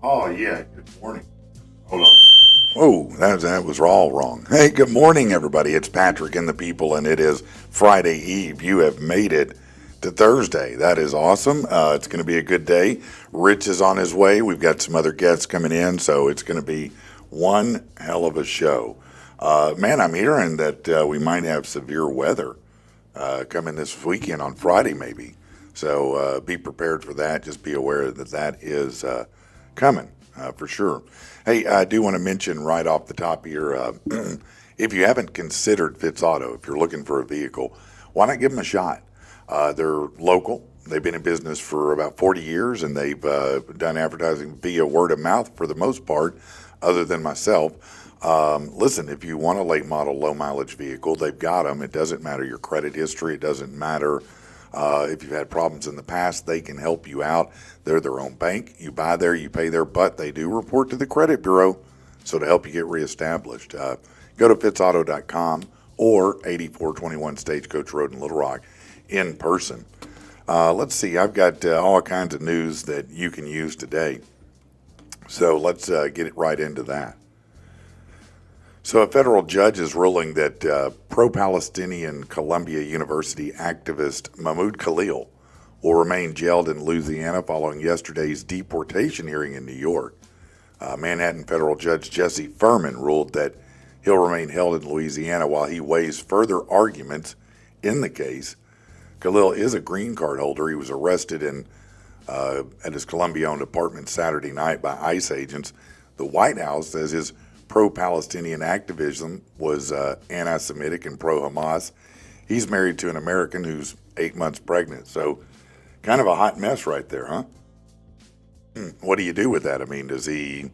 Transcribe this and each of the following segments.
Oh, yeah. Good morning. Hold on. Oh, that was all wrong. Hey, good morning, everybody. It's Patrick and the people, and it is Friday Eve. You have made it to Thursday. That is awesome. It's going to be a good day. Rich is on his way. We've got some other guests coming in, so it's going to be one hell of a show. Man, I'm hearing that we might have severe weather coming this weekend on Friday, maybe. So be prepared for that. Just be aware that that is coming for sure. Hey, I do want to mention right off the top here, if you haven't considered Fitz Auto, if you're looking for a vehicle, why not give them a shot? They're local. They've been in business for about 40 years, and they've done advertising via word of mouth for the most part, other than myself. Listen, if you want a late model, low mileage vehicle, they've got them. It doesn't matter your credit history. It doesn't matter if you've had problems in the past. They can help you out. They're their own bank. You buy there, you pay there, but they do report to the credit bureau. So to help you get reestablished, go to fitzauto.com or 8421 Stagecoach Road in Little Rock in person. Let's see, I've got all kinds of news that you can use today. So let's get it right into that. So a federal judge is ruling that pro-Palestinian Columbia University activist Mahmoud Khalil will remain jailed in Louisiana following yesterday's deportation hearing in New York. Manhattan federal judge Jesse Furman ruled that he'll remain held in Louisiana while he weighs further arguments in the case. Khalil is a green card holder. He was arrested at his Columbia-owned apartment Saturday night by ICE agents. The White House says his pro-Palestinian activism was anti-Semitic and pro-Hamas. He's married to an American who's 8 months pregnant. So kind of a hot mess right there, huh? What do you do with that? I mean, does he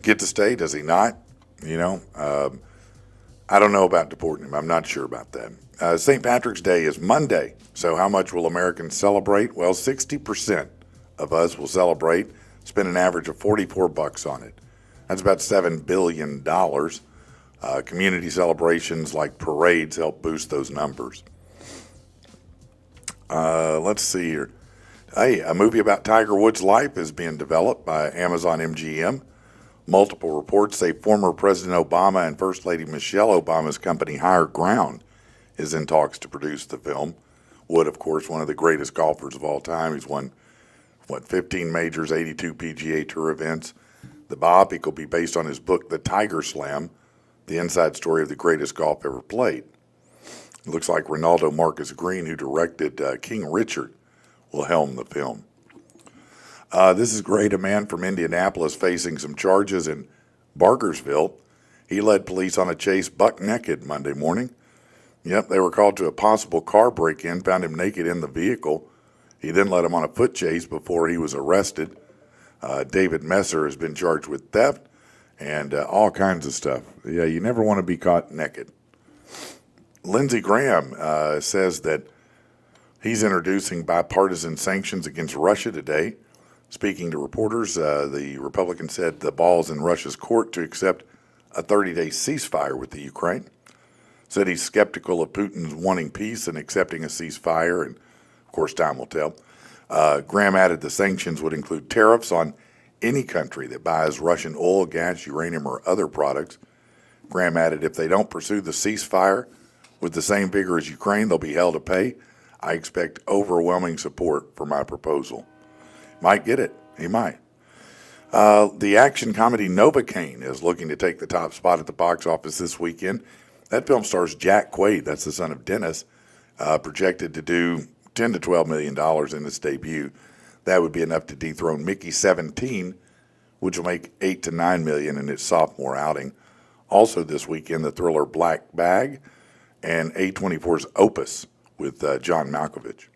get to stay? Does he not? You know, I don't know about deporting him. I'm not sure about that. St. Patrick's Day is Monday. So how much will Americans celebrate? Well, 60% of us will celebrate, spend an average of $44 on it. That's about $7 billion. Community celebrations like parades help boost those numbers. Let's see here. Hey, a movie about Tiger Woods' life is being developed by Amazon MGM. Multiple reports say former President Obama and First Lady Michelle Obama's company Higher Ground is in talks to produce the film. Wood, of course, one of the greatest golfers of all time. He's won, 15 majors, 82 PGA Tour events. The biopic will be based on his book, The Tiger Slam, the inside story of the greatest golf ever played. It looks like Ronaldo Marcus Green, who directed King Richard, will helm the film. This is great. A man from Indianapolis facing some charges in Barkersville. He led police on a chase buck naked Monday morning. Yep, they were called to a possible car break-in, found him naked in the vehicle. He then led him on a foot chase before he was arrested. David Messer has been charged with theft and all kinds of stuff. Yeah, you never want to be caught naked. Lindsey Graham says that he's introducing bipartisan sanctions against Russia today. Speaking to reporters, the Republican said the ball's in Russia's court to accept a 30-day ceasefire with the Ukraine. Said he's skeptical of Putin's wanting peace and accepting a ceasefire, and of course time will tell. Graham added the sanctions would include tariffs on any country that buys Russian oil, gas, uranium, or other products. Graham added if they don't pursue the ceasefire with the same vigor as Ukraine, they'll be held to pay. I expect overwhelming support for my proposal. Might get it. He might. The action comedy Novocaine is looking to take the top spot at the box office this weekend. That film stars Jack Quaid, that's the son of Dennis, projected to do $10 to $12 million in its debut. That would be enough to dethrone Mickey 17, which will make $8 to $9 million in its sophomore outing. Also this weekend, the thriller Black Bag and A24's Opus with John Malkovich.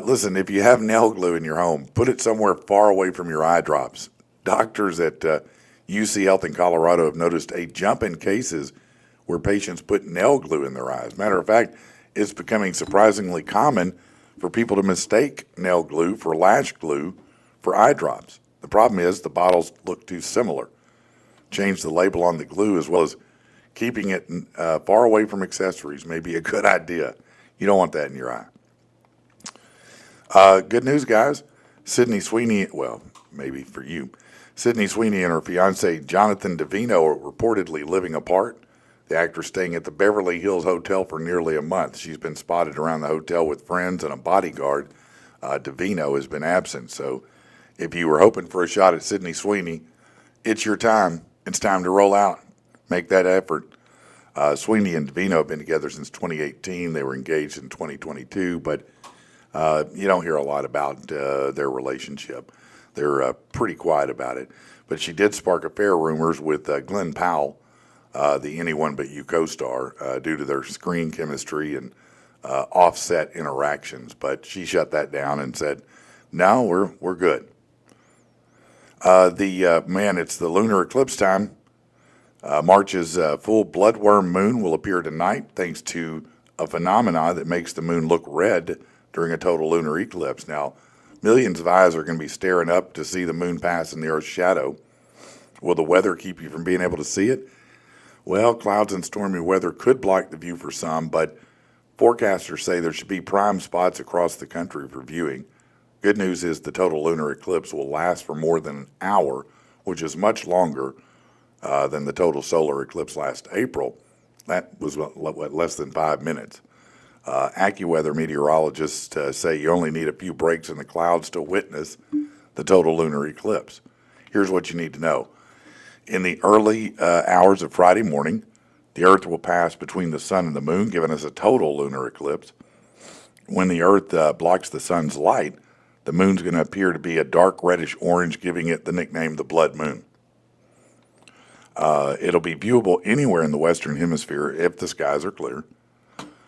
Listen, if you have nail glue in your home, put it somewhere far away from your eye drops. Doctors at UC Health in Colorado have noticed a jump in cases where patients put nail glue in their eyes. Matter of fact, it's becoming surprisingly common for people to mistake nail glue for lash glue for eye drops. The problem is the bottles look too similar. Change the label on the glue as well as keeping it far away from accessories may be a good idea. You don't want that in your eye. Good news, guys. Sydney Sweeney, well, maybe for you. Sydney Sweeney and her fiance Jonathan Davino are reportedly living apart. The actress staying at the Beverly Hills Hotel for nearly a month. She's been spotted around the hotel with friends and a bodyguard. Davino has been absent. So if you were hoping for a shot at Sydney Sweeney, it's your time. It's time to roll out. Make that effort. Sweeney and Davino have been together since 2018. They were engaged in 2022, but you don't hear a lot about their relationship. They're pretty quiet about it. But she did spark affair rumors with Glenn Powell, the Anyone But You co-star, due to their screen chemistry and offset interactions. But she shut that down and said, no, we're good. It's the lunar eclipse time. March's full bloodworm moon will appear tonight thanks to a phenomena that makes the moon look red during a total lunar eclipse. Now, millions of eyes are going to be staring up to see the moon pass in the Earth's shadow. Will the weather keep you from being able to see it? Well, clouds and stormy weather could block the view for some, but forecasters say there should be prime spots across the country for viewing. Good news is the total lunar eclipse will last for more than an hour, which is much longer than the total solar eclipse last April. That was less than 5 minutes. AccuWeather meteorologists say you only need a few breaks in the clouds to witness the total lunar eclipse. Here's what you need to know. In the early hours of Friday morning, the Earth will pass between the sun and the moon, giving us a total lunar eclipse. When the Earth blocks the sun's light, the moon's going to appear to be a dark reddish orange, giving it the nickname the blood moon. It'll be viewable anywhere in the Western Hemisphere if the skies are clear.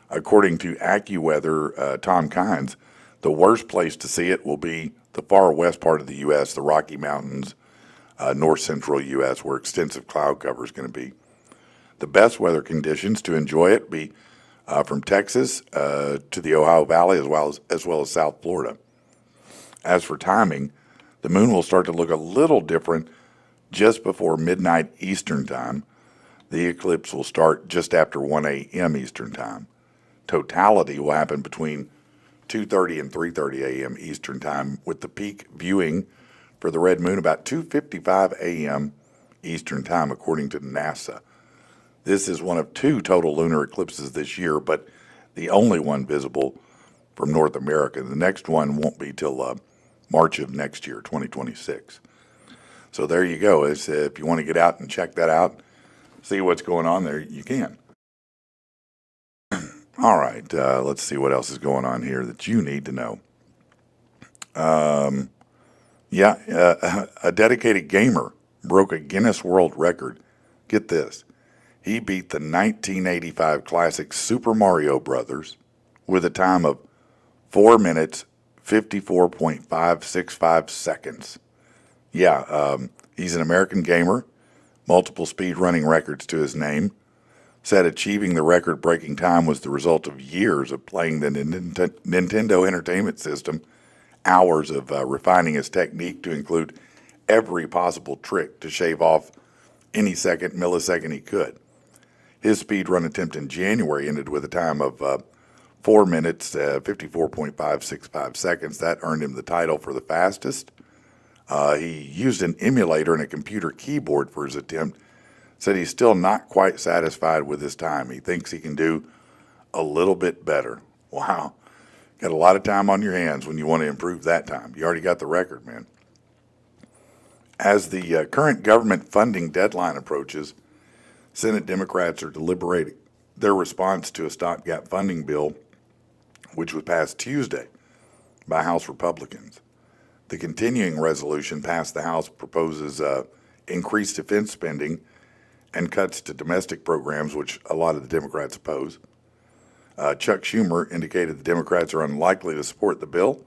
According to AccuWeather, Tom Kynes, the worst place to see it will be the far west part of the U.S., the Rocky Mountains, north central U.S., where extensive cloud cover is going to be. The best weather conditions to enjoy it be from Texas to the Ohio Valley, as well as South Florida. As for timing, the moon will start to look a little different just before midnight Eastern time. The eclipse will start just after 1 a.m. Eastern time. Totality will happen between 2:30 and 3:30 a.m. Eastern time, with the peak viewing for the red moon about 2:55 a.m. Eastern time, according to NASA. This is one of 2 total lunar eclipses this year, but the only one visible from North America. The next one won't be till March of next year, 2026. So there you go. If you want to get out and check that out, see what's going on there, you can. All right, let's see what else is going on here that you need to know. A dedicated gamer broke a Guinness World Record. Get this. He beat the 1985 classic Super Mario Brothers with a time of 4 minutes, 54.565 seconds. He's an American gamer, multiple speedrunning records to his name. Said achieving the record-breaking time was the result of years of playing the Nintendo Entertainment System, hours of refining his technique to include every possible trick to shave off any millisecond he could. His speedrun attempt in January ended with a time of 4 minutes, 54.565 seconds. That earned him the title for the fastest. He used an emulator and a computer keyboard for his attempt. Said he's still not quite satisfied with his time. He thinks he can do a little bit better. Wow. Got a lot of time on your hands when you want to improve that time. You already got the record, man. As the current government funding deadline approaches, Senate Democrats are deliberating their response to a stopgap funding bill, which was passed Tuesday by House Republicans. The continuing resolution passed the House proposes increased defense spending and cuts to domestic programs, which a lot of the Democrats oppose. Chuck Schumer indicated the Democrats are unlikely to support the bill,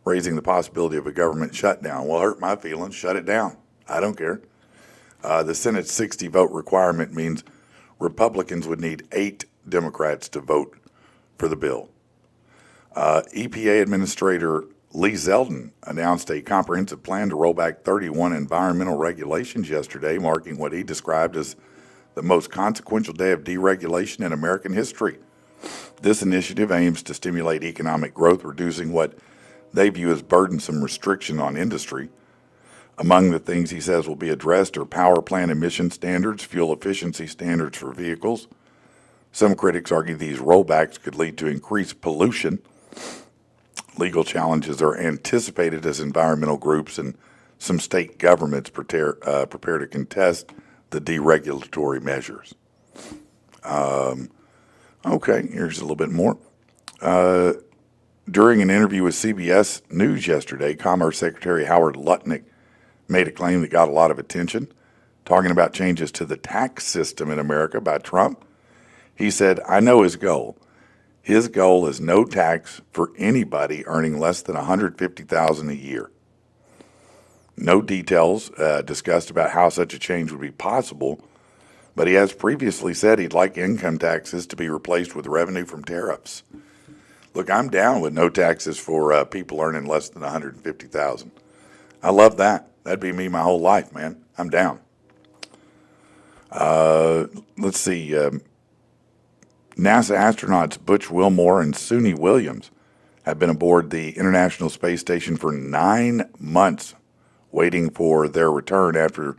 raising the possibility of a government shutdown. Well, hurt my feelings. Shut it down. I don't care. The Senate's 60-vote requirement means Republicans would need 8 Democrats to vote for the bill. EPA Administrator Lee Zeldin announced a comprehensive plan to roll back 31 environmental regulations yesterday, marking what he described as the most consequential day of deregulation in American history. This initiative aims to stimulate economic growth, reducing what they view as burdensome restriction on industry. Among the things he says will be addressed are power plant emission standards, fuel efficiency standards for vehicles. Some critics argue these rollbacks could lead to increased pollution. Legal challenges are anticipated as environmental groups and some state governments prepare to contest the deregulatory measures. Okay, here's a little bit more. During an interview with CBS News yesterday, Commerce Secretary Howard Lutnick made a claim that got a lot of attention, talking about changes to the tax system in America by Trump. He said, I know his goal. His goal is no tax for anybody earning less than $150,000 a year. No details discussed about how such a change would be possible, but he has previously said he'd like income taxes to be replaced with revenue from tariffs. Look, I'm down with no taxes for people earning less than $150,000. I love that. That'd be me my whole life, man. I'm down. Let's see. NASA astronauts Butch Wilmore and Suni Williams have been aboard the International Space Station for 9 months, waiting for their return after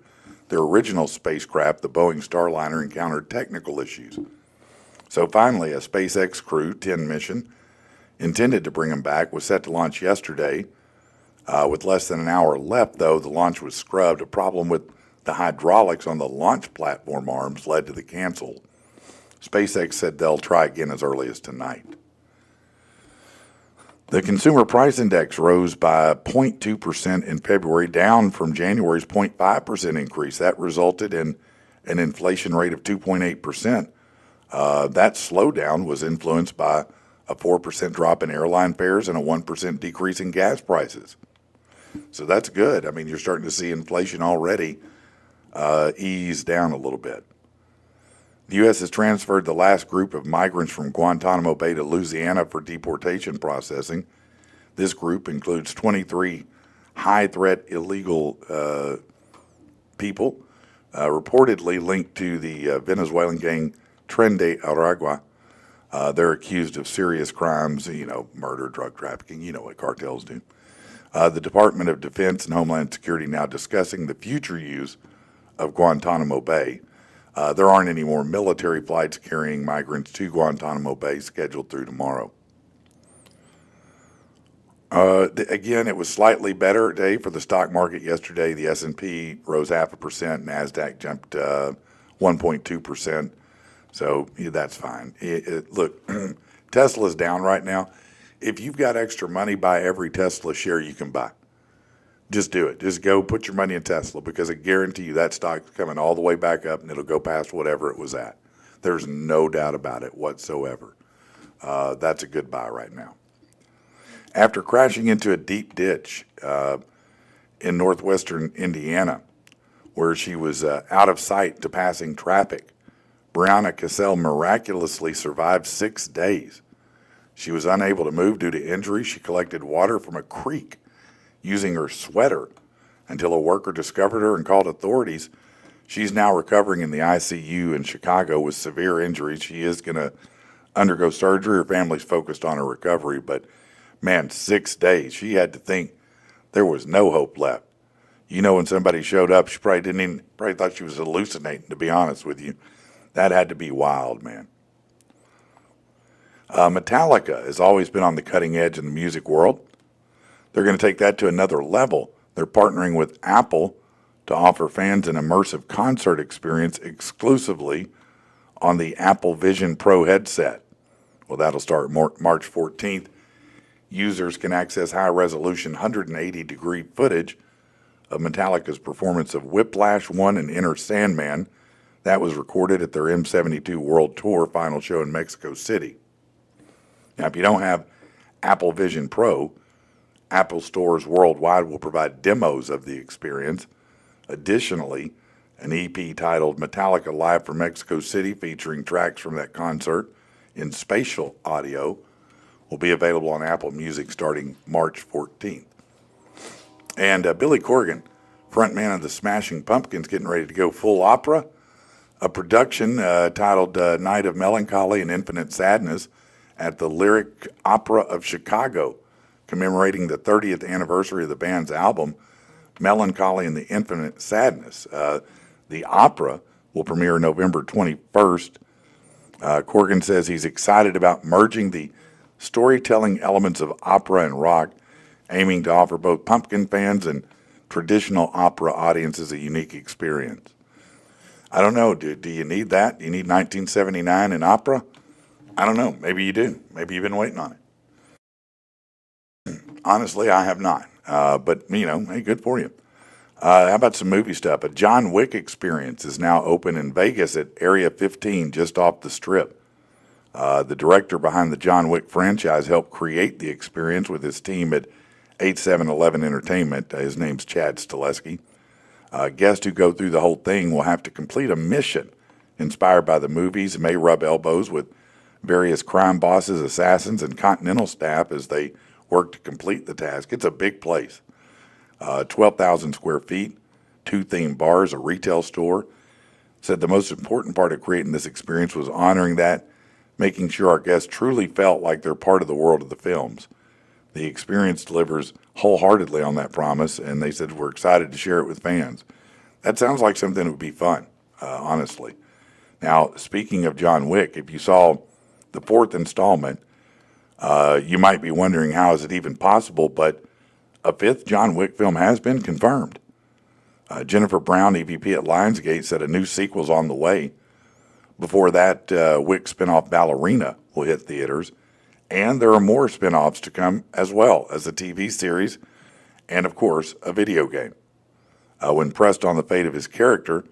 their original spacecraft, the Boeing Starliner, encountered technical issues. So finally, a SpaceX Crew 10 mission intended to bring them back was set to launch yesterday. With less than an hour left, though, the launch was scrubbed. A problem with the hydraulics on the launch platform arms led to the cancel. SpaceX said they'll try again as early as tonight. The Consumer Price Index rose by 0.2% in February, down from January's 0.5% increase. That resulted in an inflation rate of 2.8%. That slowdown was influenced by a 4% drop in airline fares and a 1% decrease in gas prices. So that's good. I mean, you're starting to see inflation already ease down a little bit. The U.S. has transferred the last group of migrants from Guantanamo Bay to Louisiana for deportation processing. This group includes 23 high-threat illegal people, reportedly linked to the Venezuelan gang Tren de Aragua. They're accused of serious crimes, murder, drug trafficking, what cartels do. The Department of Defense and Homeland Security now discussing the future use of Guantanamo Bay. There aren't any more military flights carrying migrants to Guantanamo Bay scheduled through tomorrow. Again, it was slightly better day for the stock market yesterday. The S&P rose 0.5%, NASDAQ jumped 1.2%. So that's fine. Look, Tesla's down right now. If you've got extra money, buy every Tesla share you can buy. Just do it. Just go put your money in Tesla, because I guarantee you that stock's coming all the way back up and it'll go past whatever it was at. There's no doubt about it whatsoever. That's a good buy right now. After crashing into a deep ditch in northwestern Indiana, where she was out of sight to passing traffic, Brianna Cassell miraculously survived 6 days. She was unable to move due to injury. She collected water from a creek using her sweater until a worker discovered her and called authorities. She's now recovering in the ICU in Chicago with severe injuries. She is going to undergo surgery. Her family's focused on her recovery, but man, 6 days. She had to think there was no hope left. When somebody showed up, she probably thought she was hallucinating, to be honest with you. That had to be wild, man. Metallica has always been on the cutting edge in the music world. They're going to take that to another level. They're partnering with Apple to offer fans an immersive concert experience exclusively on the Apple Vision Pro headset. Well, that'll start March 14th. Users can access high-resolution 180-degree footage of Metallica's performance of Whiplash, One, and Enter Sandman. That was recorded at their M72 World Tour final show in Mexico City. Now, if you don't have Apple Vision Pro, Apple stores worldwide will provide demos of the experience. Additionally, an EP titled Metallica Live from Mexico City, featuring tracks from that concert in spatial audio, will be available on Apple Music starting March 14th. And Billy Corgan, frontman of the Smashing Pumpkins, getting ready to go full opera. A production titled Night of Melancholy and Infinite Sadness at the Lyric Opera of Chicago, commemorating the 30th anniversary of the band's album. Melancholy and the Infinite Sadness. The opera will premiere November 21st. Corgan says he's excited about merging the storytelling elements of opera and rock, aiming to offer both Pumpkin fans and traditional opera audiences a unique experience. I don't know. Do you need that? Do you need 1979 in opera? I don't know. Maybe you do. Maybe you've been waiting on it. Honestly, I have not. But, hey, good for you. How about some movie stuff? A John Wick experience is now open in Vegas at Area 15, just off the Strip. The director behind the John Wick franchise helped create the experience with his team at 8711 Entertainment. His name's Chad Stileski. Guests who go through the whole thing will have to complete a mission inspired by the movies and may rub elbows with various crime bosses, assassins, and Continental staff as they work to complete the task. It's a big place. 12,000 square feet, 2 themed bars, a retail store. Said the most important part of creating this experience was honoring that, making sure our guests truly felt like they're part of the world of the films. The experience delivers wholeheartedly on that promise, and they said we're excited to share it with fans. That sounds like something that would be fun, honestly. Now, speaking of John Wick, if you saw the 4th installment, you might be wondering how is it even possible, but a 5th John Wick film has been confirmed. Jennifer Brown, EVP at Lionsgate, said a new sequel's on the way. Before that, Wick spinoff Ballerina will hit theaters. And there are more spinoffs to come, as well as a TV series and, of course, a video game. When pressed on the fate of his character,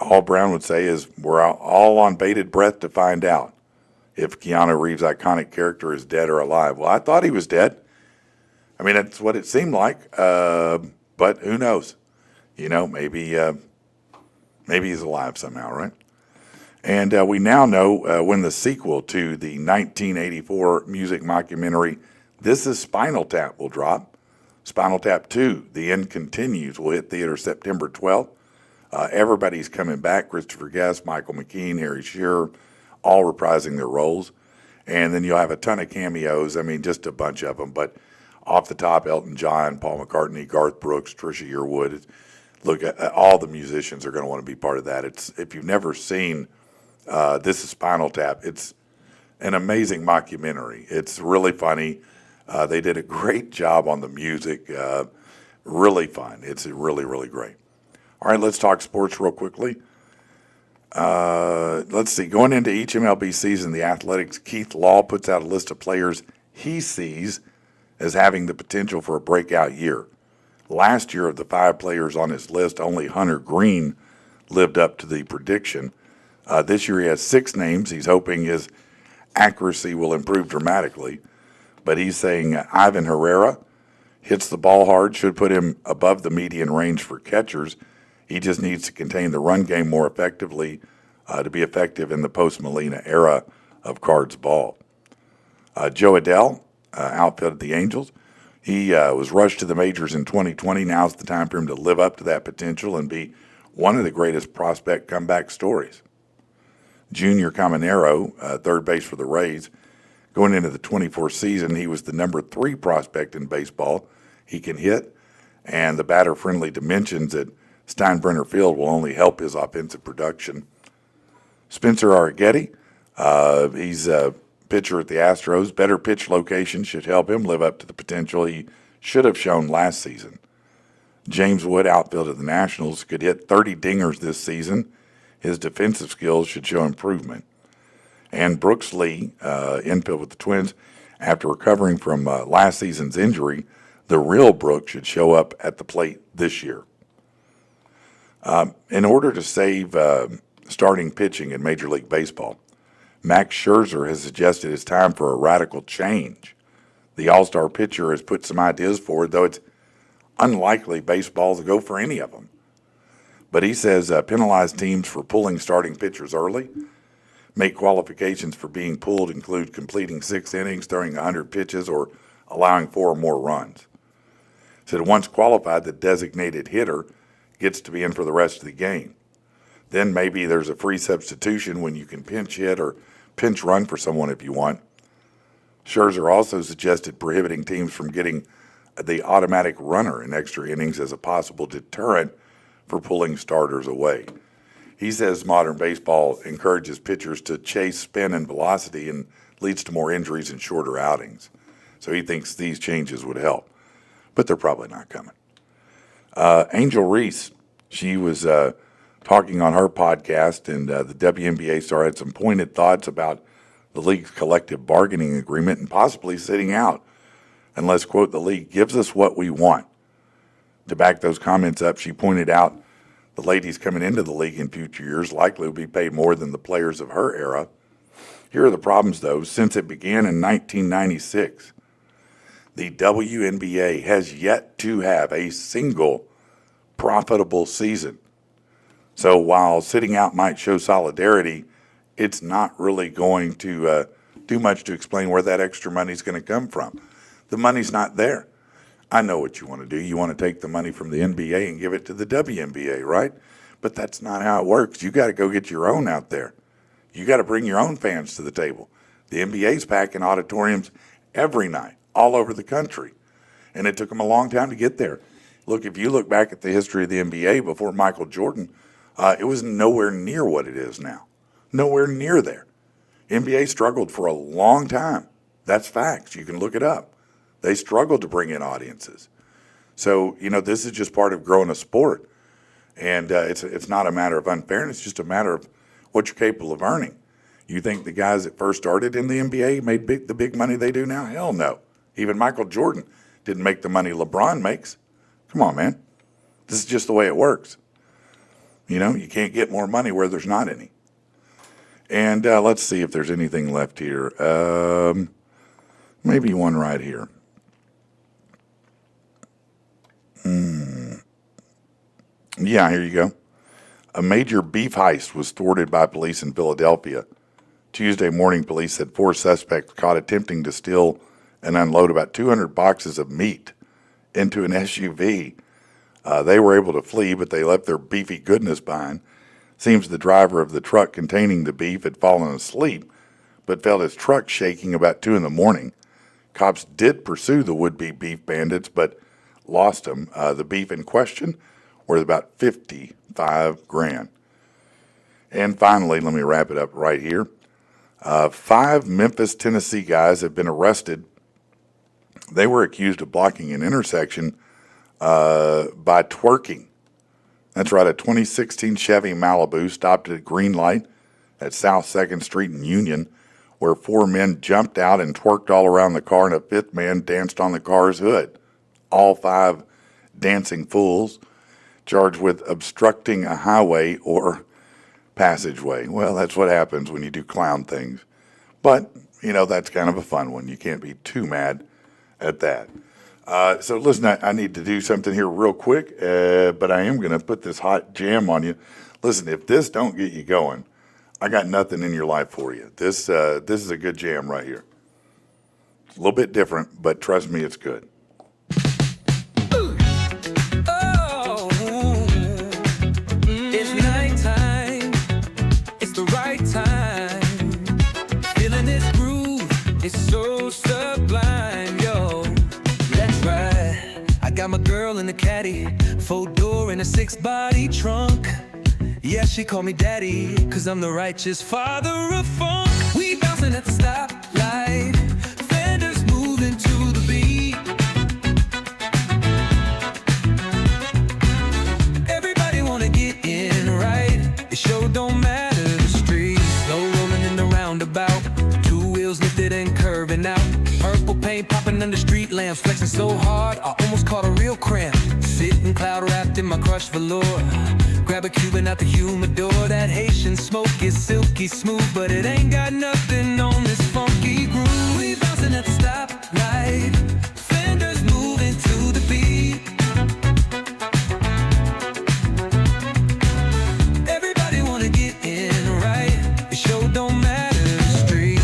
all Brown would say is, we're all on bated breath to find out if Keanu Reeves' iconic character is dead or alive. Well, I thought he was dead. I mean, that's what it seemed like, but who knows? Maybe he's alive somehow, right? And we now know when the sequel to the 1984 music mockumentary This Is Spinal Tap will drop. Spinal Tap 2, The End Continues, will hit theaters September 12th. Everybody's coming back. Christopher Guest, Michael McKean, Harry Shearer, all reprising their roles. And then you'll have a ton of cameos. I mean, just a bunch of them. But off the top, Elton John, Paul McCartney, Garth Brooks, Trisha Yearwood. Look, all the musicians are going to want to be part of that. If you've never seen This Is Spinal Tap, it's an amazing mockumentary. It's really funny. They did a great job on the music. Really fun. It's really, really great. All right, let's talk sports real quickly. Let's see. Going into each MLB season, the Athletics' Keith Law puts out a list of players he sees as having the potential for a breakout year. Last year, of the 5 players on his list, only Hunter Green lived up to the prediction. This year he has 6 names. He's hoping his accuracy will improve dramatically. But he's saying Ivan Herrera hits the ball hard, should put him above the median range for catchers. He just needs to contain the run game more effectively to be effective in the post-Molina era of Cards ball. Joe Adell outfitted the Angels. He was rushed to the majors in 2020. Now's the time for him to live up to that potential and be one of the greatest prospect comeback stories. Junior Caminero, third base for the Rays. Going into the 24 season, he was the number 3 prospect in baseball. He can hit, and the batter-friendly dimensions at Steinbrenner Field will only help his offensive production. Spencer Arrighetti, he's a pitcher at the Astros. Better pitch location should help him live up to the potential he should have shown last season. James Wood, outfield at the Nationals, could hit 30 dingers this season. His defensive skills should show improvement. And Brooks Lee, infield with the Twins, after recovering from last season's injury, the real Brooks should show up at the plate this year. In order to save starting pitching in Major League Baseball, Max Scherzer has suggested it's time for a radical change. The all-star pitcher has put some ideas forward, though it's unlikely baseball to go for any of them. But he says penalize teams for pulling starting pitchers early, make qualifications for being pulled include completing 6 innings, throwing 100 pitches, or allowing 4 or more runs. Said once qualified, the designated hitter gets to be in for the rest of the game. Then maybe there's a free substitution when you can pinch hit or pinch run for someone if you want. Scherzer also suggested prohibiting teams from getting the automatic runner in extra innings as a possible deterrent for pulling starters away. He says modern baseball encourages pitchers to chase spin and velocity and leads to more injuries and shorter outings. So he thinks these changes would help, but they're probably not coming. Angel Reese, she was talking on her podcast, and the WNBA star had some pointed thoughts about the league's collective bargaining agreement and possibly sitting out unless, quote, the league gives us what we want. To back those comments up, she pointed out the ladies coming into the league in future years likely will be paid more than the players of her era. Here are the problems, though. Since it began in 1996, the WNBA has yet to have a single profitable season. So while sitting out might show solidarity, it's not really going to do much to explain where that extra money is going to come from. The money's not there. I know what you want to do. You want to take the money from the NBA and give it to the WNBA, right? But that's not how it works. You got to go get your own out there. You got to bring your own fans to the table. The NBA's packing auditoriums every night, all over the country. And it took them a long time to get there. Look, if you look back at the history of the NBA before Michael Jordan, it was nowhere near what it is now. Nowhere near there. NBA struggled for a long time. That's facts. You can look it up. They struggled to bring in audiences. So, this is just part of growing a sport. And it's not a matter of unfairness, it's just a matter of what you're capable of earning. You think the guys that first started in the NBA made the big money they do now? Hell no. Even Michael Jordan didn't make the money LeBron makes. Come on, man. This is just the way it works. You can't get more money where there's not any. And let's see if there's anything left here. Maybe one right here. Yeah, here you go. A major beef heist was thwarted by police in Philadelphia. Tuesday morning, police said 4 suspects caught attempting to steal and unload about 200 boxes of meat into an SUV. They were able to flee, but they left their beefy goodness behind. Seems the driver of the truck containing the beef had fallen asleep, but felt his truck shaking about 2 in the morning. Cops did pursue the would-be beef bandits, but lost them. The beef in question worth about $55,000. And finally, let me wrap it up right here. 5 Memphis, Tennessee guys have been arrested. They were accused of blocking an intersection by twerking. That's right, a 2016 Chevy Malibu stopped at a green light at South 2nd Street in Union, where 4 men jumped out and twerked all around the car, and a 5th man danced on the car's hood. All 5 dancing fools charged with obstructing a highway or passageway. Well, that's what happens when you do clown things. But, that's kind of a fun one. You can't be too mad at that. So listen, I need to do something here real quick, but I am going to put this hot jam on you. Listen, if this don't get you going, I got nothing in your life for you. This is a good jam right here. It's a little bit different, but trust me, it's good. It's nighttime. It's the right time. Feeling this groove. It's so sublime, yo. Let's ride. I got my girl in the caddy, 4-door in a 6-body trunk. Yeah, she call me daddy, cause I'm the righteous father of funk. We bouncing at the stoplight, fenders moving to the beat. Everybody wanna get in right, it sure don't matter the street. Slow rolling in the roundabout, 2 wheels lifted and curving out. Purple paint popping under street lamps, flexing so hard I almost caught a real cramp. Sitting cloud wrapped in my crushed velour, grab a Cuban out the humidor. That Haitian smoke is silky smooth, but it ain't got nothing on this funky groove. We bouncing at the stoplight, fenders moving to the beat. Everybody wanna get in right, it sure don't matter the street.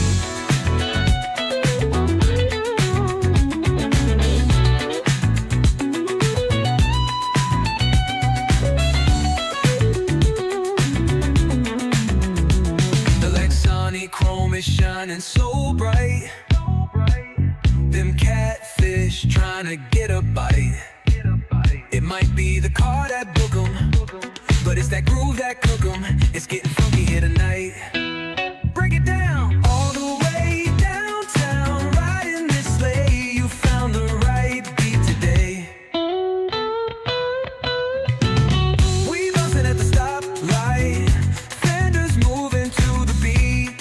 Chrome is shining so bite. It might be the car that book 'em, but it's that groove that cook 'em. It's getting funky here tonight. Break it down all the way downtown. Riding this sleigh, you found the right beat today. We bouncing at the stoplight, fenders moving to the beat.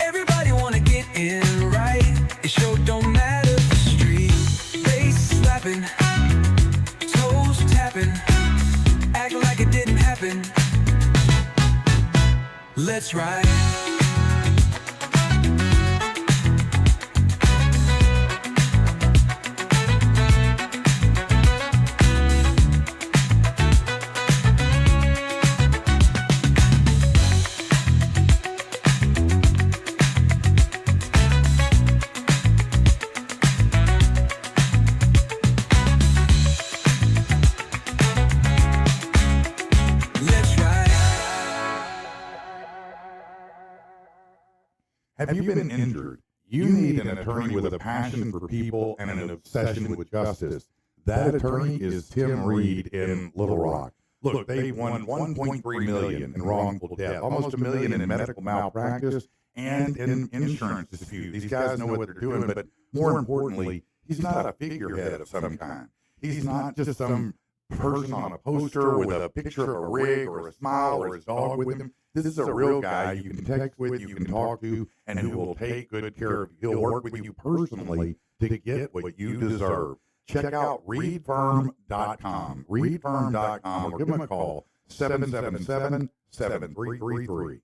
Everybody wanna get in right. It sure don't matter the street. Bass slapping, toes tapping, act like it didn't happen. Let's ride. Have you been injured? You need an attorney with a passion for people and an obsession with justice. That attorney is Tim Reed in Little Rock. Look, they won $1.3 million in wrongful death, almost $1 million in medical malpractice, and in insurance dispute. These guys know what they're doing, but more importantly, he's not a figurehead of some kind. He's not just some person on a poster with a picture of a rig or a smile or his dog with him. This is a real guy you can text with, you can talk to, and who will take good care of you. He'll work with you personally to get what you deserve. Check out reedfirm.com, reedfirm.com, or give him a call, 777-7333.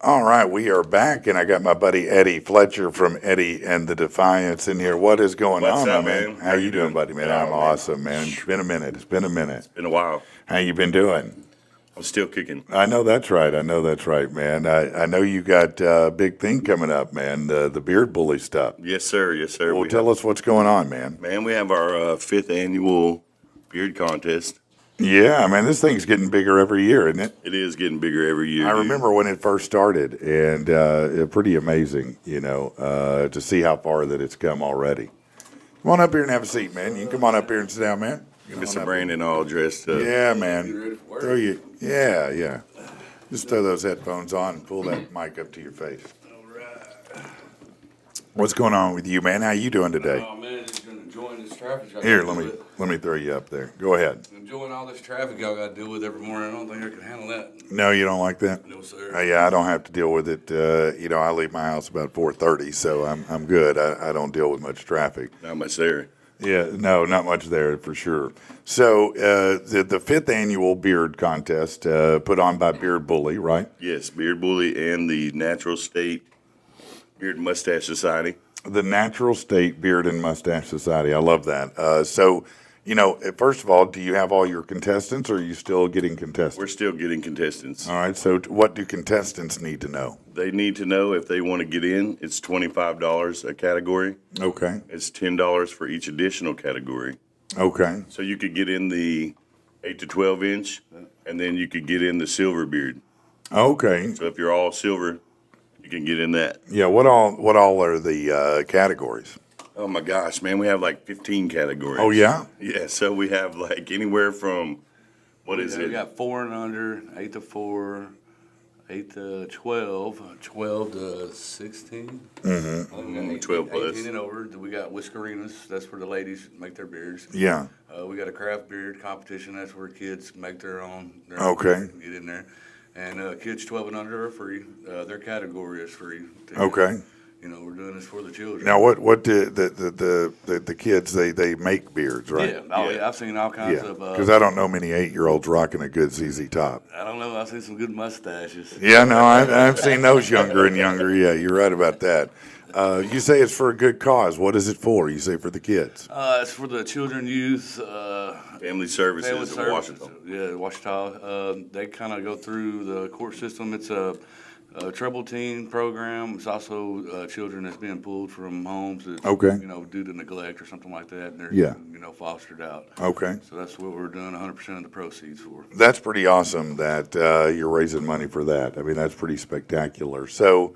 All right, we are back, and I got my buddy Eddie Fletcher from Eddie and the Defiance in here. What is going on, up, man? How you doing, buddy, man? I'm awesome, man. It's been a minute. It's been a while. How you been doing? I'm still kicking. I know that's right, man. I know you got a big thing coming up, man, the Beard Bully stuff. Yes, sir. Well, tell us what's going on, man. Man, we have our 5th annual beard contest. Yeah, man, this thing's getting bigger every year, isn't it? It is getting bigger every year. I remember when it first started, and pretty amazing, to see how far that it's come already. Come on up here and have a seat, man. You can come on up here and sit down, man. Mr. Brandon all dressed up. Yeah, man. Yeah. Just throw those headphones on and pull that mic up to your face. All right. What's going on with you, man? How you doing today? Oh man, just been enjoying this traffic. Here, let me throw you up there. Go ahead. Enjoying all this traffic y'all got to deal with every morning. I don't think I can handle that. No, you don't like that? No, sir. Yeah, I don't have to deal with it. I leave my house about 4:30, so I'm good. I don't deal with much traffic. Not much there. Yeah, no, not much there for sure. So the 5th annual beard contest put on by Beard Bully, right? Yes, Beard Bully and the Natural State Beard and Mustache Society. The Natural State Beard and Mustache Society. I love that. First of all, do you have all your contestants, or are you still getting contestants? We're still getting contestants. All right, so what do contestants need to know? They need to know if they want to get in. It's $25 a category. Okay. It's $10 for each additional category. Okay. So you could get in the 8 to 12 inch, and then you could get in the silver beard. Okay. So if you're all silver, you can get in that. Yeah, what all are the categories? Oh my gosh, man, we have like 15 categories. Oh, yeah? Yeah, so we have like anywhere from, what is We it? got 4 and under, 8 to 4, 8 to 12, 12 to 16. Mm-hmm. 12 plus. 18 and over. We got Whiskerinas. That's where the ladies make their beards. Yeah. We got a craft beard competition. That's where kids make their own. Okay. Get in there. And kids 12 and under are free. Their category is free. Okay. We're doing this for the children. Now, what do the kids, they make beards, right? Yeah, I've seen all kinds of. Because I don't know many 8-year-olds rocking a good ZZ Top. I don't know. I've seen some good mustaches. Yeah, no, I've seen those younger and younger. Yeah, you're right about that. You say it's for a good cause. What is it for? You say for the kids. It's for the children, youth, Family Services in Washington. Yeah, Washington. They kind of go through the court system. It's a troubled teen program. It's also children that's being pulled from homes that, Okay. due to neglect or something like that, and they're, Yeah. fostered out. Okay. So that's what we're doing 100% of the proceeds for. That's pretty awesome that you're raising money for that. I mean, that's pretty spectacular. So,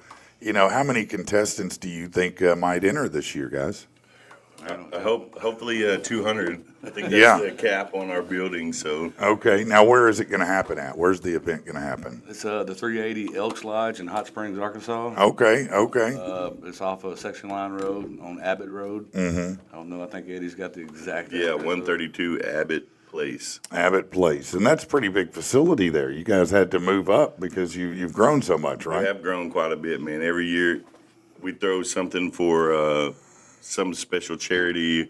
How many contestants do you think might enter this year, guys? I hopefully 200. I think that's Yeah. the cap on our building, so. Okay, now where is it going to happen at? Where's the event going to happen? It's the 380 Elks Lodge in Hot Springs, Arkansas. Okay. It's off of Section Line Road on Abbott Road. Mm-hmm. I don't know. I think Eddie's got the exact. Yeah, address. 132 Abbott Place. Abbott Place, and that's a pretty big facility there. You guys had to move up because you've grown so much, We right? have grown quite a bit, man. Every year we throw something for some special charity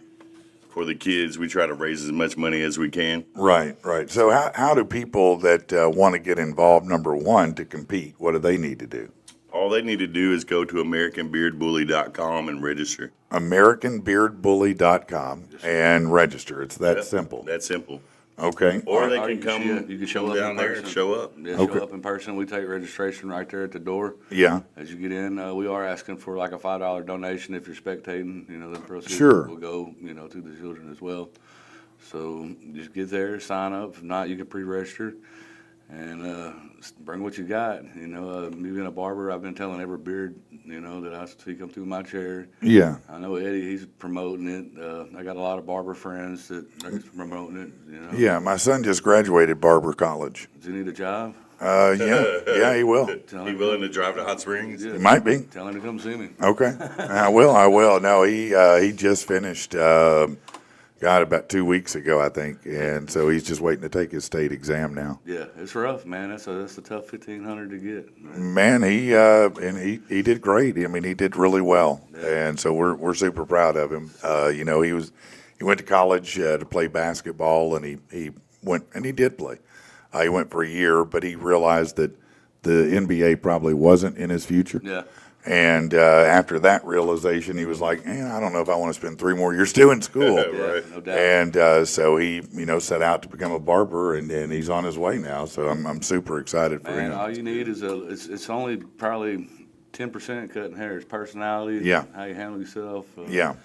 for the kids. We try to raise as much money as we can. Right. So how do people that want to get involved, number one, to compete, what do they need to do? All they need to do is go to AmericanBeardBully.com and register. AmericanBeardBully.com and register. It's that Yep, simple. That simple. Okay. Or they Or can come you can show up down in there person. and show up. Yeah, Okay. show up in person. We take registration right there at the door. Yeah. As you get in, we are asking for like a $5 donation if you're spectating. The proceeds Sure. will go, to the children as well. So just get there, sign up. If not, you can pre-register and bring what you got. Me being a barber, I've been telling every beard, that I see come through my chair. Yeah. I know Eddie, he's promoting it. I got a lot of barber friends that are promoting it. Yeah. My son just graduated Barber College. Does he need a job? Yeah, he will. Tell Be him, willing to drive to Hot Springs? He might be. tell him to come see me. Okay. I will. No, he just finished, about 2 weeks ago, I think. And so he's just waiting to take his state exam now. Yeah, it's rough, man. That's a tough 1,500 to get. Man, he did great. I mean, he did really well. And so we're super proud of him. He went to college to play basketball, and he went, and he did play. He went for a year, but he realized that the NBA probably wasn't in his future. Yeah. And after that realization, he was like, I don't know if I want to spend 3 more years doing school. Right. No doubt. And so he, set out to become a barber, and he's on his way now. So I'm super excited for Man, him. all you need is it's only probably 10% cutting hair. It's personality. Yeah. How you handle yourself. Yeah.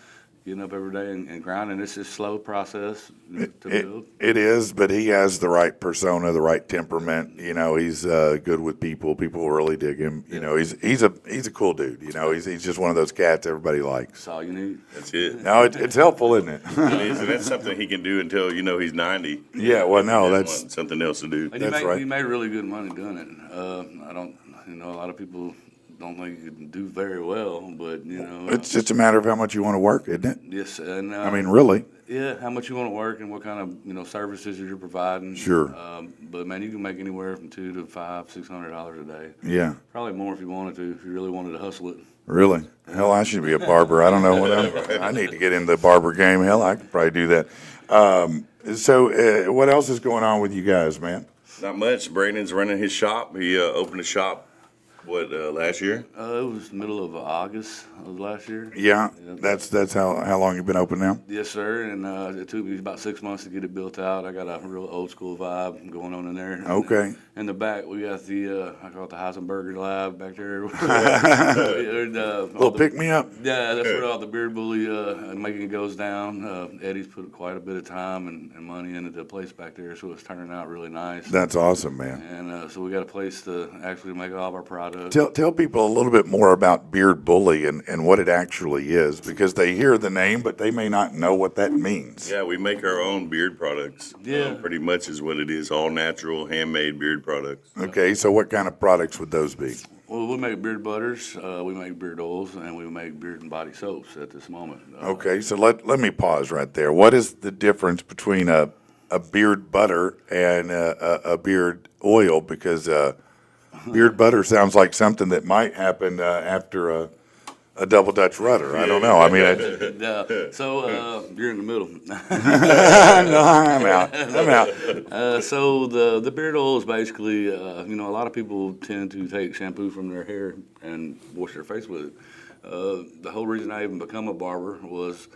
Getting up every day and grinding. It's a slow process to build. It is, but he has the right persona, the right temperament. He's good with people. People really dig him. He's a cool dude. He's just one of those cats everybody likes. That's all you need. That's it. No, it's helpful, isn't it? It is, and that's something he can do until, he's 90. Yeah, well, no, And that's want something else to do. And That's right. He made really good money doing it. I don't, a lot of people don't think you can do very well, but it's just a matter of how much you want to work, isn't it? yes, and I mean, really. yeah, how much you want to work and what kind of services you're providing. Sure. But man, you can make anywhere from $200 to $600 a day. Yeah, Probably more if you wanted to, if you really wanted to hustle it. really. Hell, I should be a barber. I don't know what I need to get into the barber game. Hell, I could probably do that. So what else is going on with you guys, man? Not much. Brandon's running his shop. He opened a shop, last year? It was the middle of August of last year. Yeah, that's how long you've been open now? Yes, sir. And it took me about 6 months to get it built out. I got a real old school vibe going on in there. Okay. In the back, we got the I call it the Heisenberger Lab back there. Well, pick me up. Yeah, that's where all the beard bully making goes down. Eddie's put quite a bit of time and money into the place back there, so it's turning out really nice. That's awesome, man. And so we got a place to actually make all of our products. Tell people a little bit more about Beard Bully and what it actually is, because they hear the name, but they may not know what that means. Yeah, we make our own beard products. Yeah. Pretty much is what it is. All natural, handmade beard products. Okay, so what kind of products would those be? Well, we make beard butters, we make beard oils, and we make beard and body soaps at this moment. Okay, so let me pause right there. What is the difference between a beard butter and a beard oil? Because beard butter sounds like something that might happen after a double Dutch rudder. I don't know. I mean, So you're in the middle. no, I'm out. So the beard oil is basically, a lot of people tend to take shampoo from their hair and wash their face with it. The whole reason I even become a barber was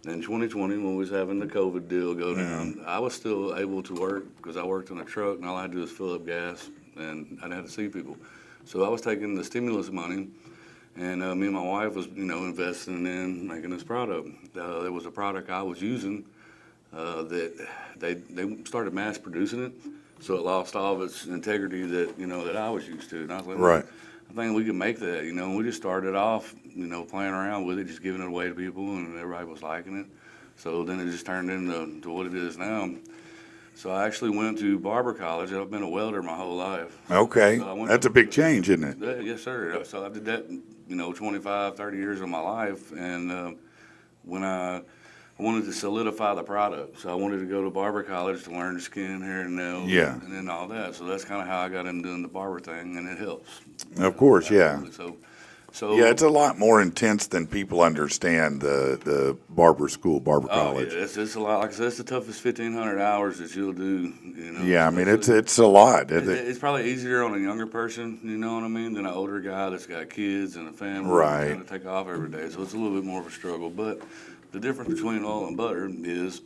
in 2020 when we was having the COVID deal go down. I was still able to work because I worked on a truck and all I had to do was fill up gas and I didn't have to see people. So I was taking the stimulus money. And me and my wife was, investing in making this product. There was a product I was using that they started mass producing it, so it lost all of its integrity that that I was used to. And I was like, Right. I think we could make that, you know. We just started off, you know, playing around with it, just giving it away to people, and everybody was liking it. So then it just turned into what it is now. So I actually went to Barber College. I've been a welder my whole life. Okay, So I went that's to- a big change, isn't it? Yeah, yes, sir. So I did that, you know, 25, 30 years of my life. And when I wanted to solidify the product, so I wanted to go to Barber College to learn the skin, hair, and nails, Yeah. and then all that. So that's kind of how I got into doing the barber thing, and it helps. Of course, yeah. So Yeah, it's a lot more intense than people understand, the barber school, barber college. Yeah, it's a lot. Like I said, it's the toughest 1,500 hours that you'll do. You know. Yeah, I mean, it's a lot. It's probably easier on a younger person, you know what I mean, than an older guy that's got kids and a family. Right. Trying to take off every day, so it's a little bit more of a struggle. But the difference between oil and butter is,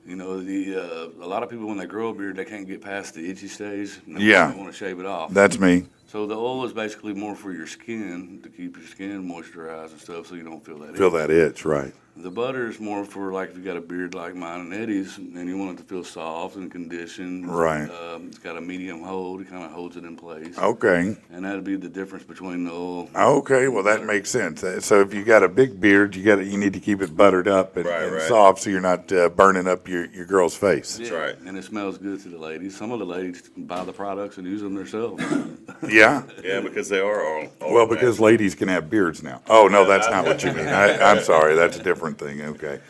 you know, a lot of people when they grow a beard, they can't get past the itchy stage. And Yeah. They want to shave it off. That's me. So the oil is basically more for your skin, to keep your skin moisturized and stuff, so you don't feel that Feel itch. that itch, right? The butter is more for like if you got a beard like mine and Eddie's, and you want it to feel soft and conditioned. Right. It's got a medium hold. It kind of holds it in place. Okay. And that'd be the difference between the oil. Okay, well, that makes sense. So if you got a big beard, you need to keep it buttered up and, Right, and right. soft so you're not burning up your girl's face. That's right. And it smells good to the ladies. Some of the ladies buy the products and use them themselves. Yeah? Yeah, because they are all Well, because ladies can have beards now. Oh, no, that's not what you mean. I'm sorry, that's a different thing, okay.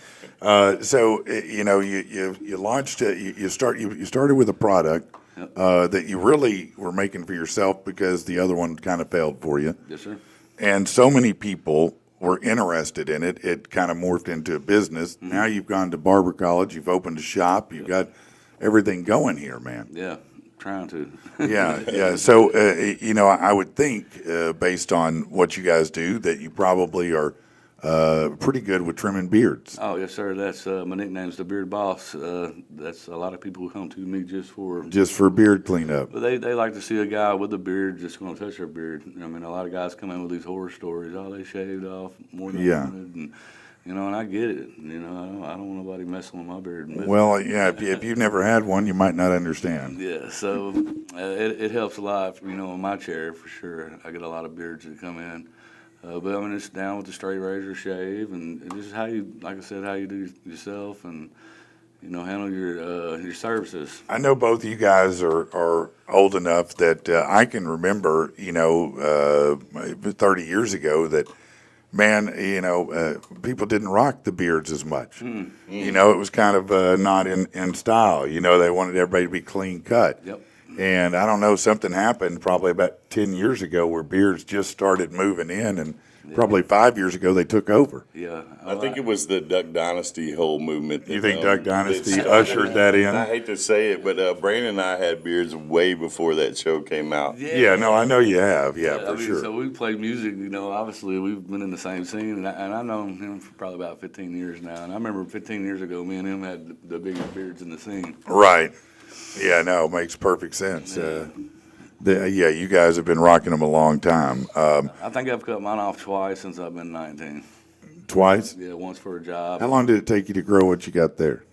So, you know, you launched, you started with a product that you really were making for yourself because the other one kind of failed for you. Yes, sir. And so many people were interested in it. It kind of morphed into a business. Now you've gone to barber college, you've opened a shop, you've got everything going here, man. Yeah, trying to. Yeah. So, you know, I would think, based on what you guys do, that you probably are pretty good with trimming beards. Oh, yes, sir. That's my nickname's the Beard Boss. That's a lot of people who come to me just for beard cleanup. But they like to see a guy with a beard just going to touch their beard. I mean, a lot of guys come in with these horror stories. Oh, they shaved off more than Yeah. I wanted. And, you know, and I get it. You know, I don't want nobody messing with my beard. But, Well, yeah, if you've never had one, you might not understand. yeah, so it helps a lot, you know, in my chair for sure. I get a lot of beards that come in. But I mean, it's down with the straight razor shave, and just how you, like I said, how you do yourself, and you know, handle your services. I know both of you guys are old enough that I can remember, you know, 30 years ago that, man, you know, people didn't rock the beards as much. You know, it was kind of not in style. You know, they wanted everybody to be clean cut. Yep. And I don't know, something happened probably about 10 years ago where beards just started moving in, and probably 5 years ago they took over. Yeah. I think it was the Duck Dynasty whole movement. You think Duck Dynasty that ushered that in? I hate to say it, but Brandon and I had beards way before that show came out. Yeah, no, I know you have. Yeah, I for mean, sure. So we play music, you know, obviously we've been in the same scene, and I've known him for probably about 15 years now. And I remember 15 years ago, me and him had the biggest beards in the scene. Right. Yeah, no, it makes perfect sense. Yeah, you guys have been rocking them a long time. I think I've cut mine off twice since I've been 19. Twice? Yeah, once for a job. How long did it take you to grow what you got there?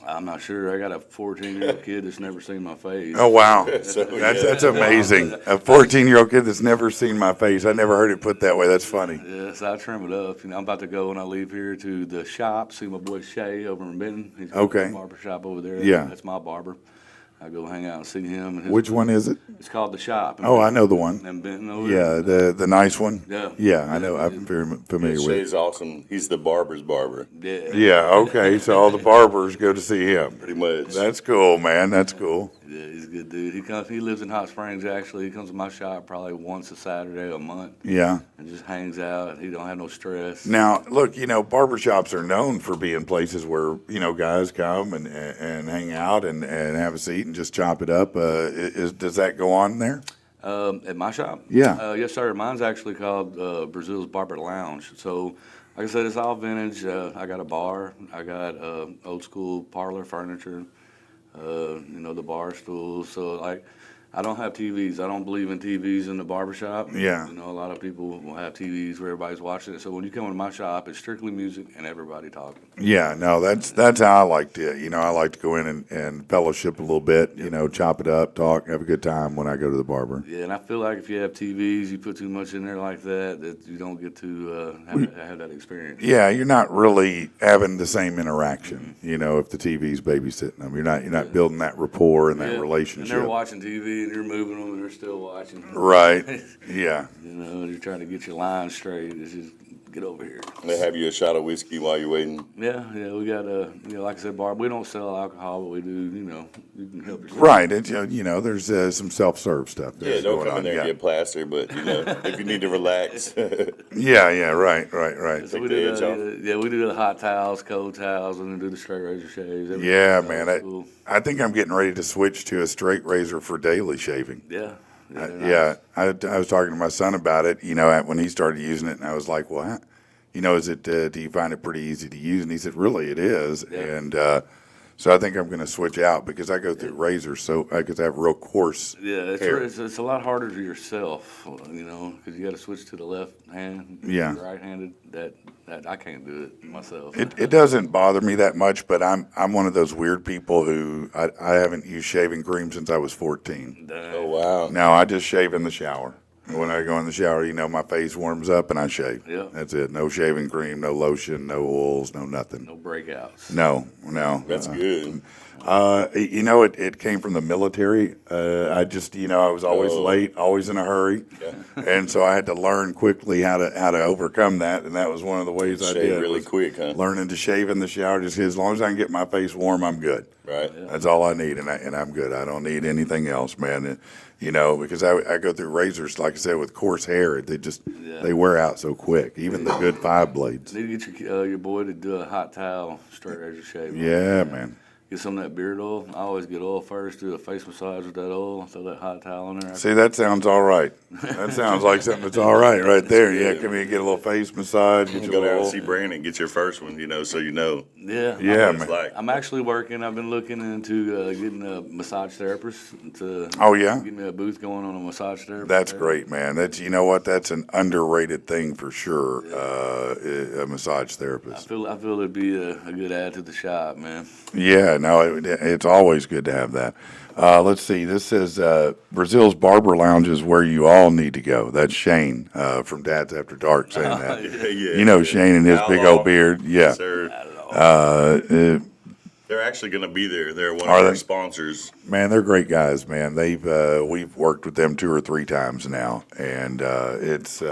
I'm not sure. I got a 14-year-old kid that's never seen my face. Oh, wow. So, That's amazing. A 14-year-old kid that's never seen my face. I never heard it put that way. That's funny. Yes, I trim it up. You know, I'm about to go when I leave here to the shop, see my boy Shay over in Benton. He's got Okay. a barber shop over there. Yeah. That's my barber. I go hang out and see him. And his, Which one is it? It's called the shop. Oh, I know the one. In Benton over Yeah, there. the nice one. Yeah. Yeah, I know. I'm very familiar with it. Shay's awesome. He's the barber's barber, Yeah. Yeah, okay. So all the barbers go to see him. pretty much. That's cool, man. That's cool. Yeah, he's a good dude. He lives in Hot Springs, actually. He comes to my shop probably once a Saturday a month Yeah. and just hangs out. He don't have no stress. Now, look, you know, barbershops are known for being places where, you know, guys come and hang out and have a seat and just chop it up. Does that go on there? At my shop? Yeah. Yes, sir. Mine's actually called Brazeal's Barber Lounge. So, like I said, it's all vintage. I got a bar. I got old school parlor furniture. You know, the bar stools. So, like, I don't have TVs. I don't believe in TVs in the barbershop. Yeah. You know, a lot of people will have TVs where everybody's watching it. So when you come into my shop, it's strictly music and everybody talking. Yeah, no, that's how I like to, I like to go in and fellowship a little bit, chop it up, talk, have a good time when I go to the barber. Yeah, and I feel like if you have TVs, you put too much in there like that you don't get to have that experience. Yeah, you're not really having the same interaction, if the TV's babysitting them. You're not building that rapport and that And relationship. they're watching TV and you're moving them and they're still watching. Right. Yeah. You're trying to get your line straight. It's just get over here. They have you a shot of whiskey while you're waiting. Yeah, we got like I said, Barb. We don't sell alcohol, but we do. You can help yourself. Right. There's some self-serve stuff. Yeah, don't come in there and yeah. get plastered, but if you need to relax. Yeah. Right. So we the edge do we do the hot towels, cold towels, and then do the straight razor shaves. Everything. Yeah, So man. it's cool. I think I'm getting ready to switch to a straight razor for daily shaving. Yeah. Yeah, I was talking to my son about it, when he started using it, and I was like, well, is it, do you find it pretty easy to use? And he said, really, it is. Yeah. And so I think I'm going to switch out because I go through razors, so because I have real coarse Yeah, hair. it's a lot harder to yourself, because you got to switch to the left hand. Yeah. Right-handed. That I can't do it myself. It doesn't bother me that much, but I'm one of those weird people who I haven't used shaving cream since I was 14. Oh, wow. Now I just shave in the shower. When I go in the shower, my face warms up and I shave. Yeah. That's it. No shaving cream, no lotion, no oils, no nothing. No breakouts. No. That's good. It came from the military. I just, I was always late, always in a hurry, and so I had to learn quickly how to overcome that, and that was one of the ways I Shave did. really was quick, huh? Learning to shave in the shower, just as long as I can get my face warm, I'm good. Right. That's all I need, and I'm good. I don't need anything else, man. Because I go through razors, like I said, with coarse hair, they wear out so quick. Even the good 5 blades. Need to get your boy to do a hot towel straight razor shave. Yeah, man. Get some of that beard oil. I always get oil first, do a face massage with that oil, throw that hot towel in there. See, that sounds all right. That sounds like something that's all right there. Yeah, come here, get a little face massage, get You your go down and oil. see Brandon, get your first one, so you know. Yeah. Yeah, what it's man. like. I'm actually working. I've been looking into getting a massage therapist to Oh, yeah? get me a booth going on a massage therapist. That's great, man. That's That's an underrated thing for sure. A massage I therapist. feel it'd be a good add to the shop, man. Yeah, no, it's always good to have that. Let's see. This says Brazeal's Barber Lounge is where you all need to go. That's Shane from Dad's After Dark saying that. Yeah. Shane and his big Outlaw. old beard. Yeah. Sir, they're actually going to be there. They're one Are of our they? sponsors. Man, they're great guys, man. We've worked with them 2 or 3 times now, and it's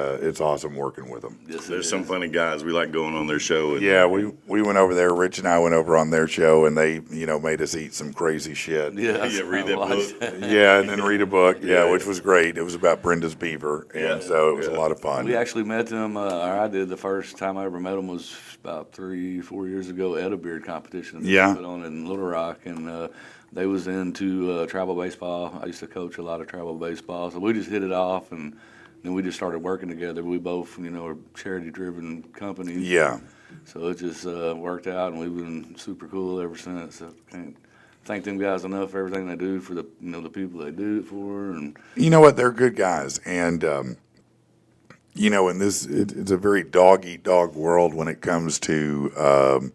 awesome working with them. Yes, There's some funny guys. We like going on their show. And, Yeah, we went over there. Rich and I went over on their show, and they made us eat some crazy shit. Yeah, Yeah, read that I watched book. that. Yeah, and then read a book. Yeah, Yeah. which was great. It was about Brenda's beaver, and Yeah, so it was a yeah. lot of fun. We actually met them, or I did. The first time I ever met them was about 3-4 years ago at a beard competition. Yeah. Put on in Little Rock, and they was into travel baseball. I used to coach a lot of travel baseball, so we just hit it off, and then we just started working together. We both, are charity-driven companies. Yeah, So it just worked out, and we've been super cool ever since. So can't thank them guys enough for everything they do for the the people they do it for, and you know what? They're good guys, and in this, it's a very dog-eat-dog world when it comes to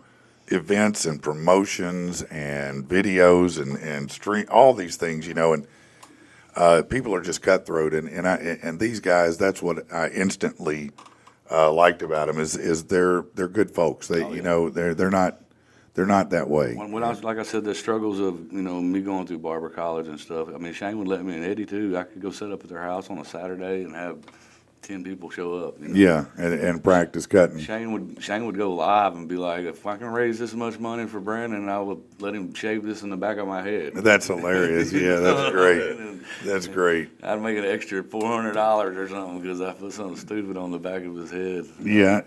events and promotions and videos and stream, all these things, and people are just cutthroat, and these guys, that's what I instantly liked about them is they're good folks. They they're not that way. when I was, like I said, the struggles of me going through barber college and stuff. I mean, Shane would let me, and Eddie too. I could go set up at their house on a Saturday and have 10 people show up. Yeah, and practice cutting. Shane would go live and be like, if I can raise this much money for Brandon, I would let him shave this in the back of my head. That's hilarious. Yeah, that's great. That's great. I'd make an extra $400 or something because I put something stupid on the back of his head. Yeah.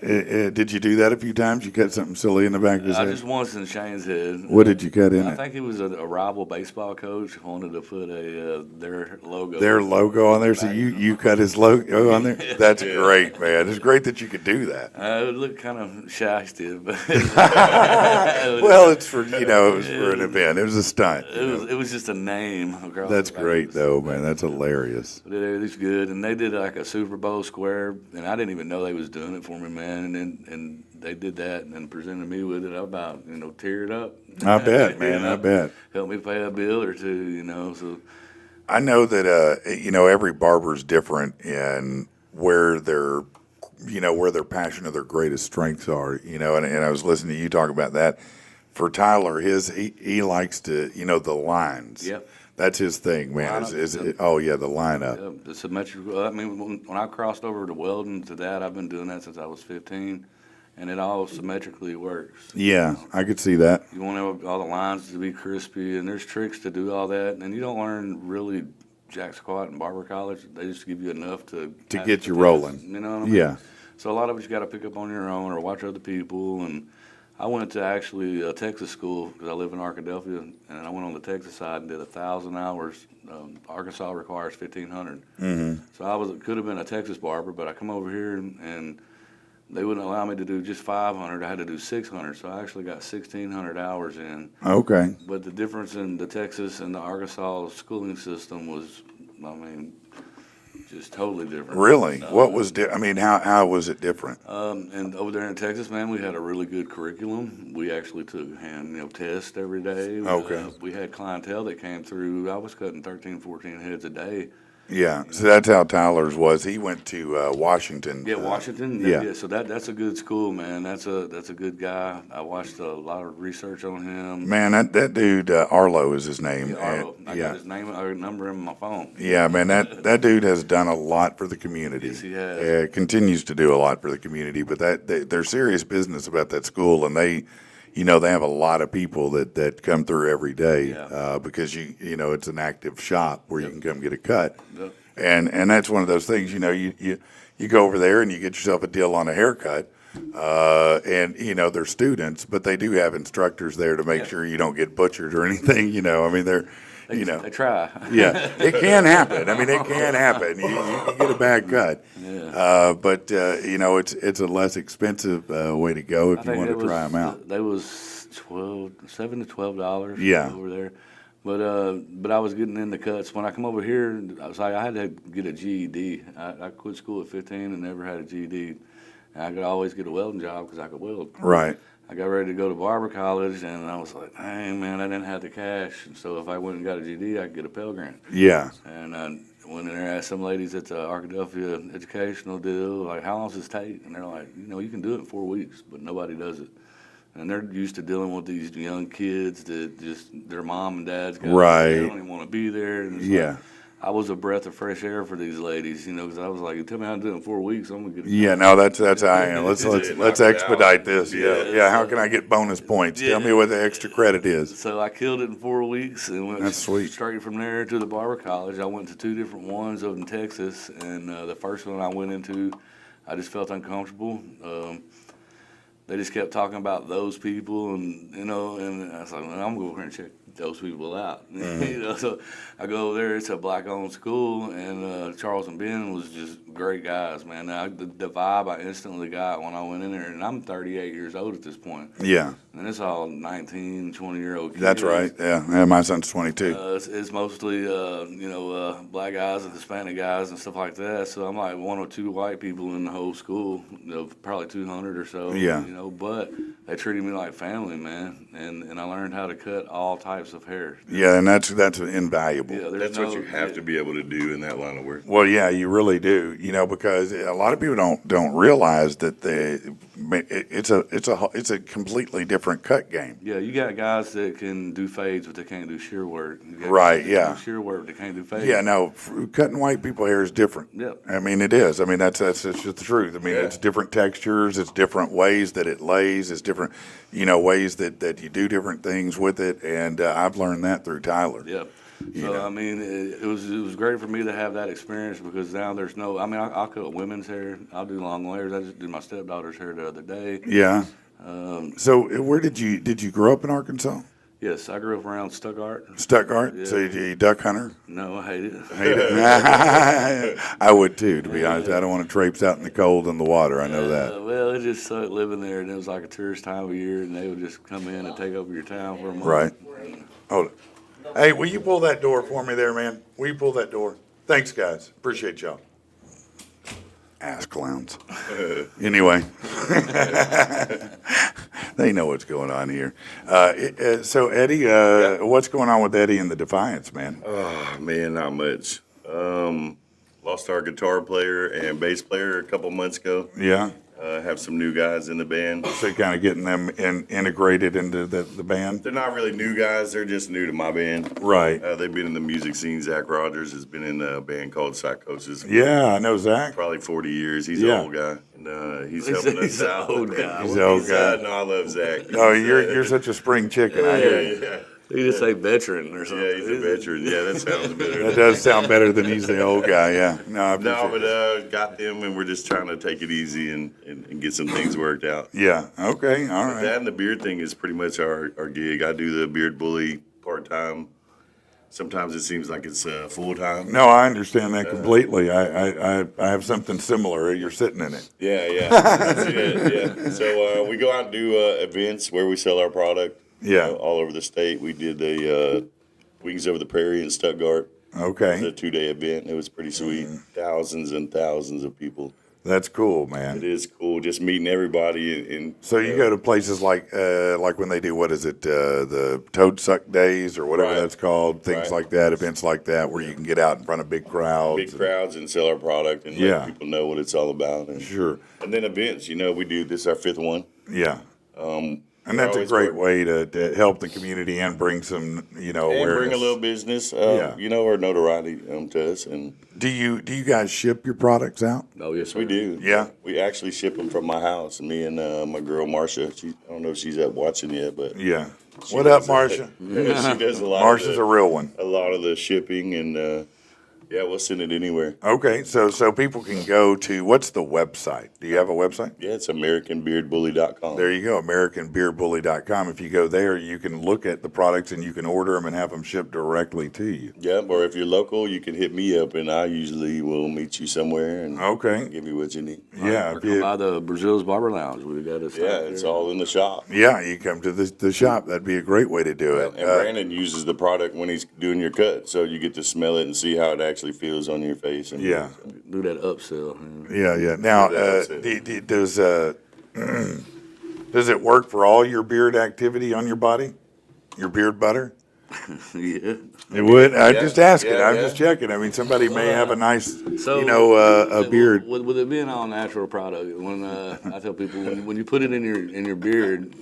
Did you do that a few times? You cut something silly in the back of his I head? just once in Shane's head. What did you cut in I it? think he was a rival baseball coach wanted to put their logo. Their logo on there, so you cut his logo on there? That's great, man. It's great that you could do that. It looked kind of shy still, but Well, it's for it was for an event. It was a stunt. it was just a name across. That's the back. great, though, man. That's hilarious. But it was good, and they did like a Super Bowl square, and I didn't even know they was doing it for me, man. And they did that and presented me with it. I about teared up. I bet, man. I bet. Helped me pay a bill or two, So I know that every barber's different in where their passion or their greatest strengths are. And I was listening to you talk about that. For Tyler, he likes to the lines. Yep. That's his thing, man. The lineup. Yep, the symmetrical. I mean, when I crossed over to welding to that, I've been doing that since I was 15, and it all symmetrically works. Yeah, I could see that. You want all the lines to be crispy, and there's tricks to do all that, and you don't learn really jack squat in barber college. They just give you enough to get you rolling. You know what I mean? Yeah. So a lot of it you got to pick up on your own or watch other people. And I went to actually a Texas school because I live in Arkadelphia, and I went on the Texas side and did 1,000 hours. Arkansas requires 1,500. Mm-hmm. So could have been a Texas barber, but I come over here and they wouldn't allow me to do just 500. I had to do 600. So I actually got 1,600 hours in. Okay. But the difference in the Texas and the Arkansas schooling system was, just totally different. Really? What was how was it different? And over there in Texas, man, we had a really good curriculum. We actually took hand, tests every day. Okay. We had clientele that came through. I was cutting 13, 14 heads a day. Yeah, so that's how Tyler's was. He went to Washington. Yeah, Washington. Yeah. So that's a good school, man. That's a good guy. I watched a lot of research on him. Man, that dude Arlo is his name. Yeah, Arlo. I got his name, number in my phone. Yeah, man, that dude has done a lot for the community. Yes, he has. Continues to do a lot for the community. But they're serious business about that school, and they have a lot of people that come through every day because it's an active shop where you can come get a cut. Yep. And that's one of those things, you go over there and you get yourself a deal on a haircut. And they're students, but they do have instructors there to make sure you don't get butchered or anything. They try. Yeah, it can happen. It can happen. You can get a bad cut. Yeah. But it's a less expensive way to go if you want to try them out. They was $7 to $12. Yeah. Over there. But I was getting in the cuts. When I come over here, I had to get a GED. I quit school at 15 and never had a GED. And I could always get a welding job because I could weld. Right. I got ready to go to barber college, and I was like, dang, man, I didn't have the cash. And so if I went and got a GED, I could get a Pell Grant. Yeah. And I went in there, asked some ladies at the Arkadelphia educational deal, like, how long does this take? And they're like, you can do it in 4 weeks, but nobody does it. And they're used to dealing with these young kids that just their mom and dad's got right. They don't even want to be there. And yeah. I was a breath of fresh air for these ladies, because I was like, you tell me how to do it in 4 weeks, I'm gonna get it. Yeah, no, that's how I am. Let's expedite this. Yeah. How can I get bonus points? Tell me what the extra credit is. So I killed it in 4 weeks and went That's sweet. straight from there to the barber college. I went to 2 different ones over in Texas, and the first one I went into, I just felt uncomfortable. They just kept talking about those people, and and I was like, well, I'm going to go over here and check those people out. Mm-hmm. So I go over there. It's a black-owned school, and Charles and Ben was just great guys, man. The vibe I instantly got when I went in there, and I'm 38 years old at this point. Yeah. And it's all 19, 20-year-old kids. That's right. Yeah, my son's 22. It's mostly, black guys and Hispanic guys and stuff like that. So I'm like one or two white people in the whole school, probably 200 or so. Yeah. But they treated me like family, man. And I learned how to cut all types of hair. Yeah, and that's invaluable. Yeah, That's what you have to be able to do in that line of work. Well, yeah, you really do. Because a lot of people don't realize that it's a completely different cut game. Yeah, you got guys that can do fades, but they can't do shear work. You got Right, guys that yeah. can do shear work, they can't do fades. Yeah, no, cutting white people hair is different. Yep. It is. That's just the truth. It's different textures. It's different ways that it lays. It's different, ways that you do different things with it. And I've learned that through Tyler. Yep. So, it was great for me to have that experience because now there's no, I'll cut women's hair. I'll do long layers. I just did my stepdaughter's hair the other day. Yeah. So where did you grow up in Arkansas? Yes, I grew up around Stuttgart. Stuttgart? Yeah. So you duck hunter? No, I hate it. Hate it. I would too, to be honest. I don't want to traipse out in the cold and the water. I know that. Well, it just sucked living there, and it was like a tourist time of year, and they would just come in and take over your town for a month. Right. Hold it. Hey, will you pull that door for me there, man? Will you pull that door? Thanks, guys. Appreciate y'all. Ass clowns. Anyway. They know what's going on here. So, Eddie, what's going on with Eddie and the Defiance, man? Oh, man, not much. Lost our guitar player and bass player a couple months ago. Yeah. Have some new guys in the band. So, kind of getting them integrated into the band? They're not really new guys. They're just new to my band. Right. They've been in the music scene. Zach Rogers has been in a band called Psychosis. Yeah, I know Zach. Probably 40 years. He's Yeah. an old guy. And he's helping us out. Old guy. He's an old guy. No, I love Zach. Oh, you're such a spring chicken. I hear you. Yeah. You just say veteran or something. Yeah, he's a veteran. Yeah, that sounds better. That does sound better than he's the old guy, yeah. No, I No, appreciate it. but got them, and we're just trying to take it easy and get some things worked out. Yeah, okay, all That right. and the beard thing is pretty much our gig. I do the beard bully part-time. Sometimes it seems like it's full-time. No, I understand that completely. I have something similar. You're sitting in it. Yeah. That's it, yeah. So we go out and do events where we sell our product. Yeah. All over the state. We did the Wings Over the Prairie in Stuttgart. It was a Okay, 2-day event. It was pretty sweet. Thousands and thousands of people. that's cool, It man. is cool just meeting everybody. And So you go to places like when they do, what is it, the Toad Suck Days or whatever Right. that's called, things Right. like that, events like that where you can get out in front of big crowds. big crowds and sell our product and Yeah. let people know what it's all about. And, Sure, and then events, we do this our 5th one. yeah. And that's a always great work. way to help the community and bring some, And awareness. bring a little business, Yeah. or notoriety to us. And Do you guys ship your products out? Oh, yes, yes, we do. Yeah. We actually ship them from my house. Me and my girl Marcia. I don't know if she's up watching yet, but Yeah. she What up, does- Marcia? she does a lot. Marcia's a real one. a lot of the shipping, and we'll send it anywhere. Okay, so people can go to, what's the website? Do you have a website? Yeah, it's AmericanBeardBully.com. There you go, AmericanBeerBully.com. If you go there, you can look at the products and you can order them and have them shipped directly to you. Yep, or if you're local, you can hit me up, and I usually will meet you somewhere and Okay. give you what you need. Yeah, Or if come by you, the Brazeal's Barber Lounge. We've got a Yeah, it's all in the shop. yeah, you come to the shop. That'd be a great way to do it. And Brandon uses the product when he's doing your cut, so you get to smell it and see how it actually feels on your face. And Yeah. Do that upsell. Yeah. Now, Yeah, that's does it work for all your beard activity on your body? Your beard butter? Yeah. It would. I'm Yeah, just asking. yeah, I'm yeah. just checking. I mean, somebody may have a nice, So, a beard. With it being all natural product, when I tell people when you put it in your beard,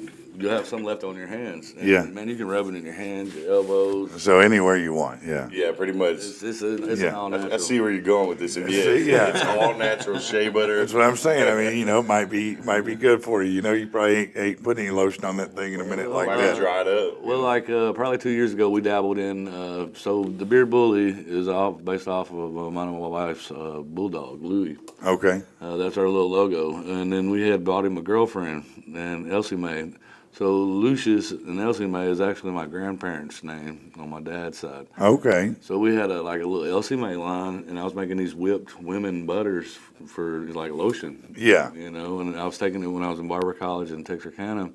you'll have some left on your hands. And, Yeah. man, you can rub it in your hands, your elbows. So anywhere you want. Yeah. Yeah, pretty much. It's Yeah. all I natural. see where you're going with this. And yeah, See, yeah. it's all natural shea butter. That's what I'm saying. I mean, it might be good for you. You probably ain't putting any lotion on that thing in a minute like Might be that. dried up. Well, like probably 2 years ago, we dabbled in. So the Beard Bully is based off of mine and my wife's bulldog, Louie. Okay. That's our little logo. And then we had bought him a girlfriend, and Elsie Mae. So Lucius and Elsie Mae is actually my grandparents' name on my dad's side. Okay. So we had a little Elsie Mae line, and I was making these whipped women butters for like lotion. Yeah. And I was taking it when I was in Barber College in Texarkana,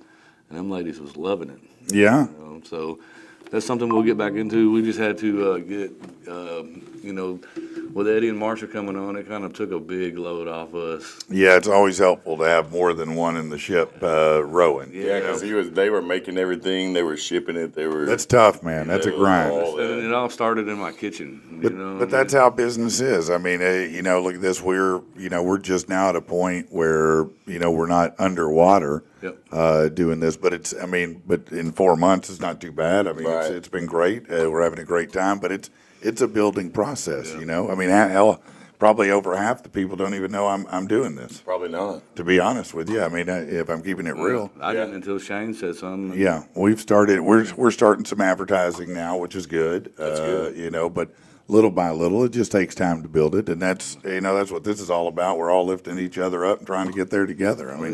and them ladies was loving it. Yeah. So that's something we'll get back into. We just had to get, with Eddie and Marsha coming on, it kind of took a big load off us. Yeah. It's always helpful to have more than one in the ship rowing. Yeah, because they were making everything. They were shipping it. They were. That's tough, man. That's a Yeah, grind. all that. And it all started in my kitchen. But that's how business is. I mean, look at this. We're just now at a point where we're not underwater Yep. doing this. But but in 4 months it's not too bad. I mean, Right. it's been great. We're having a great time. But it's a building process. I mean, hell, probably over half the people don't even know I'm doing this. Probably not. To be honest with you, I mean, if I'm keeping it real. I didn't until Shane said something. Yeah, we've started. We're starting some advertising now, which is good. That's good. But little by little. It just takes time to build it, and that's that's what this is all about. We're all lifting each other up and trying to get there together. I mean,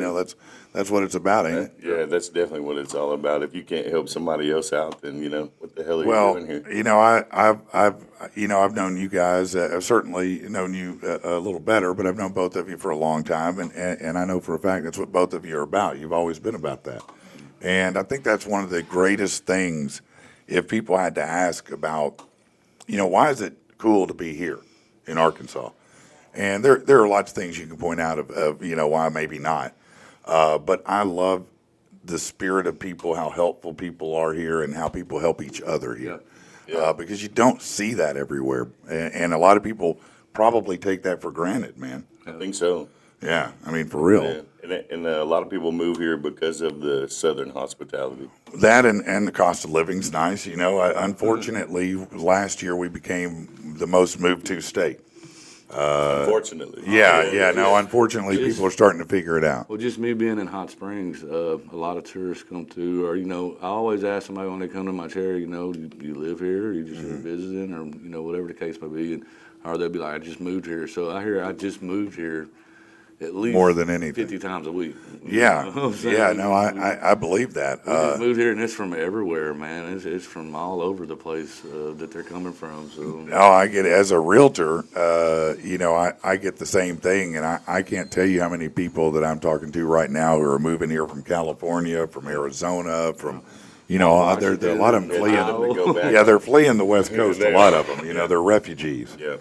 that's what it's about, ain't it? Yeah, that's definitely what it's all about. If you can't help somebody else out, then what the hell are Well, you doing here? I've known you guys. I've certainly known you a little better, but I've known both of you for a long time, and I know for a fact that's what both of you are about. You've always been about that, and I think that's one of the greatest things. If people had to ask about, why is it cool to be here in Arkansas? And there are lots of things you can point out of why maybe not. But I love the spirit of people, how helpful people are here, and how people help each other here. Yeah. Because you don't see that everywhere, and a lot of people probably take that for granted, man. I think so. Yeah, I mean, for real. Yeah. And a lot of people move here because of the Southern hospitality. That and the cost of living's nice. Unfortunately, last year we became the most moved to state. Unfortunately. Unfortunately, people are starting to figure it out. Well, just me being in Hot Springs, a lot of tourists come to, or, I always ask somebody when they come to my charity, you live here, or you just here visiting, or, whatever the case may be, or they'll be like, I just moved here. So I just moved here at least More than anything. 50 times a week. Yeah, You know what I'm saying? I believe that. We just moved here, and it's from everywhere, man. It's from all over the place that they're coming from. So. Oh, I get it. As a realtor, I get the same thing, and I can't tell you how many people that I'm talking to right now who are moving here from California, from Arizona, from, there are a lot of them fleeing. Yeah, they're fleeing the West Coast, a lot of them. They're refugees. Yeah.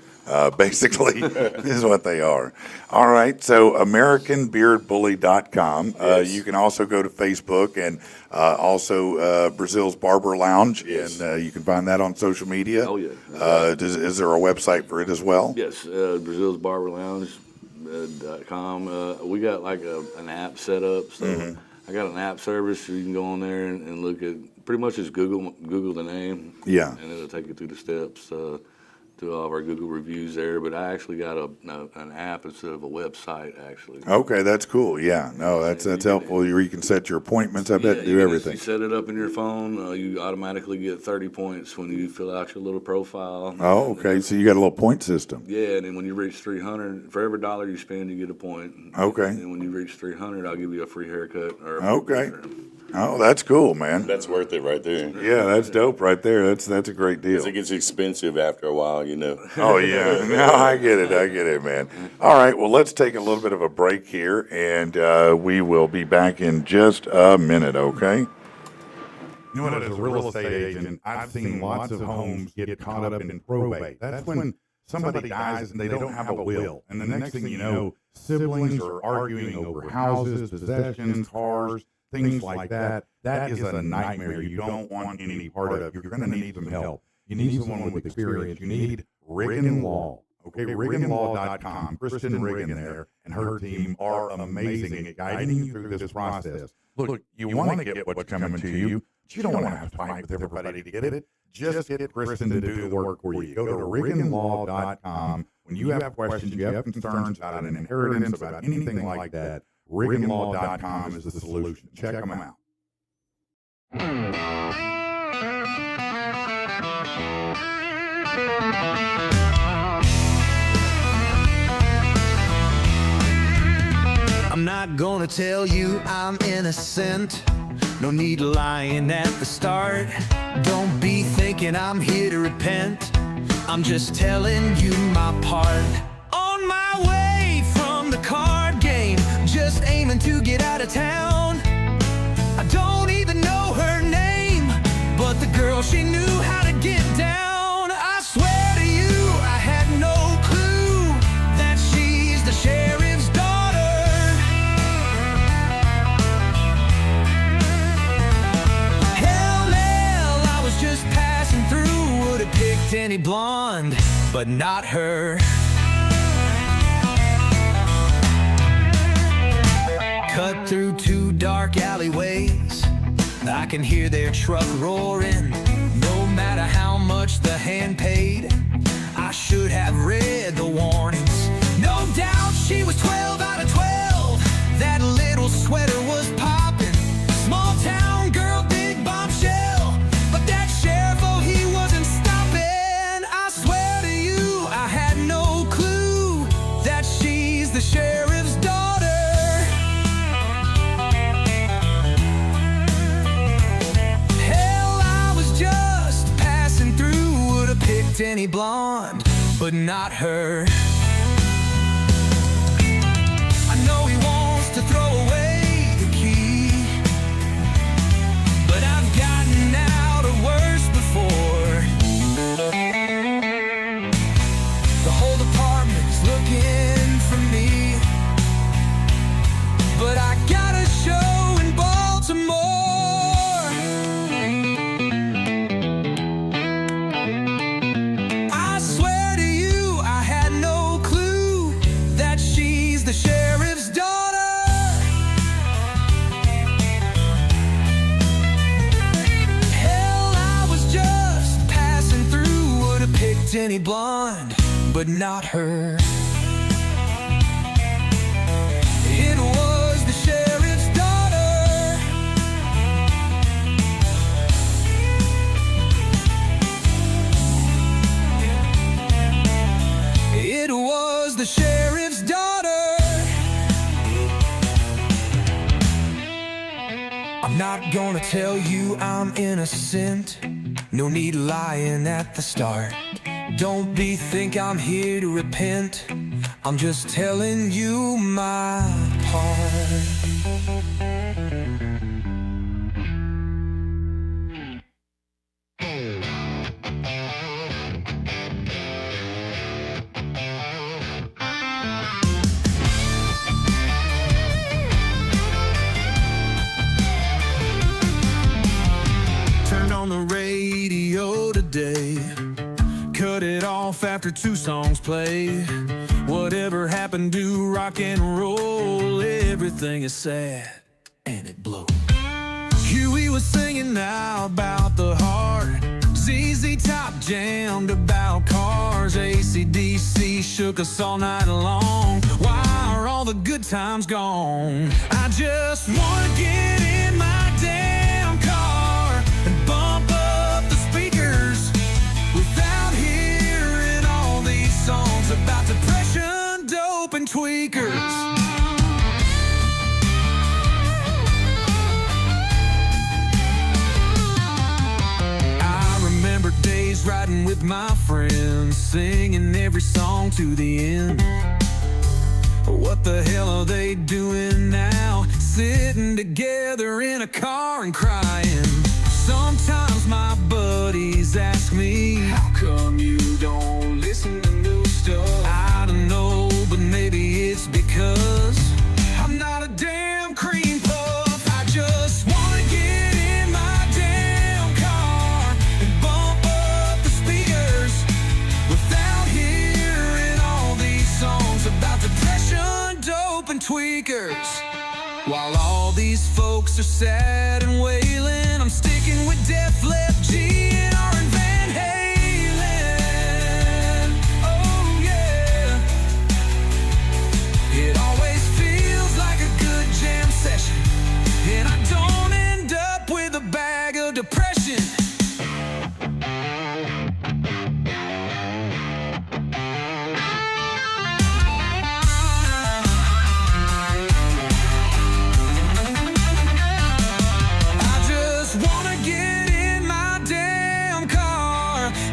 Basically, is what they are. All right, so AmericanBeardBully.com. Yes. You can also go to Facebook and also Brazeal's Barber Lounge, Yes. and you can find that on social media. Oh, yeah. Is there a website for it as well? Yes, Brazil's Barber Lounge. .com. We got like an app set up, so I got an app service so you can go on there and look at pretty much just Google the name, Yeah. and it'll take you through the steps to all of our Google reviews there. But I actually got an app instead of a website, actually. Okay, that's cool. Yeah, no, that's helpful. Where you can set your appointments. I bet do everything. You set it up in your phone. You automatically get 30 points when you fill out your little profile. Oh, okay. So you got a little point system. Yeah, and then when you reach 300, for every $1 you spend, you get a point. Okay. And when you reach 300, I'll give you a free haircut. Okay. Oh, that's cool, man. That's worth it right there. Yeah, that's dope right there. That's a great deal. It gets expensive after a while, Oh, yeah. No, I get it, man. All right, well, let's take a little bit of a break here, and we will be back in just a minute, okay? You know what, as a real estate agent, I've seen lots of homes get caught up in probate. That's when somebody dies and they don't have a will. And the next thing you know, siblings are arguing over houses, possessions, cars, things like that. That is a nightmare you don't want any part of. You're going to need some help. You need someone with experience. You need Riggin Law. Okay, RigginLaw.com. Kristen Riggin there and her team are amazing at guiding you through this process. Look, you want to get what's coming to you, but you don't want to have to fight with everybody to get it. Just get Kristen to do the work for you. Go to RigginLaw.com. When you have questions, you have concerns about an inheritance, about anything like that, RigginLaw.com is the solution. Check them out. I'm not gonna tell you I'm innocent. No need lying at the start. Don't be thinking I'm here to repent. I'm just telling you my part. On my way from the card game, just aiming to get out of town. I don't even know her name, but the girl, she knew how to get down. I swear to you, I had no clue that she's the sheriff's daughter. Hell, I was just passing through. Would have picked any blonde, but not her. Cut through 2 dark alleyways, I can hear their truck roaring. No matter how much the hand paid, I should have read the warnings. No doubt she was 12 out of 12. That little sweater was popping. Small town girl, big bombshell. But that sheriff, oh, he wasn't stopping. I swear to any blonde, but not her. I know he wants to throw away the key, but I've gotten out of worse before. The whole department's looking for me, but I got a show in Baltimore. I swear to you, I had no clue that she's the sheriff's daughter. Hell, I was just passing through, would have picked any blonde, but not her. It was the sheriff's daughter. It was the sheriff's daughter. I'm not gonna tell you I'm innocent. No need lying at the start. Don't think I'm here to repent. I'm just telling you my part. Turned on the radio today, cut it off after 2 songs play. Whatever happened to rock and roll? Everything is sad and it blows. Huey was singing now about the heart. ZZ Top jammed about cars. AC/DC shook us all night long. Why are all the good times gone? I just wanna get in my damn car and bump up the speakers without hearing all these songs about depression, dope, and tweakers. I remember days riding with my friends, singing every song to the end. What the hell are they doing now? Sitting together in a car and crying. Sometimes my buddies ask me, how come you don't listen to new stuff? I don't know, but maybe it's because I'm not a damn cream puff. I just wanna get in my damn car and bump up the speakers without hearing all these songs about depression, dope, and tweakers. While all these folks are sad and wailing, I'm sticking with Def Leppard, GNR, and Van Halen. Oh yeah. It always feels like a good jam session, and I don't end up with a bag of depression.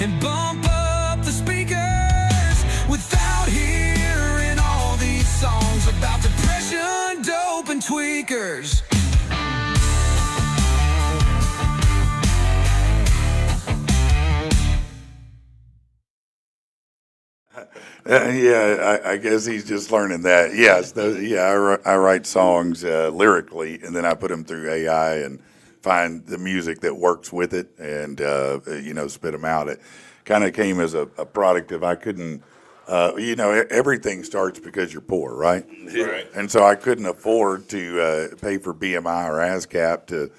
And bump up the speakers without hearing all these songs about depression, dope, and tweakers. Yeah, I guess he's just learning that. Yes, I write songs lyrically, and then I put them through AI and find the music that works with it, and spit them out. It kind of came as a product of I couldn't. Everything starts because you're poor, right? Right. And so I couldn't afford to pay for BMI or ASCAP to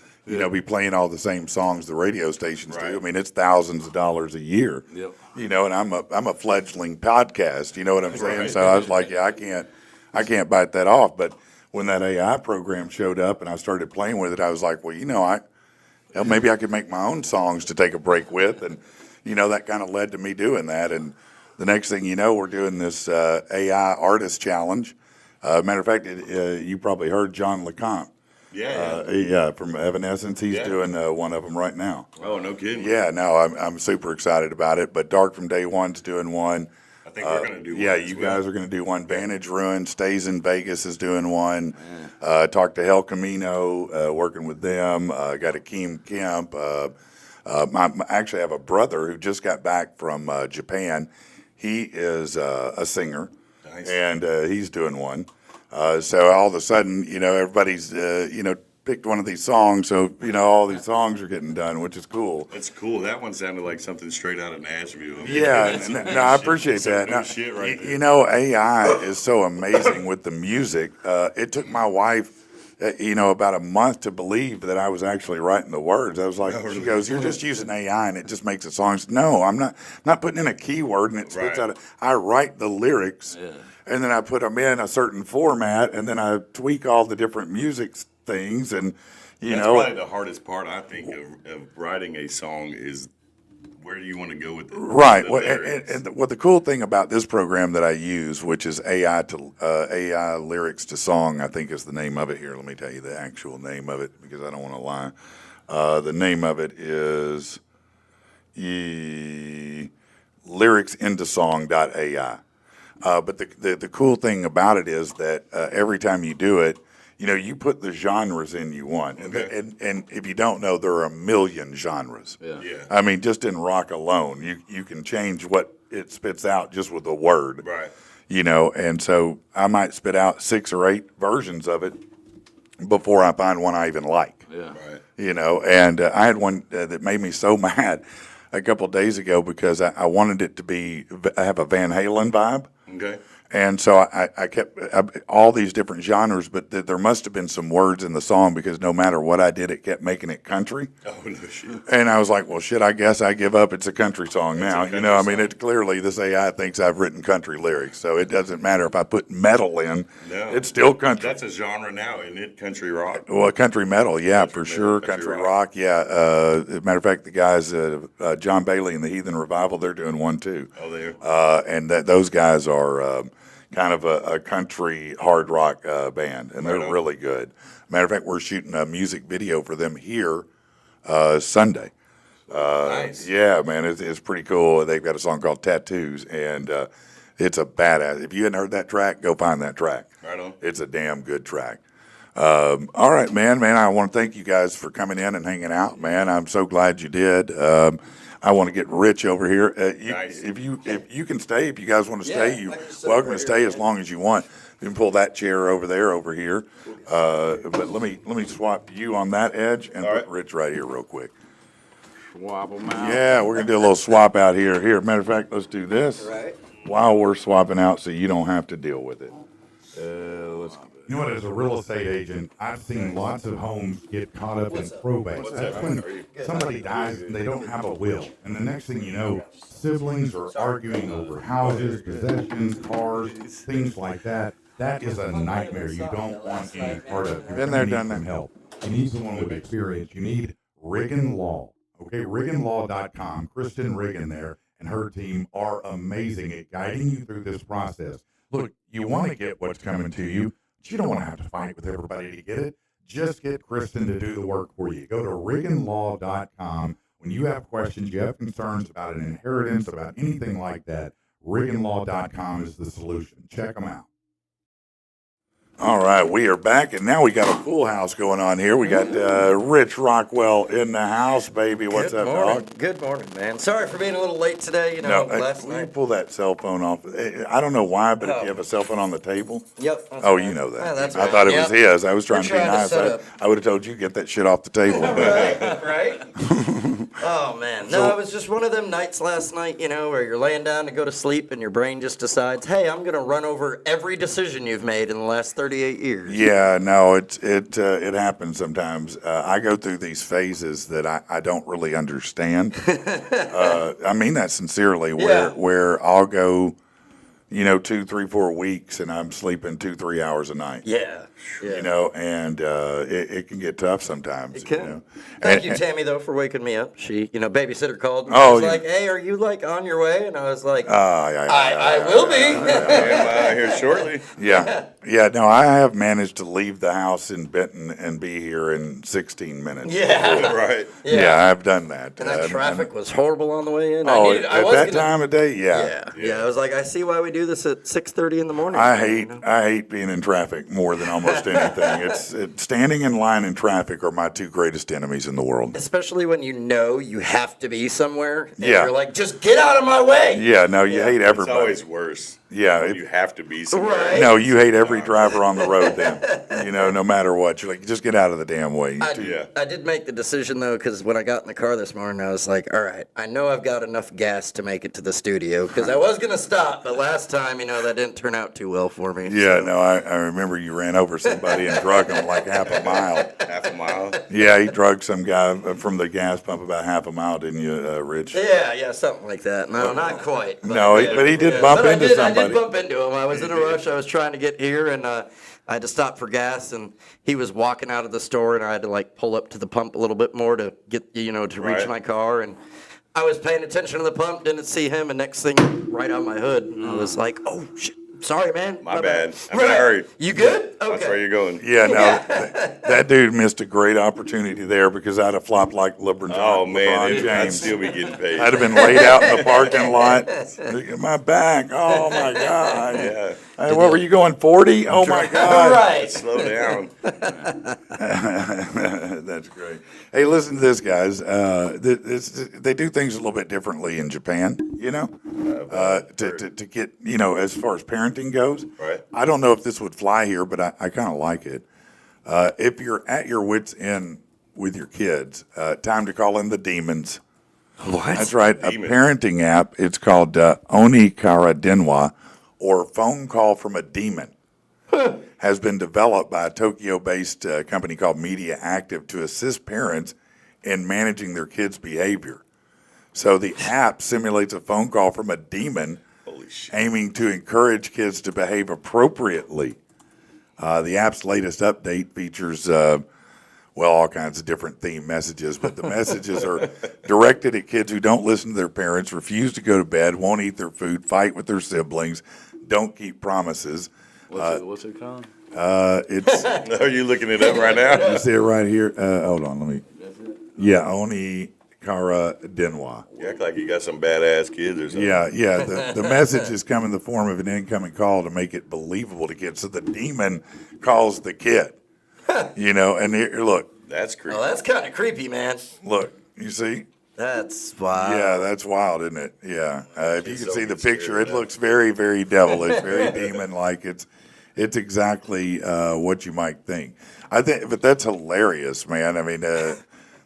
be playing all the same songs the radio stations Right. do. I mean, it's thousands of dollars a year. Yep. And I'm a fledgling podcast. You know what I'm saying? Right. So I was like, I can't bite that off. But when that AI program showed up and I started playing with it, I was like, well, maybe I could make my own songs to take a break with, and that kind of led to me doing that. And the next thing you know, we're doing this AI artist challenge. Matter of fact, you probably heard John LeCompte. Yeah. From Evanescence. He's doing one of them right now. Oh, no kidding. Yeah, no, I'm super excited about it. But Dark from Day One's doing one. I think we're going to do one. Yeah, as you well. guys are going to do one. Vantage Ruin Stays in Vegas is doing one. Talk to El Camino, working with them. Got Akeem Kemp. I actually have a brother who just got back from Japan. He is a singer, Nice. and he's doing one. So all of a sudden, everybody's picked one of these songs. So all these songs are getting done, which is cool. That's cool. That one sounded like something straight out of Nashville. I mean, Yeah, that's no, some I shit- appreciate some that. new Now, shit right there. AI is so amazing with the music. It took my wife, about a month to believe that I was actually writing the words. I was like, she goes, "You're just using AI and it just makes a song." I said, no, I'm not putting in a keyword and it spits Right. out. I write the lyrics, and then I put them in a certain format, and then I tweak all the different music things, and That's probably the hardest part, I think, of writing a song is where do you want to go with it? Right. The Well, lyrics. and what the cool thing about this program that I use, which is AI lyrics to song, I think is the name of it here. Let me tell you the actual name of it because I don't want to lie. The name of it is lyricsintosong.ai. But the cool thing about it is that every time you do it, you put the genres in you want. Okay. And if you don't know, there are a million genres. Yeah. I mean, just in rock alone, you can change what it spits out just with a word. Right. And so I might spit out 6 or 8 versions of it before I find one I even like. Yeah. Right. And I had one that made me so mad a couple of days ago because I wanted it to have a Van Halen vibe. Okay. And so I kept all these different genres, but there must have been some words in the song because no matter what I did, it kept making it country. Oh, no shit. And I was like, well, shit, I guess I give up. It's a country song now. a country song. It clearly this AI thinks I've written country lyrics. So it doesn't matter if I put metal in, No. it's still country. That's a genre now, isn't it? Country rock. Well, country metal, yeah, Country for metal, sure. country Country rock. rock, yeah. As a matter of fact, the guys, John Bailey and the Heathen Revival, they're doing one too. Oh, there. And those guys are kind of a country hard rock band, and they're Right on. really good. Matter of fact, we're shooting a music video for them here Sunday. Nice. Yeah, man, it's pretty cool. They've got a song called Tattoos, and it's a badass. If you hadn't heard that track, go find that track. Right on. It's a damn good track. All right, man, I want to thank you guys for coming in and hanging out, man. I'm so glad you did. I want to get Rich over here. Nice. If you can stay, if you guys want to Yeah, stay, you're I can sit welcome right to here, stay as man. long as you want. You can pull that chair over here. But let me swap you on that edge and All put right. Rich right here real quick. Swap 'em out. Yeah, we're gonna do a little swap out here. Here, matter of fact, let's do this Right. while we're swapping out, so you don't have to deal with it. Let's. You know what, as a real estate agent, I've seen lots of homes get caught up in probate. That's when somebody dies and they don't have a will. And the next thing you know, siblings are arguing over houses, possessions, cars, things like that. That is a nightmare you don't want any part of. You're Been there, gonna done need some that. help. You need someone with experience. You need Riggin Law. Okay, RigginLaw.com. Kristen Riggin there and her team are amazing at guiding you through this process. Look, you want to get what's coming to you, but you don't want to have to fight with everybody to get it. Just get Kristen to do the work for you. Go to RigginLaw.com. When you have questions, you have concerns about an inheritance, about anything like that, RigginLaw.com is the solution. Check them out. All right, we are back, and now we got a full house going on here. We got Rich Rockwell in the house, baby. What's Good up, morning. dog? Good morning, man. Sorry for being a little late today. Last will you night. pull that cell phone off? I don't know why, but if Oh. you have a cell phone on the table. Yep. that's Oh, right. you know that. Yeah, that's I right. thought it was Yep. his. I was trying to be We're trying to nice. set up. I would have told you get that shit off the table. Right? Oh, man. No, it was just one of them nights last night, where you're laying down to go to sleep and your brain just decides, hey, I'm going to run over every decision you've made in the last 38 years. Yeah, no, it happens sometimes. I go through these phases that I don't really understand. I mean that sincerely. Yeah. Where I'll go 2, 3, 4 weeks, and I'm sleeping 2, 3 hours a night. Yeah. And it can get tough sometimes. It can. You know? Thank you, Tammy, though, for waking me up. She, babysitter called me. Oh, was yeah. like, hey, are you, on your way? And I was like, Yeah, I will be. I'm here shortly. yeah. No, I have managed to leave the house in Benton and be here in 16 minutes. Yeah. Right. Yeah, I've done that. And that traffic was horrible on the way in. Oh, I at was that gonna- time of day, yeah. Yeah. I was like, I see why we do this at 6:30 in the morning. I hate being in traffic more than almost anything. It's standing in line in traffic are my two greatest enemies in the world. Especially when you have to be somewhere. And Yeah. You're like, just get out of my way. Yeah, no, you hate It's everybody. always worse. Yeah, When you have to be somewhere. Right. no, you hate every driver on the road then. No matter what. You're like, just get out of the damn way. I did make the decision, though, because when I got in the car this morning, I was like, all right, I know I've got enough gas to make it to the studio, because I was going to stop, but last time, that didn't turn out too well for me. Yeah, so. no, I remember you ran over somebody and drug him like half a mile. Half a mile. Yeah, he drugged some guy from the gas pump about half a mile, didn't you, Rich? Yeah, something like that. No, not quite. No, but he did bump into I somebody. did bump into him. I was in a rush. I was trying to get here, and I had to stop for gas, and he was walking out of the store, and I had to pull up to the pump a little bit more to get to reach Right. my car, and I was paying attention to the pump, didn't see him, and next thing, right out my hood, and I was like, oh shit. Sorry, man. My bad. I'm in a hurry. You good? Okay. That's where you're going. Yeah, no, that dude missed a great opportunity there because I'd have flopped like LeBron Oh, man. James. I'd still be getting paid. I'd have been laid out in the parking lot. My back. Oh, my God. Yeah. Hey, what were you going, 40? Oh, my God. Right. Slow down. That's great. Hey, listen to this, guys. They do things a little bit differently in Japan, to get, as far as parenting goes. Right. I don't know if this would fly here, but I kind of like it. If you're at your wits' end with your kids, time to call in the demons. What? That's right. Demon. A parenting app. It's called Onikara Denwa, or Phone Call from a Demon. Has been developed by a Tokyo-based company called Media Active to assist parents in managing their kids' behavior. So the app simulates a phone call from a demon, Holy shit. aiming to encourage kids to behave appropriately. The app's latest update features, all kinds of different theme messages, but the messages are directed at kids who don't listen to their parents, refuse to go to bed, won't eat their food, fight with their siblings, don't keep promises. What's it called? It's Are you looking it up right now? you see it right here. Hold on, let me. That's it. Yeah, Onikara Denwa. You act like you got some badass kids or something. Yeah. The messages come in the form of an incoming call to make it believable to kids. So the demon calls the kid. And here, look, That's creepy. Oh, that's kind of creepy, man. you see. That's wild. Yeah, that's wild, isn't it? Yeah. If you Kids can don't see the get scared picture, of it that. looks very, very devilish, very demon-like. It's exactly what you might think. But that's hilarious, man. I mean,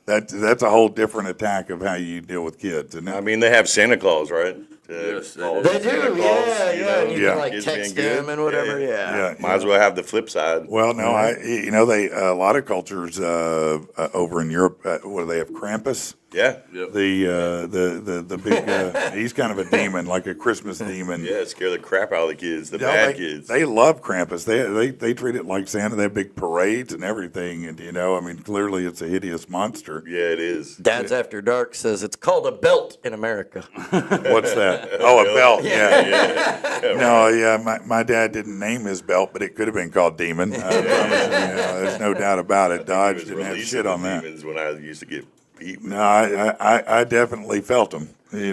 that's a whole different attack of how you deal with kids. And I mean, they have Santa Claus, right? Yes, they Call do. They do, Santa Claus, yeah. And you Yeah. can kids text being good. them and whatever, yeah. yeah, Might as well have the flip side. well, no, they a lot of cultures over in Europe, what do they have? Krampus. Yeah. Yep. The big he's kind of a demon, like a Christmas demon. Yeah, scare the crap out of the kids, the No, bad they, kids. They love Krampus. They treat it like Santa. They have big parades and everything. And clearly it's a hideous monster. Yeah, it is. Dad's After Dark says it's called a belt in America. What's that? Oh, a belt. Yeah. Yeah. No, yeah. My dad didn't name his belt, but it could have been called Demon. I promise you, there's no doubt about it. He Dodge was didn't have releasing shit on the that. demons when I used to get beat. No, I definitely felt them. We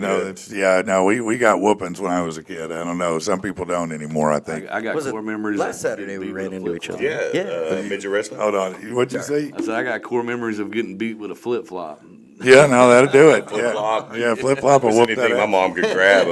got whoopings when I was a kid. I don't know. Some people don't anymore, I think. I got Was it core memories. last of Saturday getting we beat ran with a into each flip-flop. other? Yeah, Yeah. midget wrestling. Hold on. What'd you say? I said I got core memories of getting beat with a flip flop. Yeah, no, that'll do it. Flip-flop. Yeah, flip flop will Just whoop that anything my ass. mom could grab,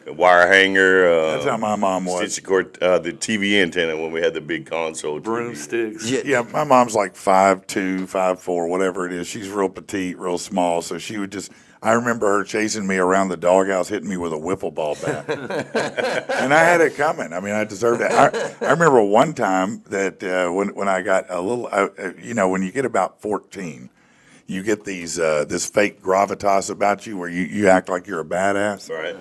a wire hanger. That's how my mom was. stitch cord, the TV antenna when we had the big console. TV. Broomsticks. Yeah, my mom's like 5'2", 5'4", whatever it is. She's real petite, real small. So she would just, I remember her chasing me around the doghouse, hitting me with a wiffle ball bat. And I had it coming. I mean, I deserved it. I remember one time that when I got a little, when you get about 14, you get this fake gravitas about you where you act like you're a badass. Right.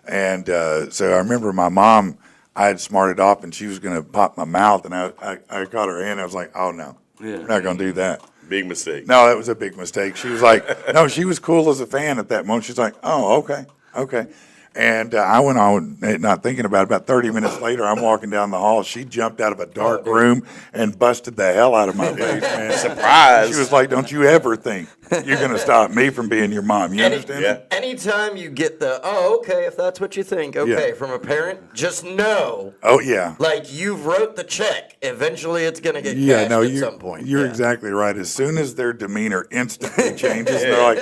And so I remember my mom, I had smarted off and she was going to pop my mouth, and I caught her hand. I was like, oh, no, Yeah. we're not going to do that. Big mistake. No, that was a big mistake. She was like, no, she was cool as a fan at that moment. She's like, oh, okay. And I went on, not thinking about it. About 30 minutes later, I'm walking down the hall. She jumped out of a dark room and busted the hell out of my face, man. Surprise. She was like, don't you ever think you're going to stop me from being your mom. You understand? Yeah. Anytime you get the, oh, okay, if that's what you think, okay, Yeah. from a parent, just know, Oh, yeah. like, you've wrote the check. Eventually, it's going to get Yeah, cashed no, at you, some point. you're Yeah. exactly right. As soon as their demeanor instantly changes, they're like,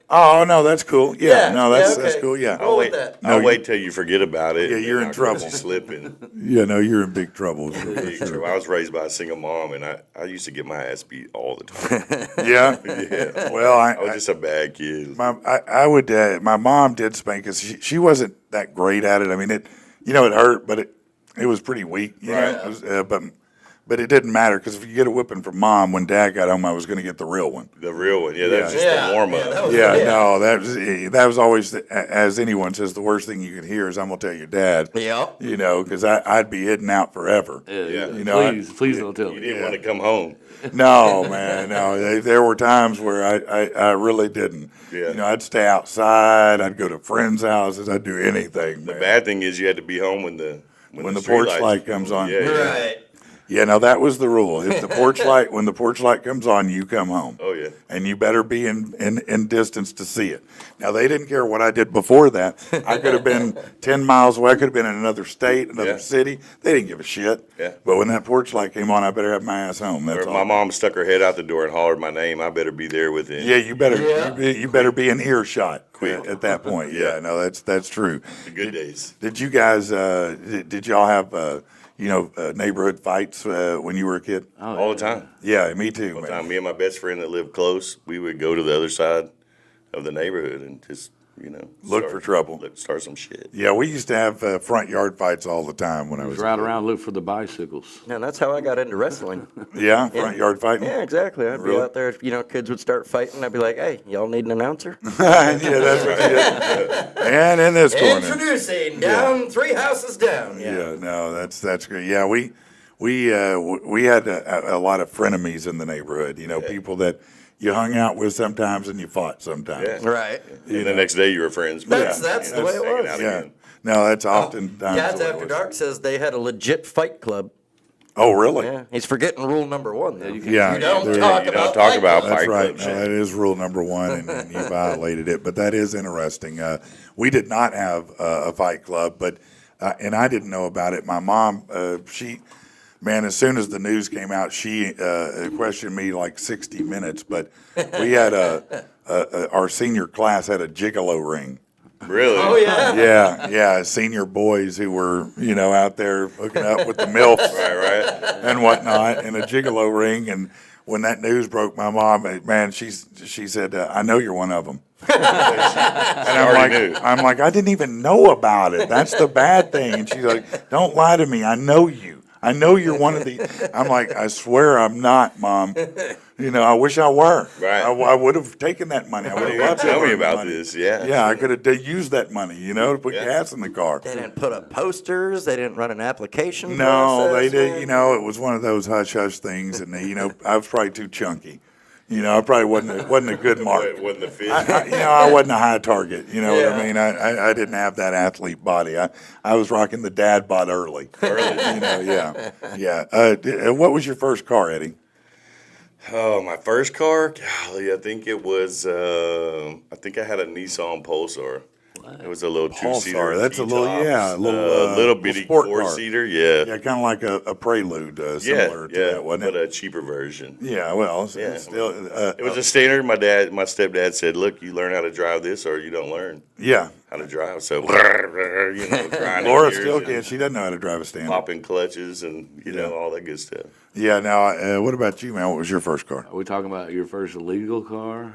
oh, no, that's cool. Yeah, no, that's okay. cool. Yeah. Roll Wait, with that. No, I'll you- wait till you forget about it. Yeah, you're in and I'll catch trouble. you slipping. Yeah, no, you're in big trouble. Big trouble. I was raised by a single mom, and I used to get my ass beat all the time. Yeah. Yeah. Well, I was just a bad kid. my mom did spank us. She wasn't that great at it. I mean, it hurt, but it was pretty weak. You know? It was, but it didn't matter, because if you get a whipping from mom, when dad got home, I was going to get the real one. The real one. Yeah, that was just Yeah, the warm up. yeah, that was- Yeah, Yeah. no, that was always, as anyone says, the worst thing you can hear is, I'm going to tell your dad. Yep. You know, because I'd be hidden out forever. Yeah. You know, Please don't tell You me. didn't want to come home. No, man, no. There were times where I really didn't. Yeah. You know, I'd stay outside. I'd go to friends' houses. I'd do anything, The man. bad thing is you had to be home when the street porch lights- light comes on. Yeah, yeah. Right. Yeah, no, that was the rule. If the porch light, when the porch light comes on, you come home. Oh, yeah. And you better be in distance to see it. Now, they didn't care what I did before that. I could have been 10 miles away. I could have been in another state, another Yeah. city. They didn't give a shit. Yeah. But when that porch light came on, I better have my ass home. That's Or all. my mom stuck her head out the door and hollered my name. I better be there within. Yeah, you better Yeah. you better be in earshot Quick. at that point. Yeah, no, that's true. The good days. Did you guys did y'all have neighborhood fights when you were a kid? All the time. Yeah, me too, All the man. time. Me and my best friend that lived close, we would go to the other side of the neighborhood and just, Look for trouble. Start some shit. Yeah, we used to have front yard fights all the time when I was Just ride around, look for the bicycles. And that's how I got into wrestling. Yeah, front yard fighting. Yeah, exactly. I'd Really? be out there, kids would start fighting. I'd be like, hey, y'all need an announcer? Yeah, that's what you did. And in this corner. Introducing down 3 houses down. Yeah, no, that's great. Yeah, we had a lot of frenemies in the neighborhood. People that you hung out with sometimes and you fought sometimes. Yeah. Right. And the next day you were friends. That's Yeah. the way it Hanging was. out Yeah. again. No, that's oftentimes. Dad's the way it After was. Dark says they had a legit fight club. Oh, really? Yeah. He's forgetting rule number 1, though. Yeah, You don't there- talk You about don't talk fight about club. That's fight right. club No, shit. that is rule number 1, and you violated it. But that is interesting. We did not have a fight club, but and I didn't know about it. My mom, as soon as the news came out, she questioned me like 60 minutes. But we had our senior class had a gigolo ring. Really? Oh, yeah. Yeah, senior boys who were out there hooking up with the milfs. Right. And whatnot, and a gigolo ring. And when that news broke, my mom, man, she said, "I know you're one of them." And already knew. I'm like, I didn't even know about it. That's the bad thing. And she's like, "Don't lie to me. I know you. I know you're one of the." I'm like, "I swear I'm not, Mom. I wish I were. Right. I would have taken that money. I would have You loved to tell me earn the about money. this. Yeah. Yeah, I could have used that money, to put Yeah. gas in the car. They didn't put up posters. They didn't run an application No, they process, did. man. It was one of those hush hush things, and I was probably too chunky. I probably wasn't a good mark. It wasn't the fit. I wasn't a high target. You know what I Yeah. mean? I didn't have that athlete body. I was rocking the dad bod early. Yeah. What was your first car, Eddie? Oh, my first car? Golly, I think it was, I think I had a Nissan Pulsar. It was a little two-seater. Pulsar, that's a little- T-tops, yeah, a little bitty sport car. four-seater, yeah. Yeah, kind of like a Prelude, similar to that, wasn't but it? a cheaper version. Yeah, well, it's Yeah. still. It was a standard. My stepdad said, "Look, you learn how to drive this, or you don't learn Yeah. how to drive." So, grinding Laura gears still and can. She doesn't know how to drive a Standard. popping clutches and all that good stuff. Yeah. Now, what about you, man? What was your first car? Are we talking about your first illegal car?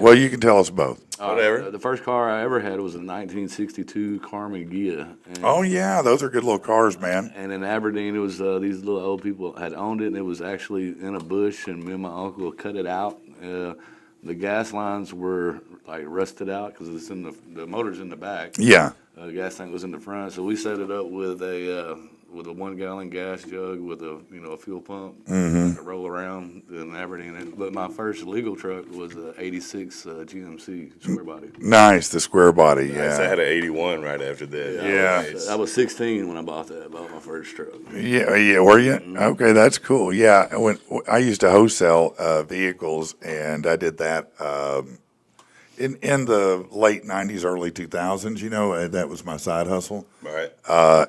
Well, you can tell us both. Whatever. The first car I ever had was a 1962 Carmen Ghia. And, Oh yeah, those are good little cars, man. and in Aberdeen, it was these little old people had owned it, and it was actually in a bush, and me and my uncle cut it out. the gas lines were like rusted out because it's in the motor's in the back. Yeah. The gas tank was in the front, so we set it up with a 1 gallon gas jug with a a fuel pump to roll around and everything. But my first legal truck was a '86 GMC square body. Nice, the square body. Nice. I Yeah. had an 81 right after that. Yeah. Nice. I was 16 when I bought that. I bought my first truck. Yeah, yeah, were you? Okay, that's cool. Yeah, when I used to wholesale vehicles, and I did that in the late '90s, early 2000s. That was my side hustle. Right.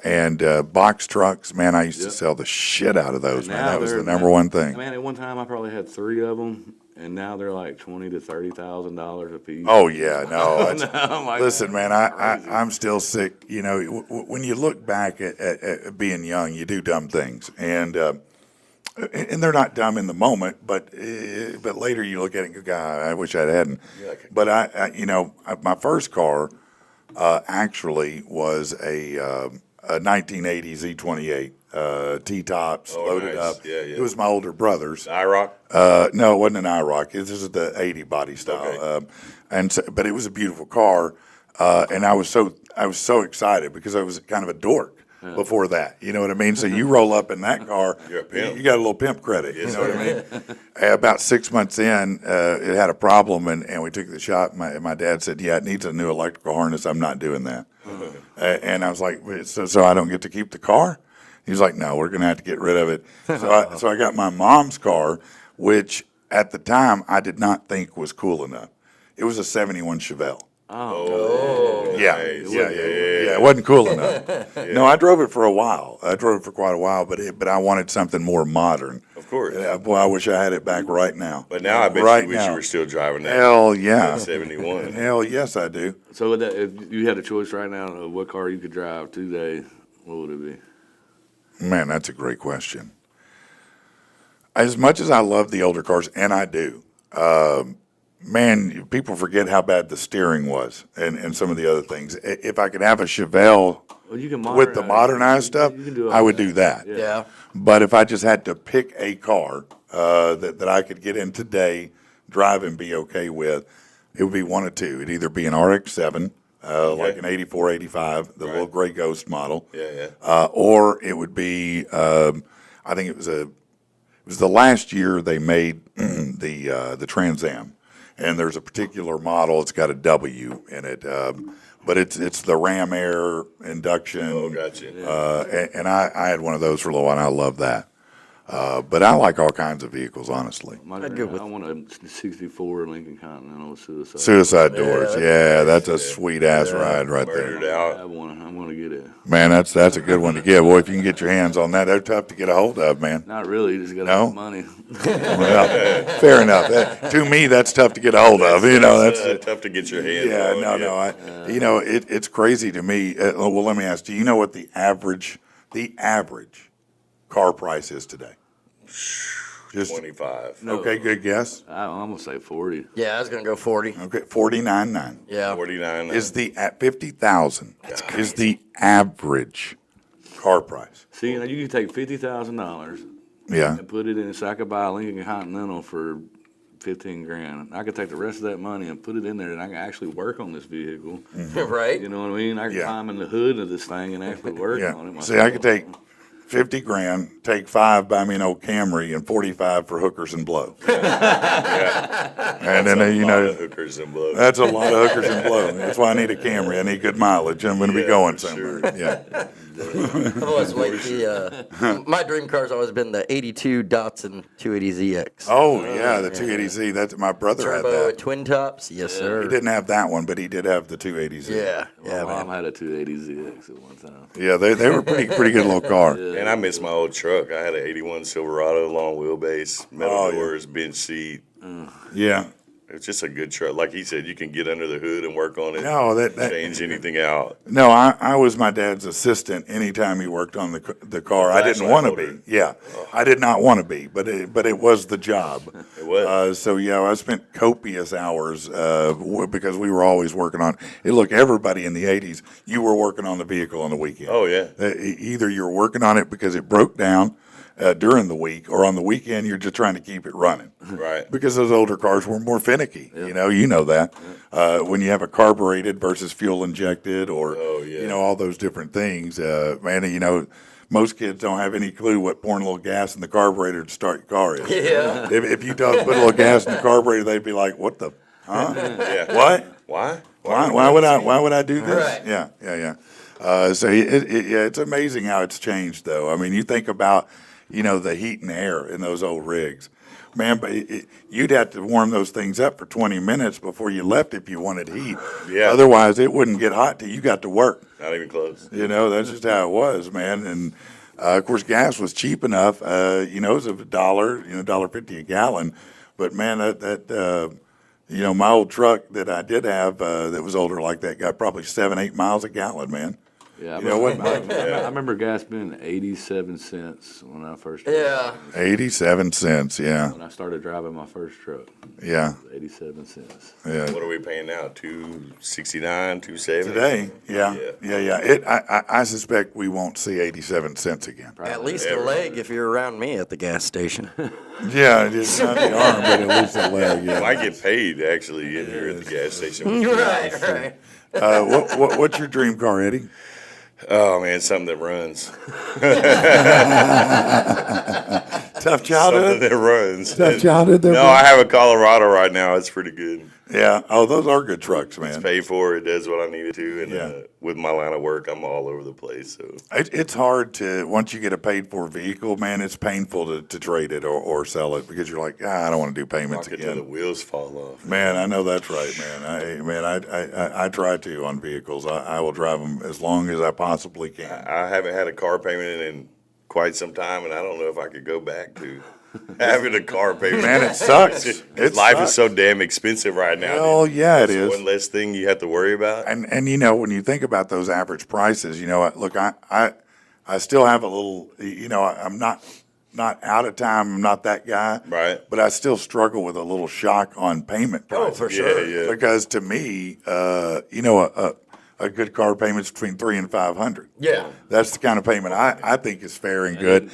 And box trucks, man, I used to sell the shit out of those. Man, Now that was the they're- number one thing. Man, at one time I probably had 3 of them, and now they're like $20,000 to $30,000 a piece. Oh yeah, no. I'm like, Listen, man, crazy. I'm still sick. When you look back at being young, you do dumb things, and they're not dumb in the moment, but later you look at it and go, God, I wish I hadn't. But my first car actually was a 1980 Z28 T-tops Oh, loaded nice. up. Yeah, yeah. It was my older brother's. IROC? No, it wasn't an IROC. This is the 80 body style. Okay. But it was a beautiful car, and I was so excited because I was kind of a dork before that. You know what I mean? So you roll up in that car, You're a pimp. you got a little pimp credit. Yes, You know what I sir. mean? About 6 months in, it had a problem, and we took it to the shop. My dad said, "Yeah, it needs a new electrical harness. I'm not doing that." And I was like, "So I don't get to keep the car?" He was like, "No, we're going to have to get rid of it." So I got my mom's car, which at the time I did not think was cool enough. It was a '71 Chevelle. Oh, Yeah, nice. yeah. It wasn't cool enough. No, I drove it for a while. I drove it for quite a while, but I wanted something more modern. Of course. Boy, I wish I had it back right now. But now I bet Right you wish now. you were still driving that. Hell yeah. 71. Hell yes, I do. So with that, if you had a choice right now of what car you could drive today, what would it be? Man, that's a great question. As much as I love the older cars, and I do, man, people forget how bad the steering was and some of the other things. If I could have a Chevelle Well, you can with the modernized stuff, you can do all I would that. do that. Yeah. But if I just had to pick a car that I could get in today, drive and be okay with, it would be one of two. It'd either be an RX-7, like an 84, 85, the little gray Ghost model. Yeah. Or it would be, I think it was the last year they made the Trans Am, and there's a particular model. It's got a W in it, but it's the Ram Air induction. Oh, gotcha. And I had one of those for a little while. And I love that. But I like all kinds of vehicles, honestly. I'd go with- I want a '64 Lincoln Continental Suicide. Suicide Doors, yeah, that's a sweet ass ride right Murdered there. out. I want to get it. Man, that's a good one to get. Boy, if you can get your hands on that, they're tough to get a hold of, man. Not really. You just got to No? have money. Well, fair enough. To me, that's tough to get a hold of. That's tough to get your hands yeah, on. no. It's crazy to me. Well, let me ask. Do you know what the average car price is today? Just 25. okay. Good guess. I'm gonna say 40. Yeah, I was gonna go 40. Okay, 49.9 Yeah. 49. is at 50,000 is the average car price. See, now you can take $50,000 Yeah. and put it in. So I could buy a Lincoln Continental for 15 grand. I could take the rest of that money and put it in there, and I can actually work on this vehicle. Right? You know what I mean? I can Yeah. climb in the hood of this thing and actually work Yeah. on it. See, I could take 50 grand, take 5, buy me an old Camry, and 45 for hookers and blow. And then, A lot of hookers and blows. that's a lot of hookers and blow. That's why I need a Camry. I need good mileage. I'm going to be going for somewhere. sure. Yeah. I've always liked my dream car's always been the '82 Datsun 280ZX. Oh, yeah, the 280Z. That's my brother had Turbo that. twin tops, yes sir. He didn't have that one, but he did have the 280Z. Yeah, My yeah, mom man. had a 280ZX at one time. Yeah, they were pretty good little car. And I miss my old truck. I had an 81 Silverado, long wheelbase, metal Oh, yeah. doors, bench seat. Yeah. It's just a good truck. Like he said, you can get under the hood and work on it. No, that Change anything out. no, I was my dad's assistant anytime he worked on the car. I didn't Flashlight want to holder. be. Yeah, I did not want to be, but it was the job. It was. So yeah, I spent copious hours because we were always working on it. Look, everybody in the '80s, you were working on the vehicle on the weekend. Oh, yeah. Either you're working on it because it broke down, during the week, or on the weekend you're just trying to keep it running. Right. Because those older cars were more finicky. You know that. When you have a carbureted versus fuel injected, or all those different things, man. Most kids don't have any clue what pouring a little gas in the carburetor to start your car is. Yeah. If you put a little gas in the carburetor, they'd be like, "What the? Huh? Yeah. What? Why? Why would I do this?" Right. Yeah. So it's amazing how it's changed, though. I mean, you think about, the heat and air in those old rigs, man. But you'd have to warm those things up for 20 minutes before you left if you wanted heat. Yeah. Otherwise, it wouldn't get hot till you got to work. Not even close. That's just how it was, man. And of course, gas was cheap enough. It was $1.50 a gallon. But man, my old truck that I did have that was older like that got probably 7-8 miles a gallon, man. Yeah, I I remember gas being 87 cents when I first. Yeah. 87 cents, yeah. When I started driving my first truck, Yeah. 87 cents. Yeah. What are we paying now? $2.69, $2.70 Today, yeah. I suspect we won't see 87 cents again. At least a leg if you're around me at the gas station. Yeah, it's not the arm, but at least the leg. You Yeah. might get paid actually if you're at the gas station. Right. What's your dream car, Eddie? Oh man, something that runs. Tough Something childhood. that runs. Tough childhood. No, I have a Colorado right now. It's pretty good. Yeah. Oh, those are good trucks, It's man. paid for. It does what I need it to. And Yeah. with my line of work, I'm all over the place. So It's hard to, once you get a paid for vehicle, man, it's painful to trade it or sell it, because you're like, I don't want to do payments rock it till the again. wheels fall off. Man, I know that's right, man. I try to on vehicles. I will drive them as long as I possibly can. I haven't had a car payment in quite some time, and I don't know if I could go back to having a car payment. Man, it sucks. It Life sucks. is so damn expensive right now. Oh, yeah, it It's is. one less thing you have to worry about. And when you think about those average prices, look, I still have a little, I'm not out of time. I'm not that guy. Right. But I still struggle with a little shock on payment prices. for sure. Yeah. Because to me, a good car payment's between $300 and $500. Yeah. That's the kind of payment I think is fair and good.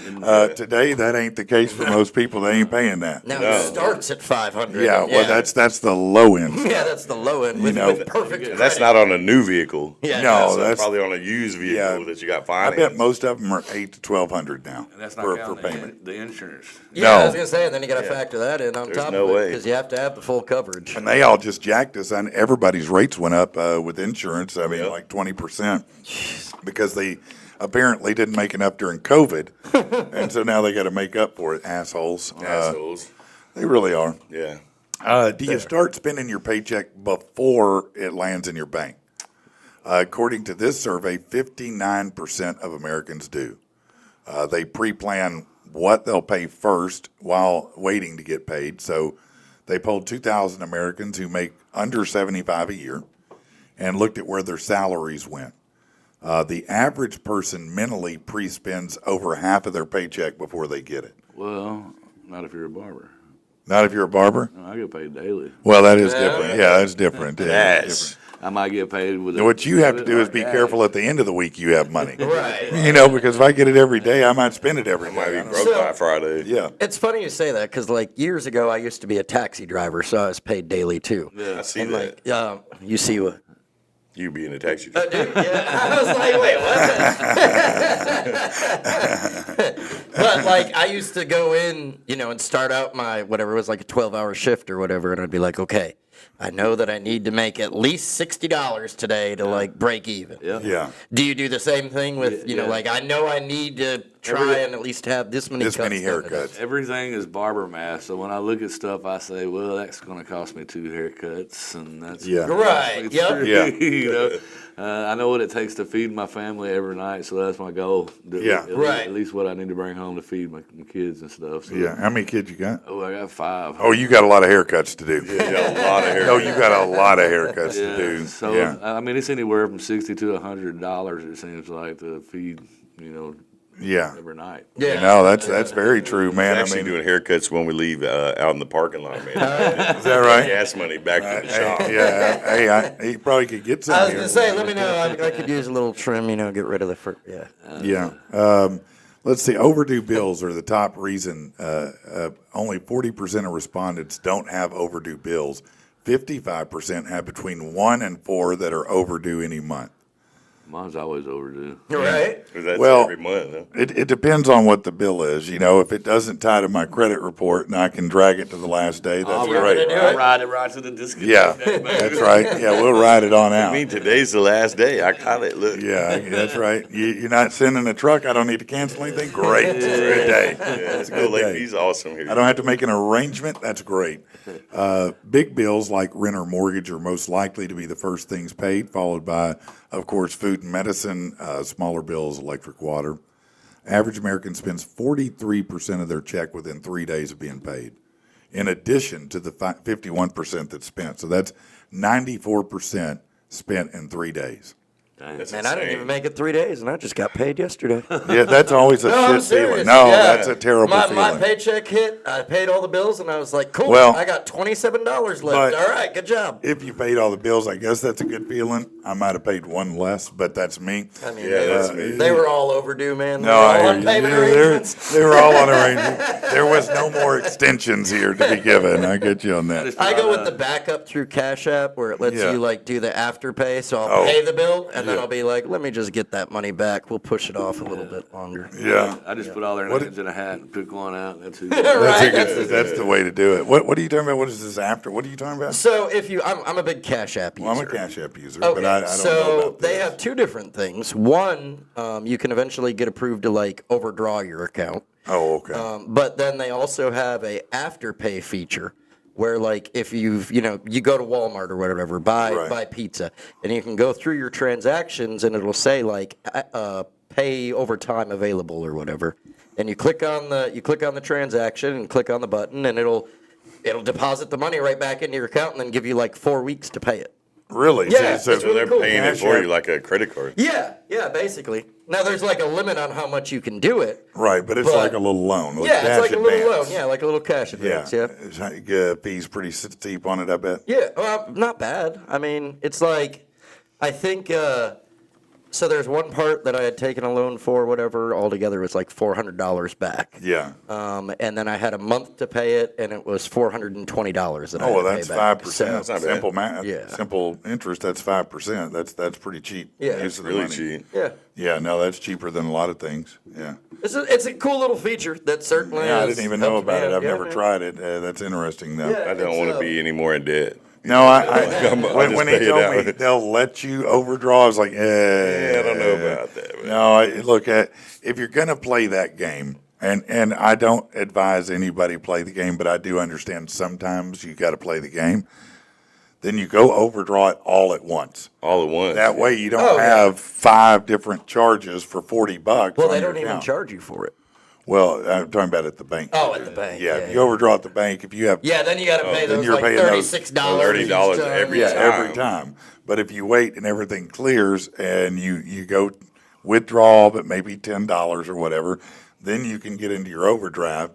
Today, that ain't the case for most people. They ain't paying that. Now it starts at 500. Yeah, well, that's the low end. Yeah, that's the low end with perfect And that's credit. not on a new vehicle. Yeah, No, That's that's probably on a used vehicle Yeah. that you got I financed. bet most of them are $800 to $1,200 now And that's not for counting payment. the insurance. Yeah, I was No. gonna say, and then you got to factor that in on There's top no of it way. because you have to have the full coverage. And they all just jacked us, and everybody's rates went up with insurance. I mean, Yep. like 20%, because they apparently didn't make enough during COVID, and so now they got to make up for it. Assholes. Assholes. They really are. Yeah. Do you start spending your paycheck before it lands in your bank? According to this survey, 59% of Americans do. They pre-plan what they'll pay first while waiting to get paid. So they polled 2,000 Americans who make under 75 a year and looked at where their salaries went. The average person mentally pre-spends over half of their paycheck before they get it. Well, not if you're a barber. Not if you're a barber? No, I get paid daily. Well, that is different. Yeah, that's different. Yeah, that's Yes. different. I might get paid with. What you have to do is be careful at the end of the week you have money. Right. Because if I get it every day, I might spend it every Might day. be broke by Friday. Yeah. It's funny you say that because like years ago I used to be a taxi driver, so I was paid daily too. I see And that. like, you see what? You being a taxi driver. Dude, yeah, I was like, wait, what? But like, I used to go in, and start out my whatever it was like a 12-hour shift or whatever, and I'd be like, okay, I know that I need to make at least $60 today to like break even. Yeah. Yeah. Do you do the same thing with, Yeah. like I know I need to try and at least have this many This cuts many done today. haircuts. Everything is barber math. So when I look at stuff, I say, well, that's going to cost me 2 haircuts, and that's Yeah. Right, It's yep. true, Yeah. I know what it takes to feed my family every night, so that's my goal. Yeah. Right. At least what I need to bring home to feed my kids and stuff. So, Yeah. How many kids you got? Oh, I got 5. Oh, you got a lot of haircuts to do. You got a lot of hair. No, you got a lot of haircuts to do. So Yeah. I mean, it's anywhere from $60 to $100. It seems like to feed, Yeah. every night. Yeah. No, that's very true, man. Actually doing haircuts when we leave out in the parking lot, man. Is that right? Gas money back to the shop. Yeah. Hey, he probably could get some. I was here. gonna say, let me know. I could use a little trim, get rid of the fur. Yeah. Yeah. Let's see. Overdue bills are the top reason. Only 40% of respondents don't have overdue bills. 55% have between 1 and 4 that are overdue any month. Mine's always overdue. Right? 'Cause that's Well, every month, huh? It depends on what the bill is. You know, if it doesn't tie to my credit report and I can drag it to the last day, that's I'll great. ride it right to the discount. Yeah, that's right. Yeah, we'll ride it on I out. mean, today's the last day. I caught it. Look. Yeah, that's right. You're not sending a truck. I don't need to cancel anything. Great. It's a good day. Yeah, It's a good Lake day. View's awesome here. I don't have to make an arrangement. That's great. Big bills like rent or mortgage are most likely to be the first things paid, followed by, of course, food and medicine, smaller bills, electric, water. Average American spends 43% of their check within 3 days of being paid, in addition to the 51% that's spent. So that's 94% spent in 3 days. That's Man, I didn't insane. even make it 3 days, and I just got paid yesterday. Yeah, that's always a No, I'm shit feeling. serious. No, Yeah. that's a terrible My feeling. paycheck hit. I paid all the bills, and I was like, "Cool, Well, I got $27 but- left. All right, good job." If you paid all the bills, I guess that's a good feeling. I might have paid one less, but that's me. I mean, Yeah, that's they, me. they were all overdue, man. They No, were all I on hear you. payment They arrangements. they were all on arrangement. There was no more extensions here to be given. I get you on that. I go with the backup through Cash App, where it lets Yeah. you like do the afterpay. So I'll Oh. pay the bill, and then Yeah. I'll be like, "Let me just get that money back. We'll push it off a little bit longer." Yeah, I just put all their What- names in a hat and took one out. That's who. that's the way to do it. What are you talking about? What is this after? What are you talking about? So if you, I'm a big Cash App user. Well, I'm a Cash App user, Okay, but I don't so know about this. they have two different things. One, you can eventually get approved to like overdraw your account. Oh, okay. But then they also have a afterpay feature where like if you go to Walmart or whatever, Right. buy pizza, and you can go through your transactions and it'll say like pay over time available or whatever. And you click on the transaction and click on the button, and it'll deposit the money right back into your account and then give you like 4 weeks to pay it. Really? Yeah, So it's So really they're cool. paying it Cash for App. you like a credit card. Yeah, basically. Now there's like a limit on how much you can do it. right, but it's but- like a little loan. Yeah, it's cash like a little advance. loan. Yeah, like a little cash advance. Yeah. It's like, fees pretty steep on it, I bet. Yeah, well, not bad. I mean, it's like, I think, so there's one part that I had taken a loan for, whatever, altogether it was like $400 back. Yeah. And then I had a month to pay it, and it was $420 that I Oh, had well, to that's pay back. 5%. So, not bad. Simple math. Yeah. Simple interest. That's 5%. That's pretty cheap. Yeah. use of the Really money. cheap. yeah. Yeah, no, that's cheaper than a lot of things. Yeah. It's a cool little feature that certainly Yeah, I has didn't even know helped about me it. out. I've Yeah, never man. tried it. That's interesting, though. Yeah. I don't It's, want to be any more in debt. No, I'll when just he pay it told out. me they'll let you overdraw, I was like, Yeah, I don't know about that. But No, look, if you're going to play that game, and I don't advise anybody play the game, but I do understand sometimes you got to play the game, then you go overdraw it all at once. all at once. That way you don't Oh, yeah. have 5 different charges for $40. Well, on they your don't even account. charge you for it. Well, I'm talking about at the bank. Oh, at the bank. Yeah, if you overdraw at the bank, if you have Yeah, then you got to pay then those you're like paying those $36. $30 each time. every yeah, time. every time. But if you wait and everything clears and you go withdraw, but maybe $10 or whatever, then you can get into your overdraft,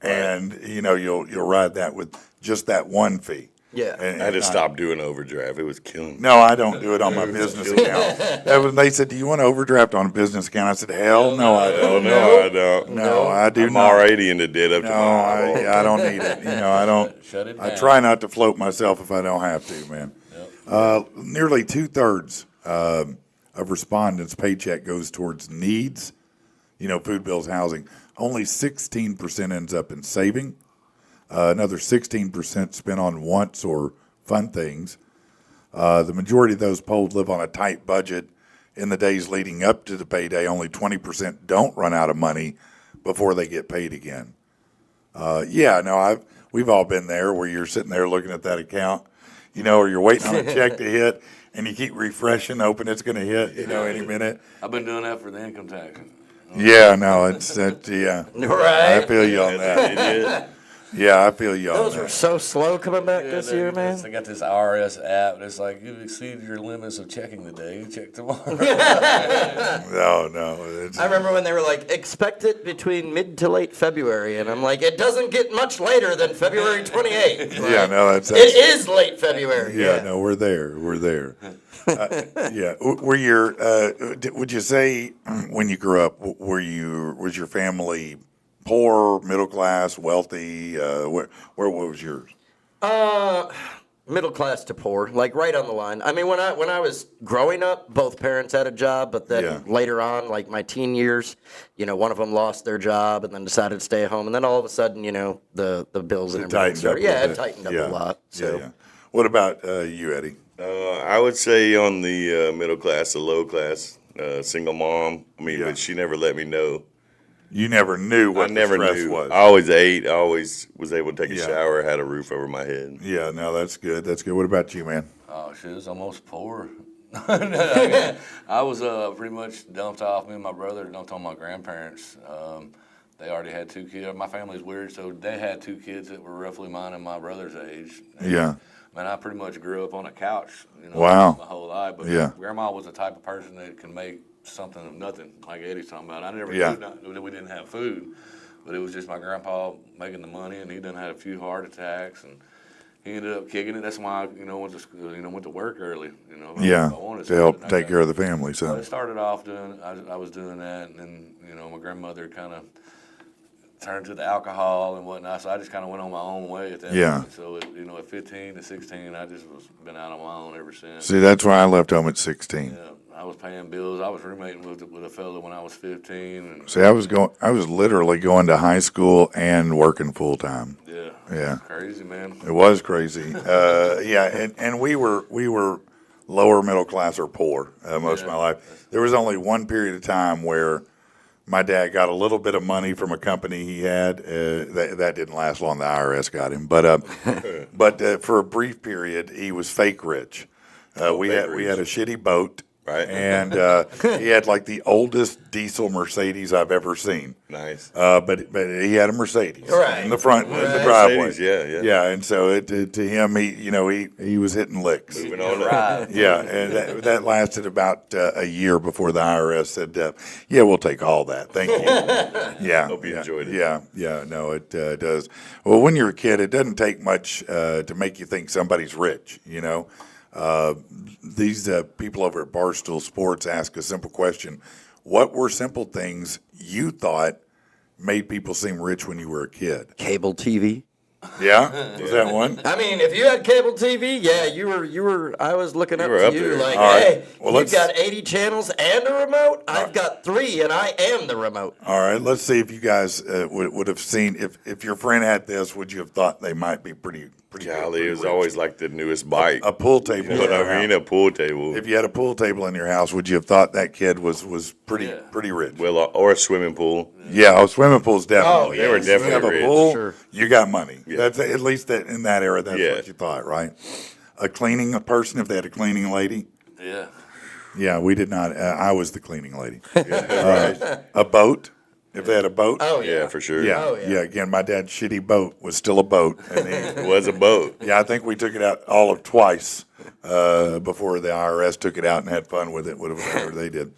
and you'll ride that with just that one fee. Yeah. And- I had to and stop doing overdraft. It was killing me. No, I don't do it on my business account. They said, "Do you want to overdraft on a business account?" I said, "Hell no, I Oh, don't. no, I don't. No, I do I'm not. already in the debt up to No, my eyeball. I don't need it. I don't. Shut it I down. try not to float myself if I don't have to, man. Nearly 2/3 of respondents' paycheck goes towards needs, food bills, housing. Only 16% ends up in saving. Another 16% spent on wants or fun things. The majority of those polled live on a tight budget in the days leading up to the payday. Only 20% don't run out of money before they get paid again. We've all been there where you're sitting there looking at that account, or you're waiting on a check to hit, and you keep refreshing, hoping it's going to hit, any minute. I've been doing that for the income tax. Yeah, no, it's that. Yeah, I Right. feel you on that. Idiot. Yeah, I feel you on Those were that. so slow coming back Yeah, this year, man. They got this IRS app. It's like you've exceeded your limits of checking today. Check tomorrow. No, it's, I remember when they were like, expect it between mid to late February, and I'm like, it doesn't get much later than February 28th. Like, yeah, no, it is late February. yeah, no, we're there. We're there. Yeah, were your would you say when you grew up, was your family poor, middle class, wealthy? Where what was yours? Middle class to poor, like right on the line. I mean, when I was growing up, both parents had a job, but then Yeah. later on, like my teen years, one of them lost their job and then decided to stay at home, and then all of a sudden, the bills and It everything tightened up. started. a Yeah, little it bit. tightened up Yeah, a lot. So. yeah. What about you, Eddie? I would say on the middle class to low class, single mom. I mean, Yeah. but she never let me know. You never knew what I never the stress knew. was. I always ate. I always was able to take a Yeah. shower, had a roof over my head. Yeah, no, that's good. That's good. What about you, man? Oh, shit, it's almost poor. I was pretty much dumped off. Me and my brother dumped on my grandparents. They already had 2 kids. My family's weird, so they had 2 kids that were roughly mine and my brother's age. And, Yeah. man, I pretty much grew up on a couch, Wow. my whole life. But Yeah. grandma was the type of person that can make something of nothing, like Eddie's talking about. I never Yeah. knew that we didn't have food, but it was just my grandpa making the money, and he done had a few heart attacks, and he ended up kicking it. That's why I, went to school, went to work early. Yeah, I wanted to help something. take care of the family. So So I started off doing. I was doing that, and then my grandmother kind of turned to the alcohol and whatnot. So I just kind of went on my own way at that Yeah. point. So at 15 to 16, I just was been out on my own ever since. see, that's why I left home at 16. Yeah, I was paying bills. I was roommating with a fellow when I was 15. And, See, I was literally going to high school and working full time. yeah, Yeah. crazy, man. It was crazy. Yeah, and we were lower middle class or poor most of my life. There was only one period of time where my dad got a little bit of money from a company he had. That didn't last long. The IRS got him, but for a brief period, he was fake rich. We fake had a shitty boat. Right. And he had like the oldest diesel Mercedes I've ever seen. Nice. But he had a Mercedes Right. in the front, in the Right. driveway. Mercedes, yeah. And so to him, he was hitting licks. Moving on up. Right. Yeah, and that lasted about a year before the IRS said, "Yeah, we'll take all that, thank you." Yeah, Hope you enjoyed it. Yeah, no, it does. Well, when you're a kid, it doesn't take much to make you think somebody's rich. These people over at Barstool Sports ask a simple question: what were simple things you thought made people seem rich when you were a kid? Cable TV. Yeah, was that one? I mean, if you had cable TV, yeah, you were. I was looking up were to up you there. like, All right. hey, Well, you've let's- got 80 channels and a remote. I've got 3, and I am the remote. All right, let's see if you guys would have seen if your friend had this. Would you have thought they might be pretty? Golly, it was rich? always like the newest bike. a pool table. You know in what your I mean? house. A pool table. If you had a pool table in your house, would you have thought that kid was pretty Yeah. pretty rich? Well, or a swimming pool. Yeah, swimming pools definitely. Oh, They were If you have definitely a rich. pool, Sure. you got money. Yeah. That's at least in that era. That's Yeah. what you thought, right? A cleaning person, if they had a cleaning lady. Yeah. Yeah, we did not. I was the cleaning lady. A boat, if they had a boat. Oh Yeah, yeah. for sure. Yeah, Oh, yeah. yeah. Again, my dad's shitty boat was still a boat, and It was a boat. yeah, I think we took it out all of twice before the IRS took it out and had fun with it. Whatever they did.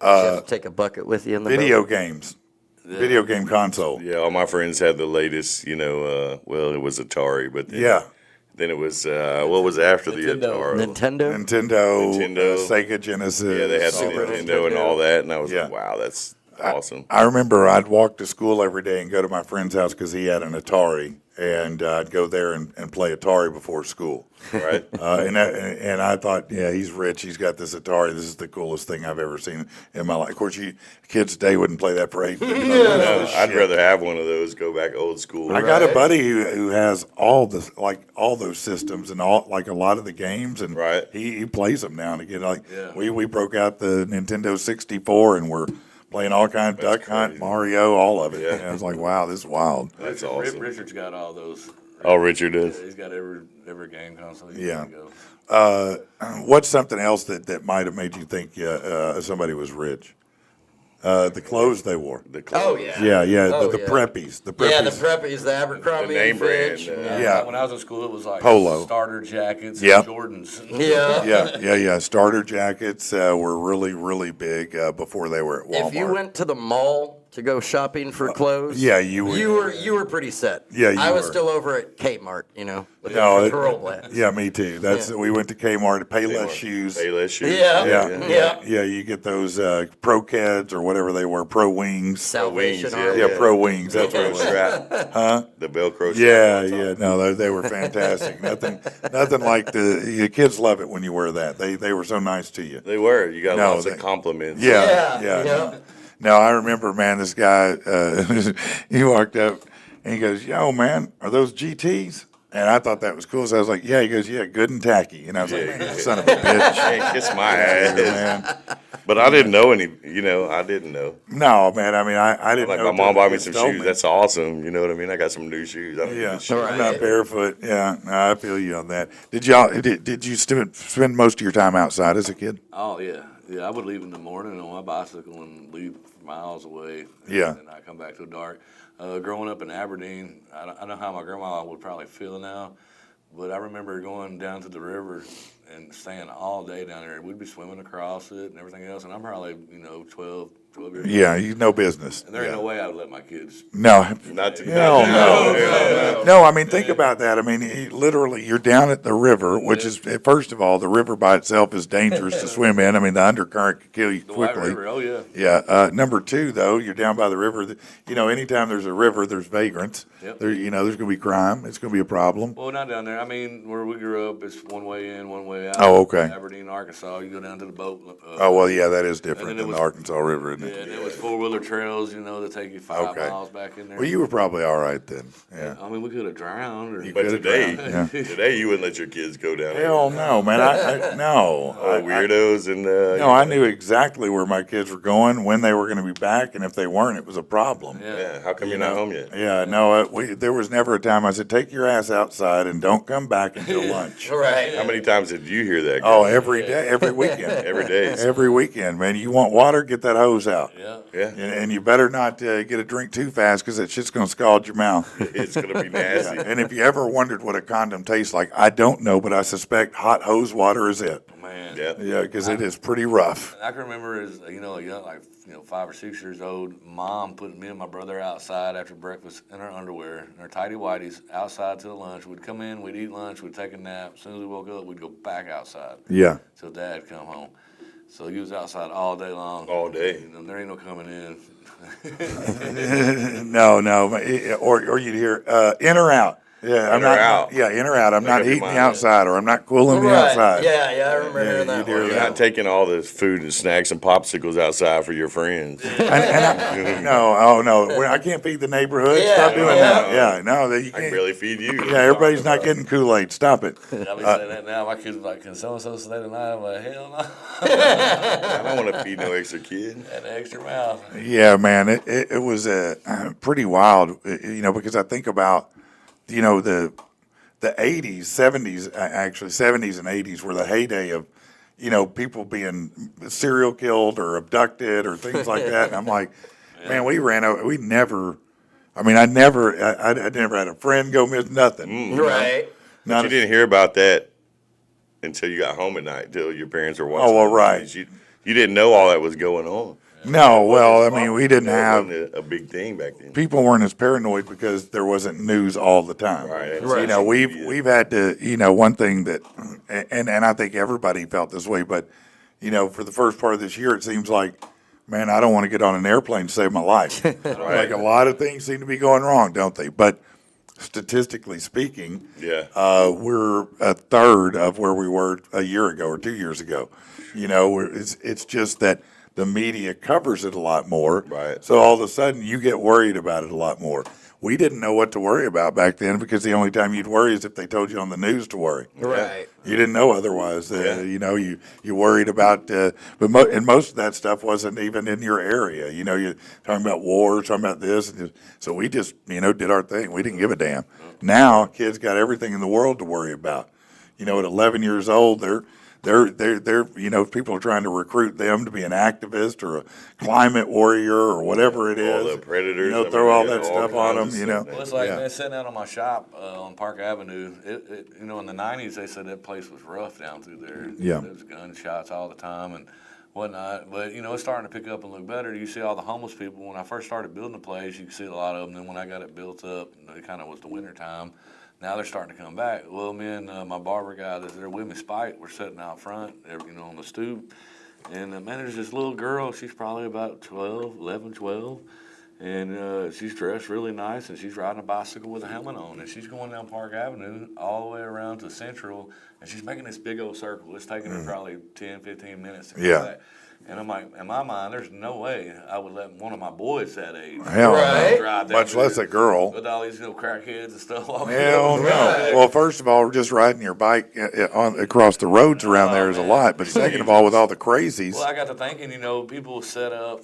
You have to take a bucket with you in the Video boat. games, video game console. Yeah, all my friends had the latest, well, it was Atari, but then it was, what was after the Atari? Nintendo. Nintendo, Sega Genesis. Yeah, they had Super Nintendo and all that, and I was Yeah. like, wow, that's awesome. I remember I'd walk to school every day and go to my friend's house because he had an Atari, and I'd go there and play Atari before school. Right? And I thought, yeah, he's rich. He's got this Atari. This is the coolest thing I've ever seen in my life. Of course, kids today wouldn't play that for 8. No, I'd rather have one of those, go back old school. I got a buddy who has all those systems and a lot of the games, and Right. he plays them now and again. Yeah. We broke out the Nintendo 64 and we're playing all kinds of Duck Hunt, crazy. Mario, all of it. Yeah. And I was like, wow, this is wild. That's Richard, awesome. Richard's got all those. Oh, Richard does. He's got every game console. You Yeah. can go. What's something else that might have made you think somebody was rich? The clothes they wore. The clothes. Oh, yeah. Yeah. Oh, the yeah. preppies. The preppies. Yeah, the preppies, the Abercrombie The name brand, Fitch. Yeah. When I was in school, it was like Polo. starter jackets Yep. and Jordans. Yeah. Starter jackets were really, really big before they were at Walmart. If you went to the mall to go shopping for clothes, yeah, you were. You were pretty set. Yeah, you I was were. still over at Kmart, with No, the it- girl blast. Yeah, me too. We went to Kmart to pay less shoes. Payless shoes. Yeah. You get those Pro Keds or whatever they were, Pro Wings. Salvation Wings, Army. Yeah, Pro Wings. That's what it was. Strap. The Velcro strap. Yeah. No, they were fantastic. nothing like the kids love it when you wear that. They were so nice to you. They were. You got No, lots they- of compliments. Yeah. No, I remember, man, this guy, he walked up and he goes, "Yo, man, are those GTs?" And I thought that was cool. So I was like, "Yeah." He goes, "Yeah, good and tacky." And I was like, "Man, you son of a bitch." Hey, kiss my ass. Man. But I didn't know any, I didn't know. No, man, I mean, I didn't Like know. my mom bought me till some they told shoes. me. That's awesome. You know what I mean? I got some new shoes. I don't Yeah, even shoes. I'm not barefoot. Yeah, no, I feel you on that. Did you spend most of your time outside as a kid? Oh, yeah. Yeah, I would leave in the morning on my bicycle and leave miles away. Yeah. And I come back till dark. Growing up in Aberdeen, I don't know how my grandma would probably feel now, but I remember going down to the river and staying all day down there. We'd be swimming across it and everything else, and I'm probably, 12 years old. Yeah, you no business. And there ain't Yeah. no way I would let my kids. No, Not to hell no. no. I mean, think about that. I mean, literally, you're down at the river, which is, first of all, the river by itself is dangerous to swim in. I mean, the undercurrent could kill you The White quickly. River, oh, yeah. Yeah. Number two, though, you're down by the river. Anytime there's a river, there's vagrants. Yep. There's going to be crime. It's going to be a problem. Well, not down there. I mean, where we grew up, it's one way in, one way out. Oh, okay. Aberdeen, Arkansas, you go down to the boat. Oh, well, yeah, that is And then different it than was- the Arkansas River, isn't Yeah, it? and it was four-wheeler trails, that take you 5 Okay. miles back in there. Well, you were probably all right then. Yeah. I mean, we could have drowned. Or, But could've today, drowned, today you wouldn't let your kids go down there. Hell no, man. No. Oh, weirdos and No, I knew exactly where my kids were going, when they were going to be back, and if they weren't, it was a problem. Yeah, how come you're not home yet? Yeah, no, there was never a time I said, take your ass outside and don't come back until lunch. Right. How many times did you hear that? Oh, every day, every weekend. Every day. Every weekend, man. You want water, get that hose out. Yeah. Yeah, And you better not get a drink too fast because that shit's going to scald your mouth. it's gonna be nasty. And if you ever wondered what a condom tastes like, I don't know, but I suspect hot hose water is it. Man. Yeah. Yeah, because it is pretty rough. I can remember as, a young, 5 or 6 years old, mom putting me and my brother outside after breakfast in our underwear, in our tighty whities, outside till lunch. We'd come in, we'd eat lunch, we'd take a nap. As soon as we woke up, we'd go back outside Yeah. till Dad come home. So he was outside all day long. All day. There ain't no coming in. No, or you'd hear in or out. Yeah, In or out. Yeah, in or out. I'm Make not up your eating the mind. outside, or I'm not cooling the Right. outside. Yeah, I remember Yeah, hearing you that do one. hear You're not taking all this food and snacks and popsicles outside for your friends. No, I can't feed the neighborhood. Yeah, Stop doing yeah. that. Yeah, no, that you I can can't. barely feed you. Yeah, everybody's not getting Kool-Aid. Stop it. I be saying that now. My kids are like, can so-and-so stay tonight? I'm like, hell no. I don't want to feed no extra kid. That extra mouth. Yeah, man, it was pretty wild, because I think about, the 80s, 70s, actually 70s and 80s were the heyday of, people being serial killed or abducted or things like that. And I'm like, man, I never had a friend go miss nothing. Right. But you didn't hear about that until you got home at night, until your parents were watching. Oh, well, the right. news. You didn't know all that was going on. No, well, we didn't It have, wasn't a big thing back then. people weren't as paranoid because there wasn't news all the time. Right. So, we've had to, one thing that, and I think everybody felt this way, but, for the first part of this year, it seems like, man, I don't want to get on an airplane to save my life. Like a lot of things seem to be going wrong, don't they? But statistically speaking, Yeah. we're a third of where we were a year ago or 2 years ago. It's just that the media covers it a lot more. Right. So all of a sudden you get worried about it a lot more. We didn't know what to worry about back then because the only time you'd worry is if they told you on the news to worry. Right. You didn't know otherwise. Yeah. You worried about, and most of that stuff wasn't even in your area. You're talking about wars, talking about this. So we just, did our thing. We didn't give a damn. Now kids got everything in the world to worry about. At 11 years old, they're people are trying to recruit them to be an activist or a climate warrior or whatever it is. All the predators. Throw all that stuff on them. Well, it's like, Yeah. man, sitting out on my shop on Park Avenue, in the 90s, they said that place was rough down through there. Yeah. There was gunshots all the time and whatnot. But, it's starting to pick up and look better. You see all the homeless people. When I first started building the place, you could see a lot of them. Then when I got it built up, it kind of was the winter time. Now they're starting to come back. Well, me and my barber guy that's there with me, Spike, we're sitting out front, on the stoop. And, man, there's this little girl. She's probably about 11, 12. And she's dressed really nice, and she's riding a bicycle with a helmet on. And she's going down Park Avenue all the way around to Central, and she's making this big old circle. It's taking her probably 10, 15 minutes to come back. And I'm like, in my mind, there's no way I would let one of my boys that age drive that Much less a girl. with all these crackheads and stuff. Hell no. Well, first of all, just riding your bike across the roads around there is a lot. But second of all, with all the crazies. Well, I got to thinking, people set up,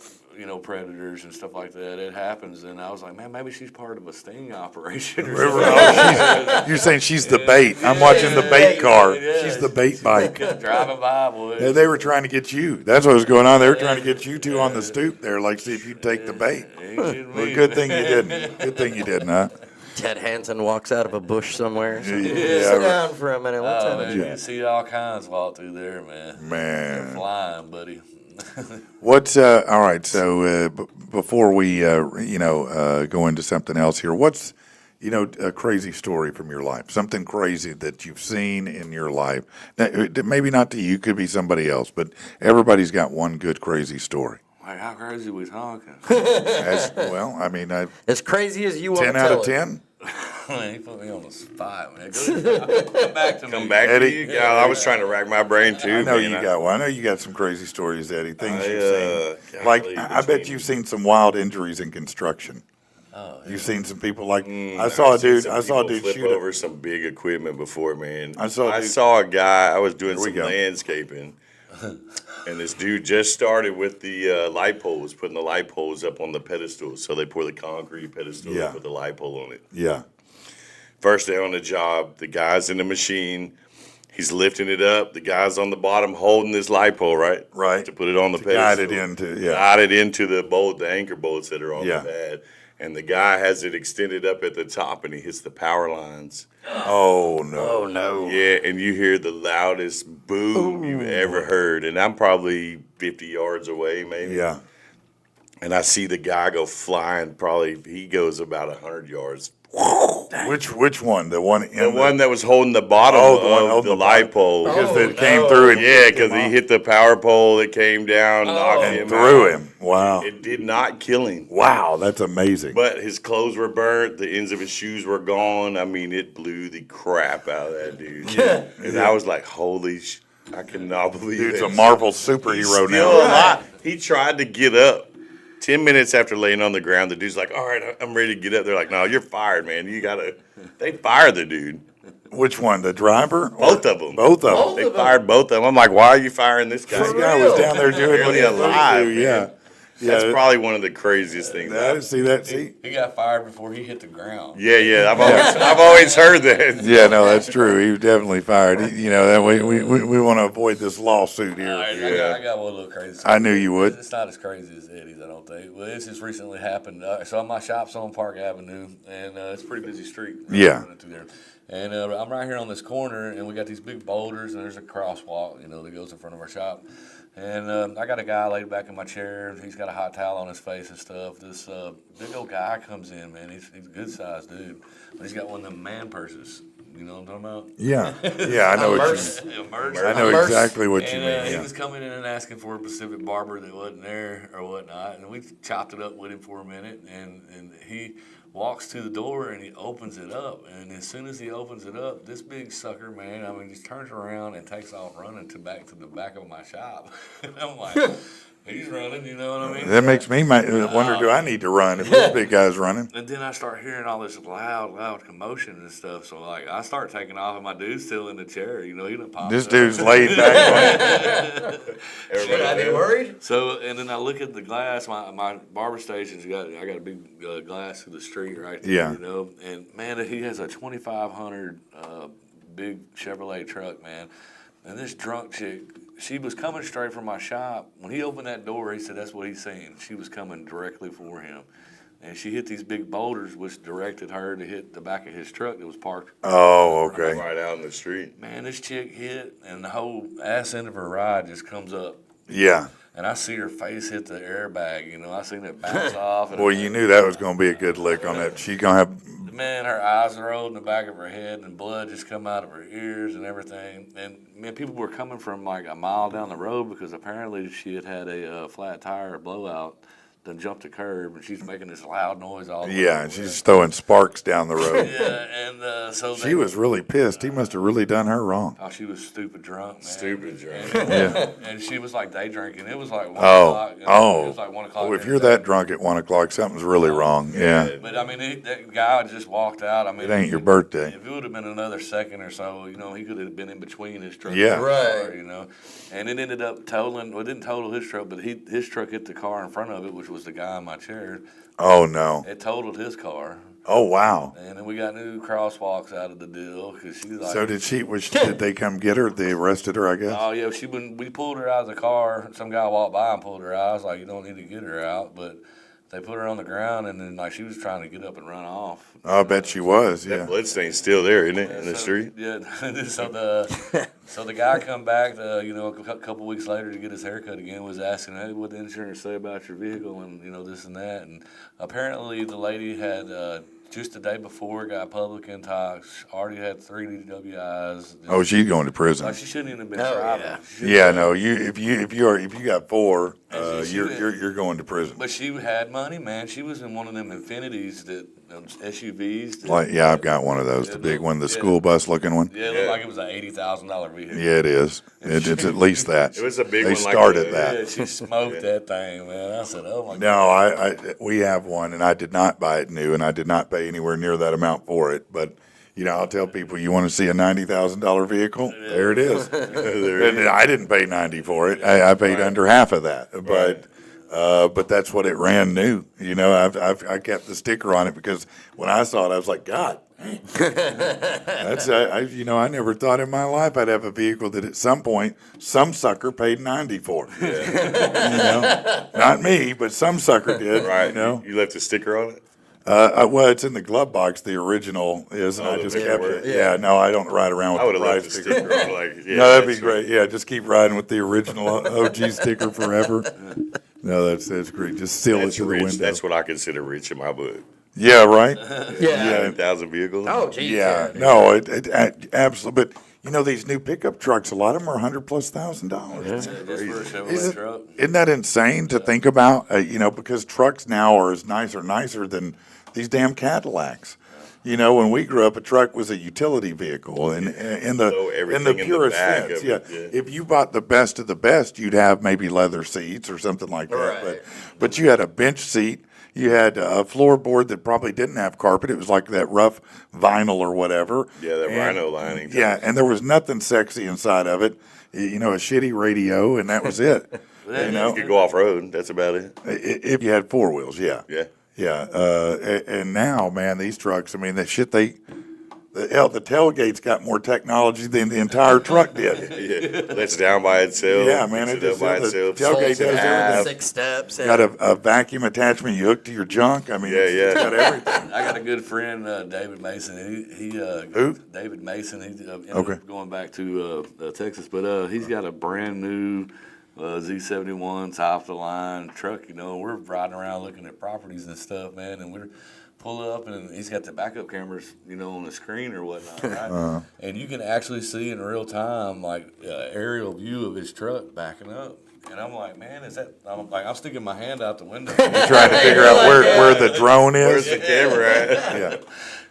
predators and stuff like that. It happens. And I was like, man, maybe she's part of a sting operation or something. You're saying she's the bait. I'm watching the bait car. She's the bait bike. Driving by, boy. Yeah, they were trying to get you. That's what was going on. They were trying to get you two on the stoop there, like see if you'd take the bait. Well, good thing you didn't. Good thing you didn't, huh? Ted Hansen walks out of a bush somewhere. Sit Yeah. down for a minute. Let's have a Man, you see all kinds walk through there, man. They're flying, buddy. What's all right? So before we go into something else here, what's a crazy story from your life? Something crazy that you've seen in your life? Now, maybe not to you, could be somebody else, but everybody's got one good crazy story. Like, how crazy are we talking? As crazy as you want. 10 out of 10. Man, you put me on the spot, man. Come back to me. Come back Eddie. to you. God, I was trying to rack my brain too. I know man. you got one. I know you got some crazy stories, Eddie. Things you've seen. golly, I bet you've seen some wild injuries in construction. Oh, yeah. You've seen some people like I saw a dude flip shoot over some big equipment before, man. I saw a guy. I was doing Here we some go. landscaping, and this dude just started with the light poles, putting the light poles up on the pedestal. So they pour the concrete pedestal Yeah. and put the light pole on it. Yeah. First day on the job, the guy's in the machine. He's lifting it up. The guy's on the bottom holding this light pole, right? Right. To put it on the pedestal. Guide it into Guide it into the bolt, the anchor bolts that are on Yeah. the pad. And the guy has it extended up at the top, and he hits the power lines. Oh no. Oh no. Yeah, and you hear the loudest boom you've ever heard. And I'm probably 50 yards away, maybe. Yeah. And I see the guy go flying. He goes about 100 yards. Which one? The one in The one that was holding the bottom Oh, the one of holding the the light pole. because it came through and Yeah, because he hit the power pole. It came down, knocked and him threw out. him. Wow. It did not kill him. Wow, that's amazing. But his clothes were burnt. The ends of his shoes were gone. I mean, it blew the crap out of that dude. Yeah. And I was like, holy I cannot believe Dude's it. a Marvel He's superhero still now. alive. He tried to get up. 10 minutes after laying on the ground, the dude's like, all right, I'm ready to get up. They're like, no, you're fired, man. They fired the dude. Which one? The driver? Both of them. Both of them. They fired both of them. I'm like, why are you firing this guy? This guy was down there doing what Barely he was supposed alive, to do. man. Yeah. That's Yeah. probably one of the craziest things. See. He got fired before he hit the ground. Yeah. I've always heard that. Yeah, no, that's true. He was definitely fired. That we want to avoid this lawsuit All here. right, I got one little crazy. I knew you would. It's not as crazy as Eddie's, I don't think. Well, this just recently happened. So my shop's on Park Avenue, and it's a pretty busy street. Yeah. Running through there. And I'm right here on this corner, and we got these big boulders, and there's a crosswalk, that goes in front of our shop. And I got a guy laid back in my chair. He's got a hot towel on his face and stuff. This big old guy comes in, man. He's a good-sized dude. But he's got one of them man purses. You know what I'm talking about? Yeah. I know what you mean. I know exactly what you mean. He Yeah. was coming in and asking for a Pacific Barber that wasn't there or whatnot. And we chopped it up with him for a minute. And he walks to the door and he opens it up. And as soon as he opens it up, this big sucker, man, just turns around and takes off running back to the back of my shop. And I'm like, he's running, you know what I mean? That makes me wonder, do I need to run if this big guy's running? And then I start hearing all this loud commotion and stuff. So, I start taking off, and my dude's still in the chair. He done popped This up. dude's laid back. Should I be worried? So, and then I look at the glass. My barber station's I got a big glass to the street right there, Yeah. And man, he has a 2500 big Chevrolet truck, man. And this drunk chick, she was coming straight from my shop. When he opened that door, he said that's what he's seen. She was coming directly for him. And she hit these big boulders, which directed her to hit the back of his truck that was parked. Oh, okay. Right out in the street. Man, this chick hit, and the whole ass end of her ride just comes up. Yeah. And I see her face hit the airbag, you know. I seen it bounce off. And Boy, you knew that was going to be a good lick on that. She's going to have. Man, her eyes rolled in the back of her head, and blood just come out of her ears and everything. And man, people were coming from like a mile down the road because apparently she had a flat tire blowout. Then jumped the curb, and she's making this loud noise all the way. Yeah, and she's throwing sparks down the road. Yeah, and so She was really pissed. He must have really done her wrong. Oh, she was stupid drunk, man. Stupid drunk. Yeah. And she was like day drinking. It was like 1 Oh, o'clock. It was like 1 o'clock. Well, if in you're the day. that drunk at 1 o'clock, something's really wrong. Yeah. But I mean, that guy just walked out. I mean, It ain't your birthday. If it would have been another second or so, you know, he could have been in between his truck. Yeah. and his Right. car, you know, and it ended up totaling. Well, it didn't total his truck, but his truck hit the car in front of it, which was the guy in my chair. Oh, no. It totaled his car, Oh, wow. and then we got new crosswalks out of the deal because she's like. So did they come get her? They arrested her, I guess? Oh yeah, we pulled her out of the car. Some guy walked by and pulled her out. I was like, you don't need to get her out, but they put her on the ground, and then like she was trying to get up and run off. I bet she was, That yeah. bloodstain's still there, isn't it, in the So- street? Yeah. So the guy come back, you know, a couple weeks later to get his haircut again. Was asking, hey, what the insurance say about your vehicle, and you know this and that. And apparently the lady had just the day before got public intox, already had 3 DWIs. Oh, she's going to prison. Like she shouldn't even have been Oh, driving. yeah. She shouldn't Yeah, have- no, if you got 4, She- you're going to prison. But she had money, man. She was in one of them Infinities, SUVs. that- Like, yeah, I've got one of those, the big one, the school bus looking one. Yeah, it looked like it was an $80,000 vehicle. Yeah, it is. It's at least that. It was a big They one like started that. that. Yeah, she smoked that thing, man. I said, oh my God. No, we have one, and I did not buy it new, and I did not pay anywhere near that amount for it. But you know, I'll tell people, you want to see a $90,000 vehicle? There it is. And I didn't pay 90 for it. I paid under half of that. But that's what it ran new. You know, I kept the sticker on it because when I saw it, I was like, God. That's I never thought in my life I'd have a vehicle that at some point some sucker paid 90 for. You know, not me, but some sucker did. Right. You know, You left a sticker on it? well, it's in the glove box. The original is, and Oh, I the just big kept one. it. Yeah, no, I don't ride around I would with have the left price the sticker. sticker on, like, yeah. No, that'd be that's great. Yeah, just keep riding with the original OG sticker forever. No, that's great. Just seal it That's to the rich. window. That's what I consider rich in my book. Yeah, right. Yeah. 9,000 vehicles. Oh, geez. Yeah, no, it absolutely. But you know, these new pickup trucks, a lot of them are $100,000+. Just for a Chevrolet Isn't, truck. isn't that insane to think about? You know, because trucks now are as nicer than these damn Cadillacs. You know, when we grew up, a truck was a utility vehicle, and in the everything in the purest back sense, of yeah. it, yeah. If you bought the best of the best, you'd have maybe leather seats or something like that. Right. But you had a bench seat. You had a floorboard that probably didn't have carpet. It was like that rough vinyl or whatever. Yeah, that rhino lining. Yeah, and there was nothing sexy inside of it. You know, a shitty radio, and that was it. You You know, could go off road. That's about it. if you had 4 wheels, yeah. Yeah. Yeah, and now, man, these trucks, I mean, the tailgate's got more technology than the entire truck did. Yeah. That's down by itself. Yeah, man, Picks it up just by the itself. tailgate Folds in does half, everything. 6 steps. Yeah. Got a vacuum attachment you hook to your junk. I mean, Yeah, it's yeah. got everything. I got a good friend, David Mason. He Who? David Mason. He ended Okay. up going back to Texas, but he's got a brand new Z71 top of the line truck. You know, we're riding around looking at properties and stuff, man, and we're pull up and he's got the backup cameras, you know, on the screen or whatnot, right? And you can actually see in real time, like, aerial view of his truck backing up. And I'm like, man, I'm sticking my hand out the window. You're trying to figure out where the drone Where's is. the camera at? Yeah.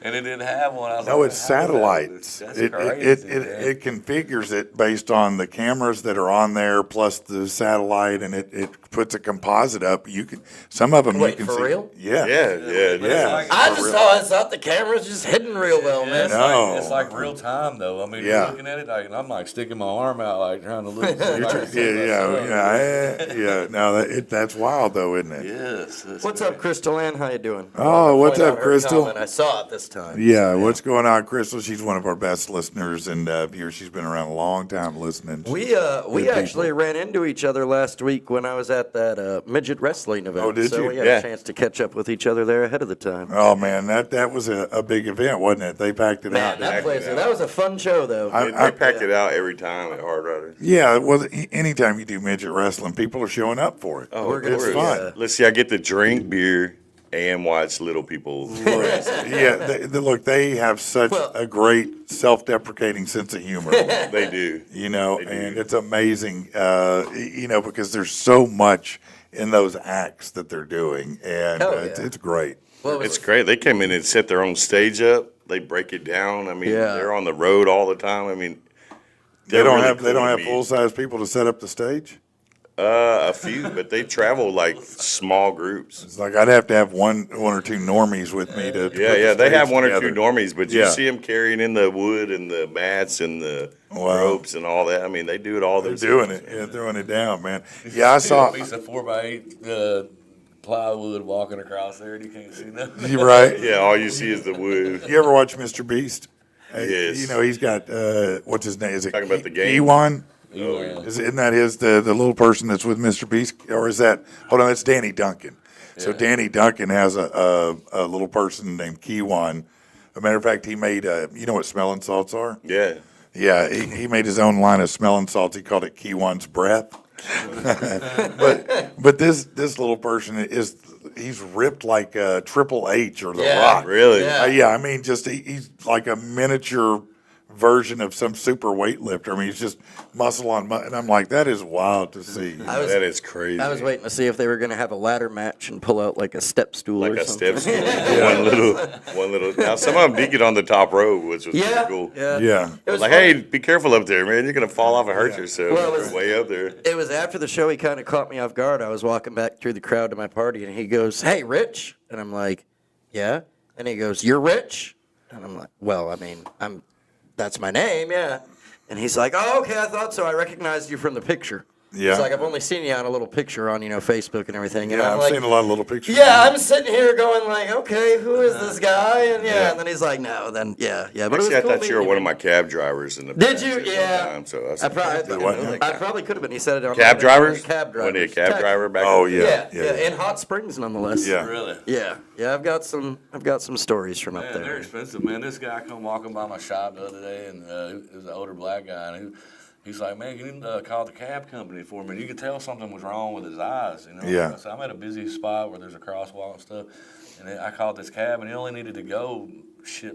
And it didn't have one. I was No, like, it's how is that? satellites. That's It crazy, man. it configures it based on the cameras that are on there plus the satellite, and it puts a composite up. You can some of them you Wait, can for see. real? Yeah. Yeah. I just thought the camera's just hidden real well, Yeah, man. it's, No. like, it's like real time though. I mean, Yeah. you're looking at it, like, and I'm like sticking my arm out, like trying to look. See if I can see Yeah, myself. Yeah. No, that's wild though, isn't it? Yes. What's up, Crystal Ann? How you doing? Oh, what's Point up, out her Crystal? comment. I saw it this time. Yeah, what's going on, Crystal? She's one of our best listeners and viewers. She's been around a long time listening. We Good actually people. ran into each other last week when I was at that midget wrestling event. Oh, did so you? we had Yeah. a chance to catch up with each other there ahead of the time. Oh man, that was a big event, wasn't it? They packed it Man, out. that Packed place, it out. that was a fun show, though. They pack it out every time at Hard Riders. Yeah, well, anytime you do midget wrestling, people are showing up for it. Oh, We're gonna it's be, fun. Let's see, I get to drink beer and watch little people. Yeah, look, they have such Well- a great self-deprecating sense of humor. They do. You know, They do. and it's amazing, because there's so much in those acts that they're doing, and Hell it's, yeah. it's great. Well, It's great. They come in and set their own stage up. They break it down. I mean, Yeah. they're on the road all the time. I mean, They don't have cool to meet. full-size people to set up the stage. A few, but they travel like small groups. It's like I'd have to have one or two normies with me to put the Yeah, they stage have one or together. two normies, but you Yeah. see them carrying in the wood and the mats and the Wow. ropes and all that. I mean, they do it all They're themselves. doing it, yeah, throwing it down, man. Yeah, I saw. A piece of 4x8 plywood walking across there, and you can't see nothing. You right? Yeah, all you see is the wood. You ever watch Mr. Beast? Yes. You know he's got what's his name? Is it Talking about the game? Ewan? Oh, yeah. Isn't that the little person that's with Mr. Beast, or is that? Hold on, that's Danny Duncan. So Danny Duncan has a little person named Kiwan. As a matter of fact, he made you know what smelling salts are? Yeah. Yeah, he made his own line of smelling salts. He called it Kiwan's breath. but this little person he's ripped like Triple H or The Rock. Really? Yeah. I mean, just he's like a miniature version of some super weightlifter. I mean, he's just muscle on muscle, and I'm like, that is wild to see. That is crazy. I was waiting to see if they were going to have a ladder match and pull out like a step stool Like or a something. step stool. One little. Now, some of them did get on the top rope, which was Yeah, pretty cool. yeah. Yeah. It was Like, fun. hey, be careful up there, man. You're going to fall off and hurt yourself. Well, it You're was- way up there. It was after the show. He kind of caught me off guard. I was walking back through the crowd to my party, and he goes, "Hey, Rich," and I'm like, "Yeah," and he goes, "You're Rich," and I'm like, "Well, I mean, that's my name, yeah." And he's like, "Oh, okay, I thought so. I recognized you from the picture." Yeah. He's like, "I've only seen you on a little picture on, Facebook and everything." And Yeah, I'm I've like, seen a lot of little pictures. yeah, I'm sitting here going like, okay, who is this guy? And and then he's like, no, then yeah. But it was Actually, I cool thought you were meeting one him. of my cab drivers in the Did past you? at one Yeah. time, so that's I probably could have been. He said it on Cab drivers? Cab drivers. Wasn't he a cab Tech. driver back Oh, in yeah. Yeah, in Hot Springs, nonetheless. Yeah. Really? Yeah. I've got some stories from up Man, there. they're expensive, man. This guy come walking by my shop the other day, and it was an older black guy, and he's like, "Man, can you call the cab company for me?" And you could tell something was wrong with his eyes, Yeah. So I'm at a busy spot where there's a crosswalk and stuff, and I called this cab, and he only needed to go,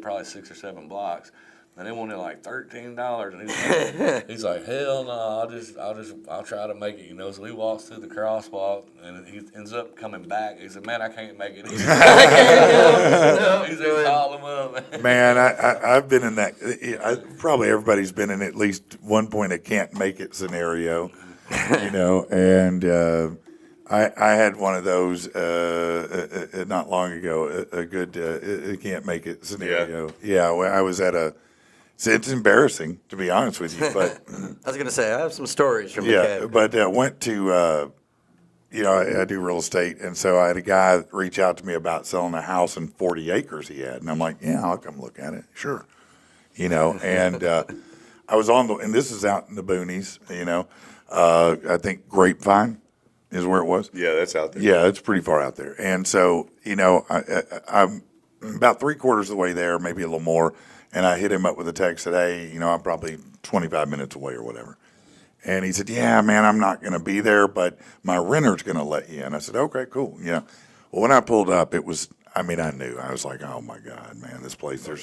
probably 6 or 7 blocks. And they wanted like $13, and he's like, hell no, I'll try to make it, So he walks through the crosswalk, and he ends up coming back. He said, man, I can't make it. He said, call him up. Man, I've been in that. Probably everybody's been in at least one point a can't make it scenario, and I had one of those not long ago. A good can't make it scenario. Yeah, well, I was at it's embarrassing to be honest with you, but I was gonna say I have some stories from the yeah, cab. but went to. I do real estate, and so I had a guy reach out to me about selling a house in 40 acres he had, and I'm like, yeah, I'll come look at it, sure, and I was and this is out in the boonies, I think Grapevine is where it was. Yeah, that's out there. Yeah, it's pretty far out there, and so I'm about 3/4 of the way there, maybe a little more, and I hit him up with a text, said, hey, I'm probably 25 minutes away or whatever. And he said, yeah, man, I'm not going to be there, but my renter's going to let you in. I said, okay, cool. Well, when I pulled up, I knew. I was like, oh, my God, man, this place, there's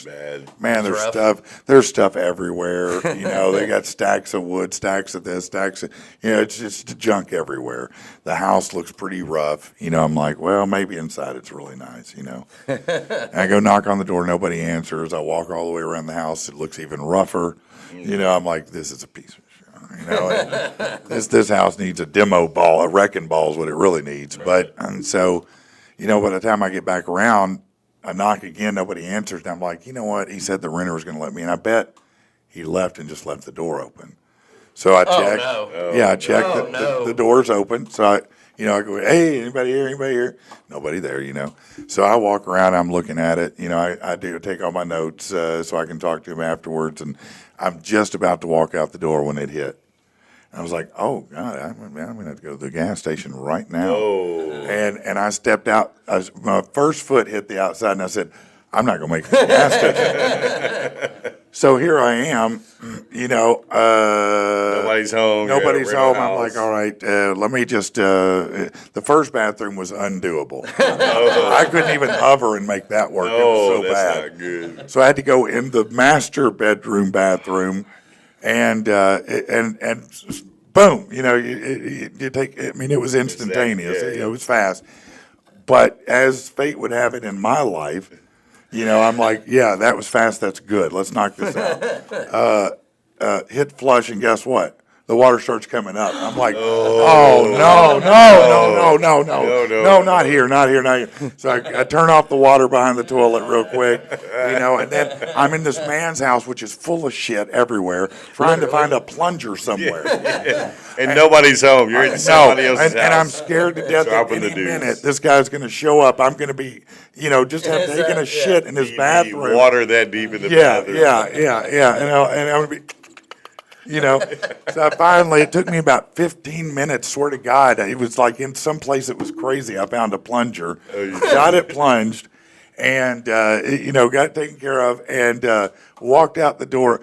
stuff everywhere. They got stacks of wood, stacks of this, stacks of, it's just junk everywhere. The house looks pretty rough. I'm like, well, maybe inside it's really nice, I go knock on the door, nobody answers. I walk all the way around the house. It looks even rougher. I'm like, this is a piece of shit. This house needs a demo ball, a wrecking ball is what it really needs. But and so, by the time I get back around, I knock again, nobody answers, and I'm like, you know what? He said the renter was going to let me in. I bet he left and just left the door open. So I Oh, checked. no. Yeah, I checked. Oh, the, no. the door's open. So I go, hey, anybody here? Anybody here? Nobody there. So I walk around. I'm looking at it. I do take all my notes so I can talk to him afterwards. And I'm just about to walk out the door when it hit. I was like, oh, God, I'm going to have to go to the gas station right now. Oh. And I stepped out. My first foot hit the outside, and I said, I'm not going to make it to the gas station. So here I am, Nobody's home. You're at a nobody's rental home. I'm like, house. all right, let me just, the first bathroom was undoable. I couldn't even hover and make that work. It Oh, was so that's bad. not good. So I had to go in the master bathroom, and boom, you take. I mean, it was instantaneous. yeah. It was fast. But as fate would have it in my life, I'm like, yeah, that was fast. That's good. Let's knock this out. Hit flush, and guess what? The water starts coming up. I'm like, oh, no, not here. So I turn off the water behind the toilet real quick, and then I'm in this man's house, which is full of shit everywhere, trying to find a plunger somewhere. And nobody's home. You're in somebody else's house. And I'm scared to death that Dropping the any deuce. minute this guy's going to show up. I'm going to be, just have taken a shit in his You need bathroom. water that deep in the Yeah, bathroom. yeah. And I'm going to be, So finally, it took me about 15 minutes, swear to God. It was like in some place it was crazy. I found a plunger, got it plunged, and, got it taken care of, and walked out the door.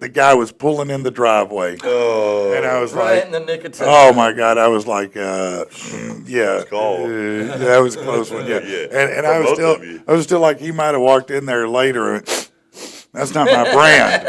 The guy was pulling in the driveway. Oh. And I was Right like, in the nick of time. oh my God. I was like, yeah. called. That was a close one, yeah. Yeah. And For I both of you. was still like, he might have walked in there later. That's not my brand.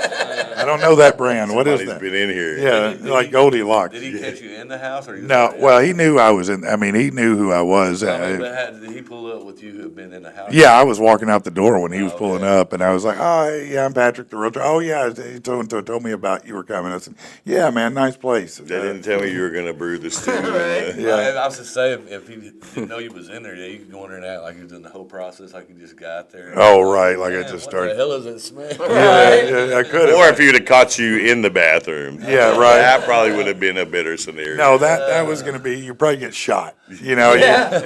I don't know that brand. What is Somebody's that? been in here. Yeah, like Goldilocks. Did he catch you in the house or? No, well, he knew I was in. I mean, he knew who I was. Did he pull up with you who had been in the house? Yeah, I was walking out the door when he was pulling up, and I was like, "Oh, yeah, I'm Patrick the realtor." Oh, yeah, he told me about you were coming. I said, "Yeah, man, nice place." They didn't tell me you were going to brew the stew. I was to say if he didn't know you was in there, you could go in there and act like you was doing the whole process, like you just got there. Oh, right, like I Man, just what started. the hell is it smell? Yeah, I could Or have. if you'd have caught you in the bathroom. Yeah, right. That probably would have been a better scenario. No, that was going to be. You probably get shot.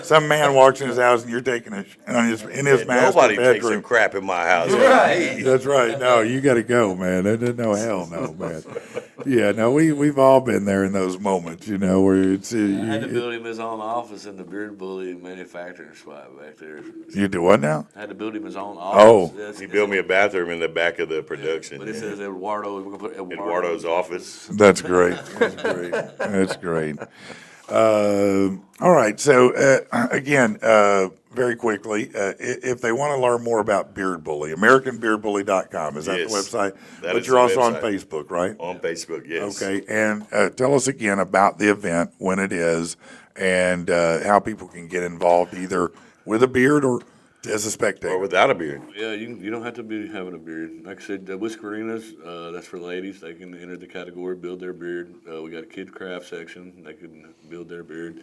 Some man walks in his house and you're taking in his master Nobody takes a bedroom. crap in my house. Right. That's right. No, you got to go, man. No, hell no, man. Yeah, no, we've all been there in those moments, where it's I had to build him his own office in the Beard Bully manufacturing spot back there. you do what now? I had to build him his own Oh. office. He built me a bathroom in the back of the production. But it says Eduardo. We're gonna put Eduardo's office. That's great. That's great. All right. So again, very quickly, if they want to learn more about Beard Bully, AmericanBeardBully.com. Is that Yes, the website? that But is you're the also on website. Facebook, right? On Facebook, yes. Okay. And tell us again about the event, when it is, and how people can get involved either with a beard or as a spectator. Or without a beard. Yeah, you don't have to be having a beard. Like I said, Whiskerinas, that's for ladies. They can enter the category, build their beard. We got a kid craft section. They can build their beard.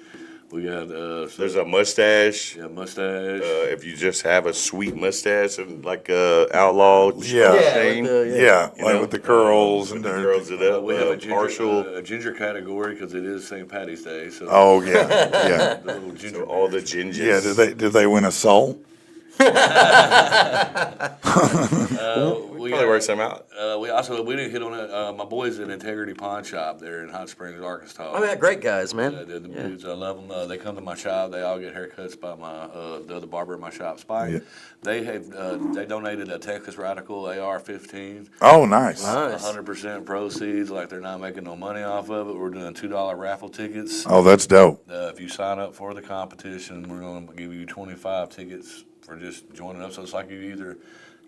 We got There's a mustache. mustache. If you just have a sweet mustache and like outlaw Yeah. chain, Yeah, you like know, with the curls with and the the curls it up, we have a ginger, partial. a ginger category because it is St. Patty's Day. So Oh yeah, yeah, the little ginger. So all the gingers. yeah. Did they win a soul? We Probably work some out. we didn't hit on it. My boys at Integrity Pawn Shop there in Hot Springs, Arkansas. Oh, yeah, great guys, man. The dudes, I love them. They come to my shop. They all get haircuts by my the other barber in my shop, Spike. Yeah. They have they donated a Texas Radical AR-15. Oh, nice. Nice. 100% proceeds. Like they're not making no money off of it. We're doing $2 raffle tickets. Oh, that's dope. If you sign up for the competition, we're going to give you 25 tickets for just joining up. So it's like you either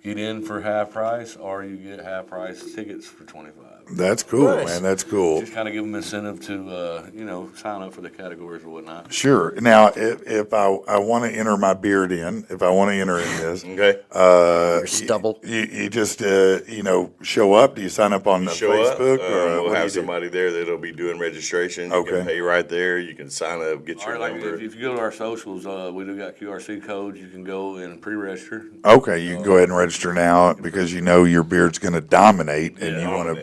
get in for half price or you get half price tickets for 25. That's cool, Nice. man. That's cool. Just kind of give them incentive to, sign up for the categories or whatnot. Sure. Now, if I want to enter my beard in, if I want to enter in this, Okay. Your stubble. you just show up. Do you sign up on the Show up. Facebook We'll what do have you do? somebody there that'll be doing registration. You Okay. can pay right there. You can sign up, get Or your like number. if you go to our socials, we do got QRC codes. You can go and pre-register. Okay, you can go ahead and register now because you know your beard's going to dominate, and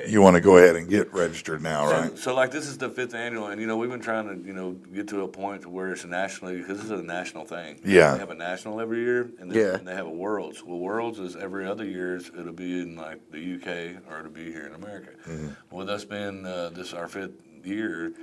you want to go ahead and get registered now, right? So like this is the 5th annual, and we've been trying to get to a point to where it's nationally, because this is a national thing. Yeah. They have a national every year, and then they have a Worlds. Well, Worlds is every other year. It'll be in like the UK or it'll be here in America. With us being this our 5th year,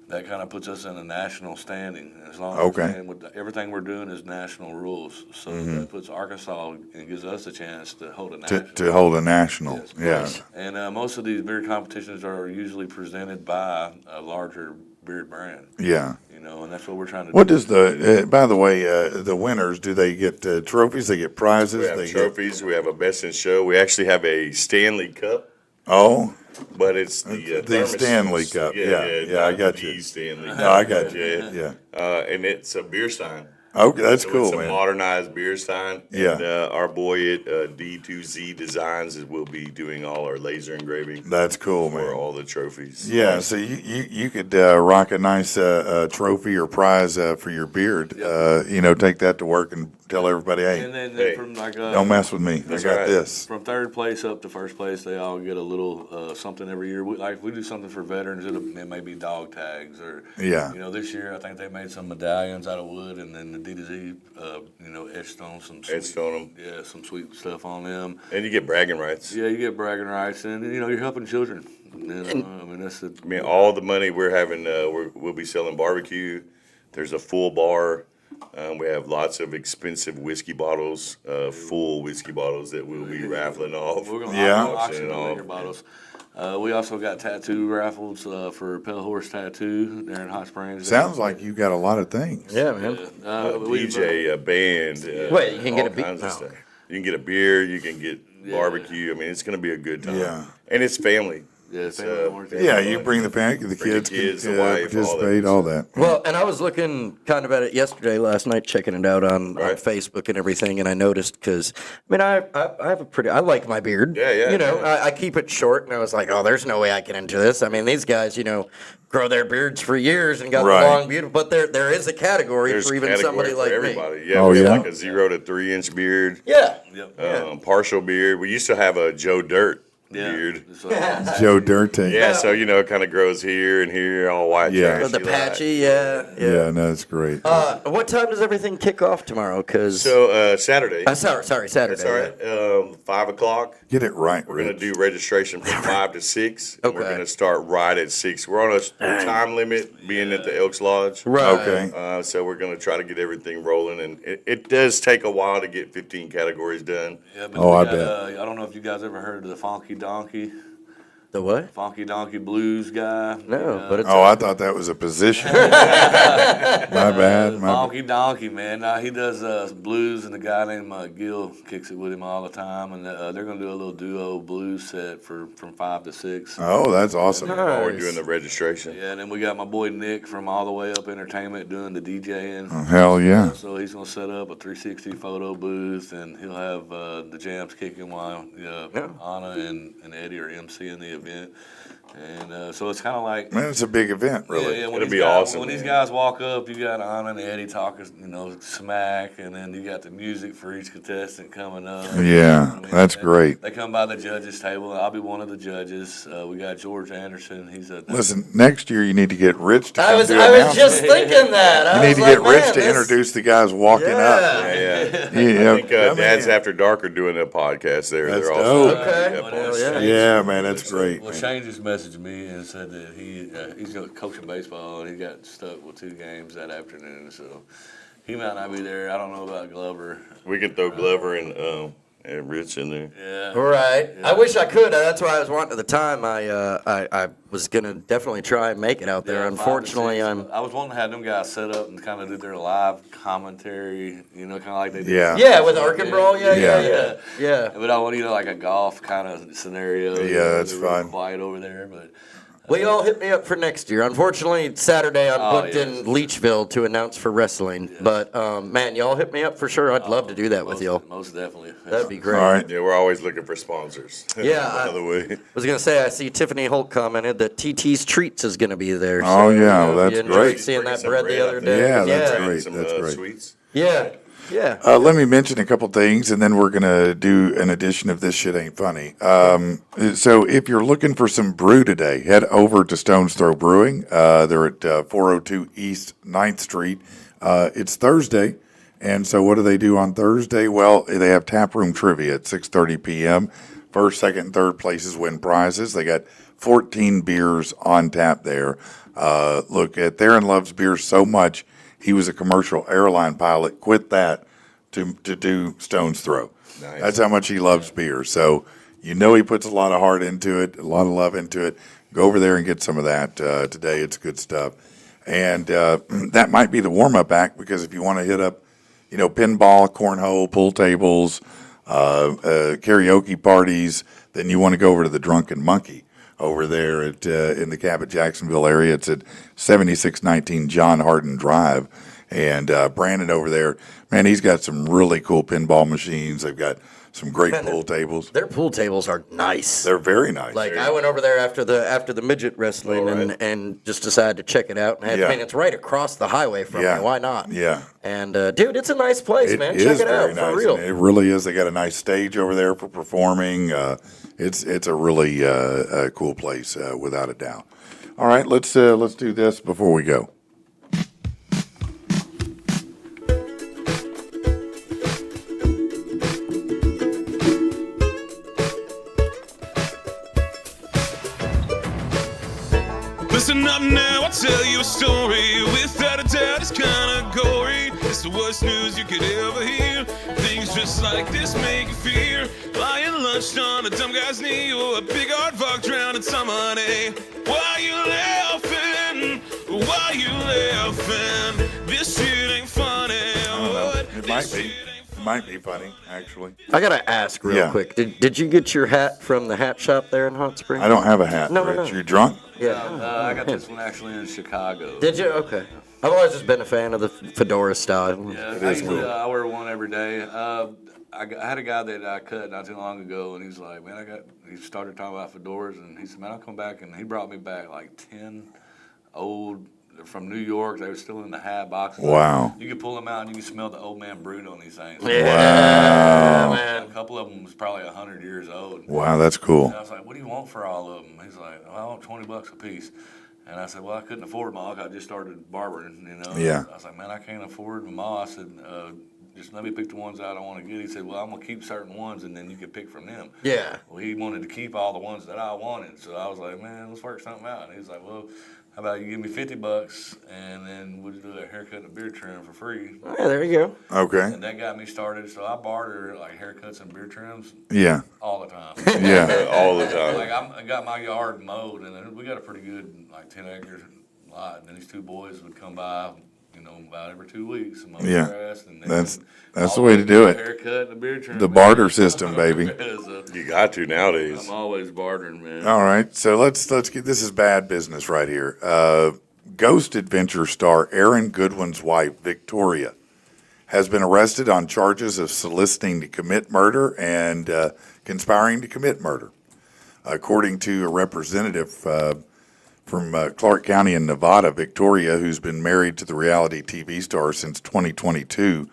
that kind of puts us in a national standing. As long as everything we're doing is national rules, so that puts Arkansas and gives us a chance to hold a national. To hold a national, Yes. And most of these beard competitions are usually presented by a larger beard brand. Yeah. And that's what we're trying to do. What does by the way, the winners, do they get trophies? They get prizes? We have trophies. We have a best in show. We actually have a Stanley Cup. Oh. But it's the Stanley Cup. Yeah, I got you. Stanley Cup. No, I got you. Yeah. And it's a beer sign. Okay, that's cool, it's man. a modernized beer sign. Yeah. And our boy at D2Z Designs will be doing all our laser engraving. That's cool, man. For all the trophies. Yeah, so you could rock a nice trophy or prize for your beard. Take that to work and tell everybody, hey, And then from like don't mess with me. I got this. From 3rd place up to 1st place, they all get a little something every year. If we do something for veterans, it may be dog tags or this year I think they made some medallions out of wood, and then the D2Z etched on some sweet stuff on them. And you get bragging rights. Yeah, you get bragging rights, and you're helping children. All the money we're having, we'll be selling barbecue. There's a full bar. We have lots of expensive whiskey bottles, full whiskey bottles that we'll be raffling off. We're going to auction the liquor bottles. We also got tattoo raffles for Pale Horse Tattoo there in Hot Springs. Sounds like you got a lot of things. Yeah, man. DJ, a band. Wait, you can get a beer. Stuff. You can get a beer. You can get barbecue. I mean, it's going to be a good time. Yeah. And it's family. Yeah, you bring the kids, the wife, participate, all that. Well, and I was looking kind of at it yesterday, last night, checking it out on Facebook and everything, and I noticed because I have I like my beard. Yeah. I keep it short, and I was like, oh, there's no way I get into this. I mean, these guys, grow their beards for years and got the long, beautiful. But there is a category for even somebody like everybody. me. Yeah, we have like a 0 to 3 inch beard. Yeah. Partial beard. We used to have a Joe Dirt. Beard. Joe Dirty. Yeah, so it kind of grows here and here, all white. Yeah, the patchy. Yeah, no, it's great. What time does everything kick off tomorrow? Saturday. Sorry, Saturday. That's all right. 5 o'clock. Get it right. We're going to do registration from 5 to 6. And we're going to start right at 6. We're on a time limit, being at the Elks Lodge. Right. Okay. So we're going to try to get everything rolling, and it does take a while to get 15 categories done. Yeah, but I bet. I don't know if you guys ever heard of the Funky Donkey. The what? Funky Donkey Blues guy. No, but it's. I thought that was a position. My bad. Funky Donkey, man. Now he does blues, and the guy named Gil kicks it with him all the time, and they're gonna do a little duo blues set from 5 to 6. Oh, that's awesome. While we're doing the registration. Yeah, and then we got my boy Nick from All the Way Up Entertainment doing the DJing. Oh, hell yeah. So he's gonna set up a 360 photo booth, and he'll have the jams kicking while Anna and Eddie are emceeing the event. And so it's kind of like, man, it's a big event, really. Yeah, it'll be awesome. When these guys walk up, you got Anna and Eddie talking, smack, and then you got the music for each contestant coming up. Yeah, that's great. They come by the judges' table. I'll be one of the judges. We got George Anderson. Listen, next year you need to get Rich to come I was just thinking that. You need to get Rich to introduce the guys walking up. Yeah. I think Dads After Dark are doing a podcast there. That's They're also dope. Okay. Yeah, man, that's great. Well, Shane just messaged me and said that he's coaching baseball, and he got stuck with 2 games that afternoon, so he might not be there. I don't know about Glover. We can throw Glover and Rich in there. Yeah. Right. Yeah. I wish I could. That's why I was wanting at the time. I was gonna definitely try and make it out there. Unfortunately, I was wanting to have them guys set up and kind of do their live commentary. Kind of like they did. Yeah, with Arkansas. Yeah. But I want like a golf kind of scenario. Yeah, that's fine. Quiet over there, but. Well, y'all hit me up for next year. Unfortunately, Saturday I'm booked in Leechville to announce for wrestling. Yes. But, man, y'all hit me up for sure. I'd love to do that with y'all. Most definitely. That'd be great. All right. Yeah, we're always looking for sponsors. Yeah. By the way. I was going to say, I see Tiffany Holt commented that TT's Treats is going to be there. Oh, yeah, that's great. Seeing that bread the other day. Yeah, that's great. That's great. Sweets. Yeah. Yeah. Let me mention a couple things, and then we're going to do an edition of This Shit Ain't Funny. So if you're looking for some brew today, head over to Stone's Throw Brewing. They're at 402 East 9th Street. It's Thursday, and so what do they do on Thursday? Well, they have taproom trivia at 6:30 p.m. First, second, and third places win prizes. They got 14 beers on tap there. Look, Theron loves beer so much, he was a commercial airline pilot, quit that to do Stone's Throw. Nice. That's how much he loves beer. So you know he puts a lot of heart into it, a lot of love into it. Go over there and get some of that today. It's good stuff. And that might be the warm-up act, because if you want to hit up, pinball, cornhole, pool tables, karaoke parties, then you want to go over to the Drunken Monkey over there in the Cabot Jacksonville area. It's at 7619 John Hardin Drive. And Brandon over there, man, he's got some really cool pinball machines. They've got some great pool tables. Their pool tables are nice. They're very nice. Like, I went over there after the midget wrestling and just decided to check it out. And Yeah. I mean, it's right across the highway from Yeah. me. Why not? Yeah. And dude, it's a nice place, man. Check is it out very nice. for real. It really is. They got a nice stage over there for performing. It's a really cool place, without a doubt. All right, let's do this before we go. Listen up now, I'll tell you a story. Without a doubt, it's kinda gory. It's the worst news you could ever hear. Things just like this make you fear. Lying lunched on a dumb guy's knee, or a big hard fuck drowning some honey. Why you laughing? Why you laughing? This shit ain't funny. It might be. Might be funny, actually. I gotta ask real quick. Did you get your hat from the hat shop there in Hot Springs? I don't have a hat, No, Rich. no. You drunk? Yeah. I got this one actually in Chicago. Did you? Okay. I've always just been a fan of the fedora style. Yeah, I wear one every day. I had a guy that I cut not too long ago, and he's like, man, he started talking about fedoras, and he said, man, I'll come back, and he brought me back like 10 old, from New York. They were still in the hat boxes. Wow. You could pull them out, and you could smell the old man brood on these things. Yeah, Wow. man. A couple of them was probably 100 years old. Wow, that's cool. And I was like, what do you want for all of them? He's like, well, I want $20 a piece. And I said, well, I couldn't afford them all. I just started barbering, Yeah. I was like, man, I can't afford them all. I said, just let me pick the ones out I want to get. He said, well, I'm going to keep certain ones, and then you can pick from them. Yeah. Well, he wanted to keep all the ones that I wanted. So I was like, man, let's work something out. And he's like, well, how about you give me $50, and then we'll do a haircut and a beard trim for free. Oh, yeah, there you go. Okay. And that got me started. So I barter like haircuts and beard trims Yeah. all the time. Yeah. All the time. Like I got my yard mowed, and then we got a pretty good 10-acre lot. And then these two boys would come by, about every 2 weeks and mow the Yeah. grass. And That's the way to do it. Haircut and a beard trim. The man. barter system, baby. You got to nowadays. I'm always bartering, man. All right, so let's get, this is bad business right here. Ghost Adventure star Aaron Goodwin's wife, Victoria, has been arrested on charges of soliciting to commit murder and conspiring to commit murder. According to a representative from Clark County in Nevada, Victoria, who's been married to the reality TV star since 2022,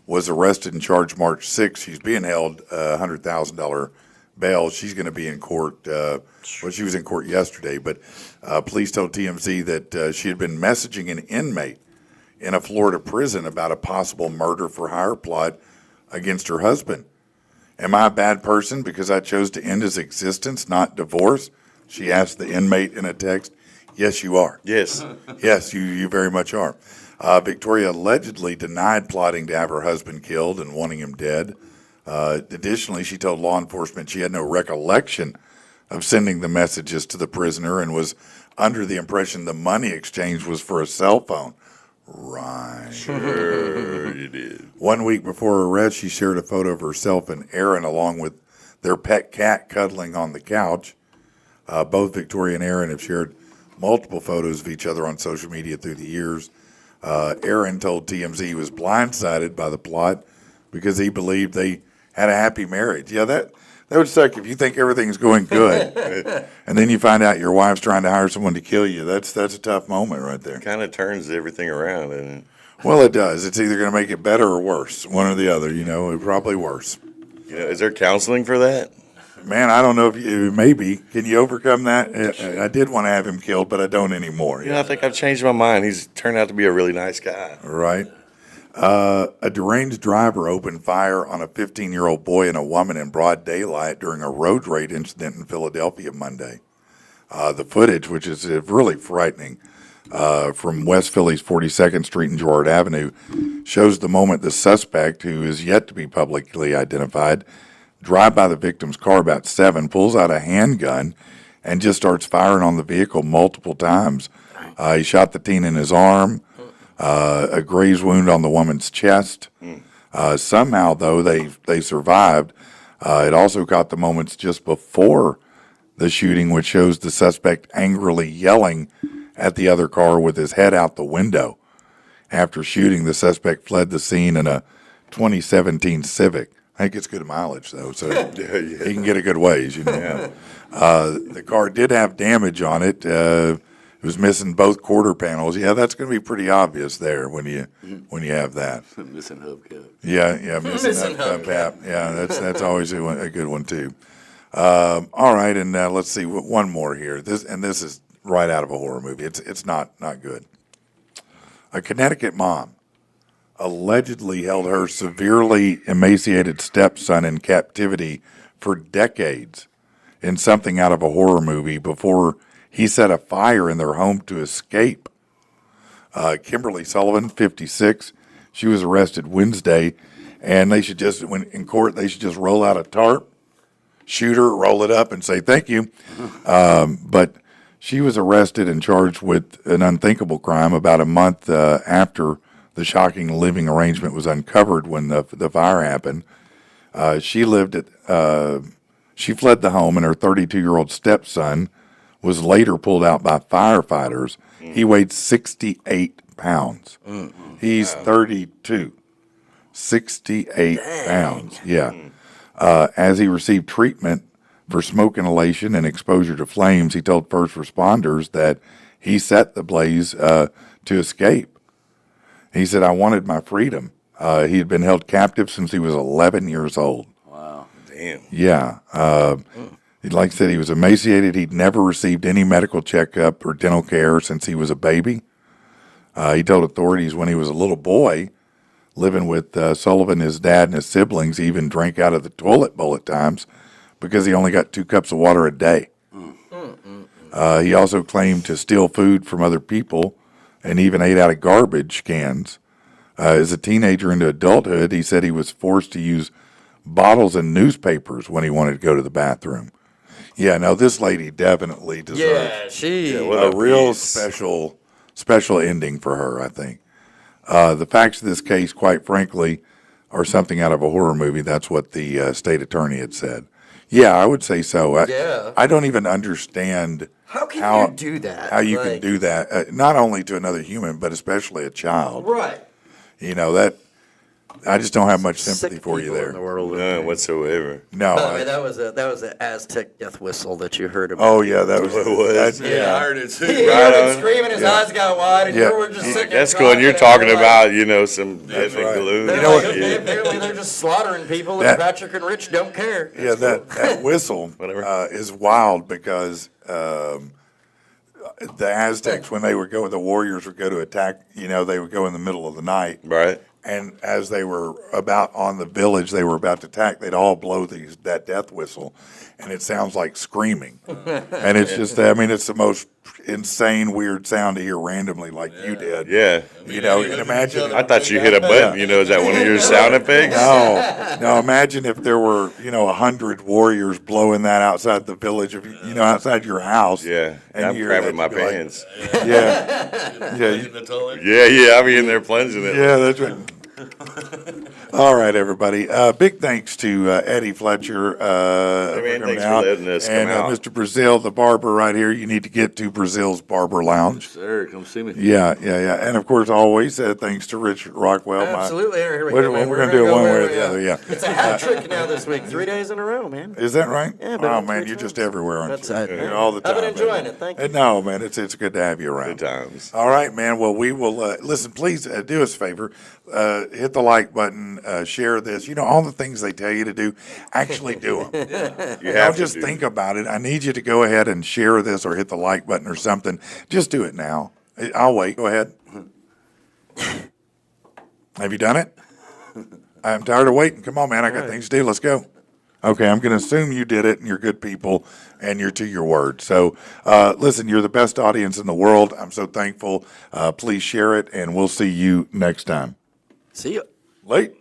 was arrested and charged March 6th. She's being held $100,000 bail. She's going to be in court. She was in court yesterday, but police told TMZ that she had been messaging an inmate in a Florida prison about a possible murder for hire plot against her husband. Am I a bad person because I chose to end his existence, not divorce? She asked the inmate in a text. Yes, you are. Yes. Yes, you very much are. Victoria allegedly denied plotting to have her husband killed and wanting him dead. Additionally, she told law enforcement she had no recollection of sending the messages to the prisoner and was under the impression the money exchange was for a cell phone. Right. Sure you did. 1 week before her arrest, she shared a photo of herself and Aaron along with their pet cat cuddling on the couch. Both Victoria and Aaron have shared multiple photos of each other on social media through the years. Aaron told TMZ he was blindsided by the plot because he believed they had a happy marriage. Yeah, that would suck if you think everything's going good and then you find out your wife's trying to hire someone to kill you. That's a tough moment right there. Kind of turns everything around, and Well, it does. It's either going to make it better or worse, one or the other. Probably worse. Is there counseling for that? Man, I don't know if you maybe can you overcome that. I did want to have him killed, but I don't anymore. I think I've changed my mind. He's turned out to be a really nice guy. Right. A deranged driver opened fire on a 15-year-old boy and a woman in broad daylight during a road rage incident in Philadelphia Monday. The footage, which is really frightening, from West Philly's 42nd Street and Girard Avenue, shows the moment the suspect, who is yet to be publicly identified, drive by the victim's car about 7, pulls out a handgun, and just starts firing on the vehicle multiple times. He shot the teen in his arm, a graze wound on the woman's chest. Somehow, though, they survived. It also caught the moments just before the shooting, which shows the suspect angrily yelling at the other car with his head out the window. After shooting, the suspect fled the scene in a 2017 Civic. I think it's good mileage, though, so he can get a good ways, The car did have damage on it. It was missing both quarter panels. Yeah, that's going to be pretty obvious there when you have that. Missing hubcap. Yeah, missing hubcap. Yeah, that's always a good one too. All right, and let's see one more here. This is right out of a horror movie. It's not good. A Connecticut mom allegedly held her severely emaciated stepson in captivity for decades in something out of a horror movie before he set a fire in their home to escape. Kimberly Sullivan, 56, she was arrested Wednesday, and they should just, when in court, they should just roll out a tarp, shoot her, roll it up, and say thank you. But she was arrested and charged with an unthinkable crime about a month after the shocking living arrangement was uncovered when the fire happened. She fled the home, and her 32-year-old stepson was later pulled out by firefighters. He weighed 68 pounds. He's 32. 68 pounds. Yeah. As he received treatment for smoke inhalation and exposure to flames, he told first responders that he set the blaze to escape. He said, "I wanted my freedom." He had been held captive since he was 11 years old. Wow. Damn. Yeah. Like I said, he was emaciated. He'd never received any medical checkup or dental care since he was a baby. He told authorities when he was a little boy, living with Sullivan, his dad, and his siblings, he even drank out of the toilet bowl at times because he only got 2 cups of water a day. He also claimed to steal food from other people and even ate out of garbage cans. As a teenager into adulthood, he said he was forced to use bottles and newspapers when he wanted to go to the bathroom. Yeah, no, this lady definitely deserves a real special ending for her, I think. The facts of this case, quite frankly, are something out of a horror movie. That's what the state attorney had said. Yeah, I would say so. I don't even understand How can you do that? How you can do that, not only to another human, but especially a child. Right. That I just don't have much sympathy for you there. In the world. None whatsoever. No. By the way, that was an Aztec death whistle that you heard about. Oh yeah, that was. Yeah, I heard it too. He heard him screaming, his eyes got wide, and you were just sitting there. That's cool. And you're talking about, some That's ethnic right. balloon. They're like, okay, apparently they're just slaughtering people, and Patrick and Rich don't care. Yeah, that whistle is wild because the Aztecs, when they would go, the warriors would go to attack. They would go in the middle of the night, Right. and as they were about on the village, they were about to attack. They'd all blow that death whistle, and it sounds like screaming. And it's just, it's the most insane, weird sound to hear randomly, like you did. Yeah. And imagine. I thought you hit a button. Is that one of your sound effects? No, imagine if there were, 100 warriors blowing that outside the village of, outside your house. Yeah. And I'm you're crapping my you'd be like, pants. Yeah. In the toilet. Yeah, I'll be in there plunging it. Yeah, that's right. All right, everybody. Big thanks to Eddie Fletcher for man, coming thanks for out, letting us come and out. Mr. Brazeal, the barber right here. You need to get to Brazeal's Barber Lounge. Sir, come see me. Yeah, and of course, always thanks to Richard Rockwell. Absolutely. Here we We're go, man. going to do it one way or the yeah. other. Yeah, It's a hat trick now this week. 3 days in a row, man. is that right? Yeah, but oh it's man, three you're just times. everywhere, aren't That's you? it. You're all the time. I've been enjoying man. it. Thank you. No, man, it's good to have you around. Good times. All right, man. Well, we will listen. Please do us a favor. Hit the like button. Share this. You know, all the things they tell you to do. Actually, do them. You Don't have to just do. think about it. I need you to go ahead and share this or hit the like button or something. Just do it now. I'll wait. Go ahead. Have you done it? I'm tired of waiting. Come on, man. I got things to do. Let's go. Okay, I'm going to assume you did it and you're good people and you're to your word. So, listen, you're the best audience in the world. I'm so thankful. Please share it and we'll see you next time. See you. Late.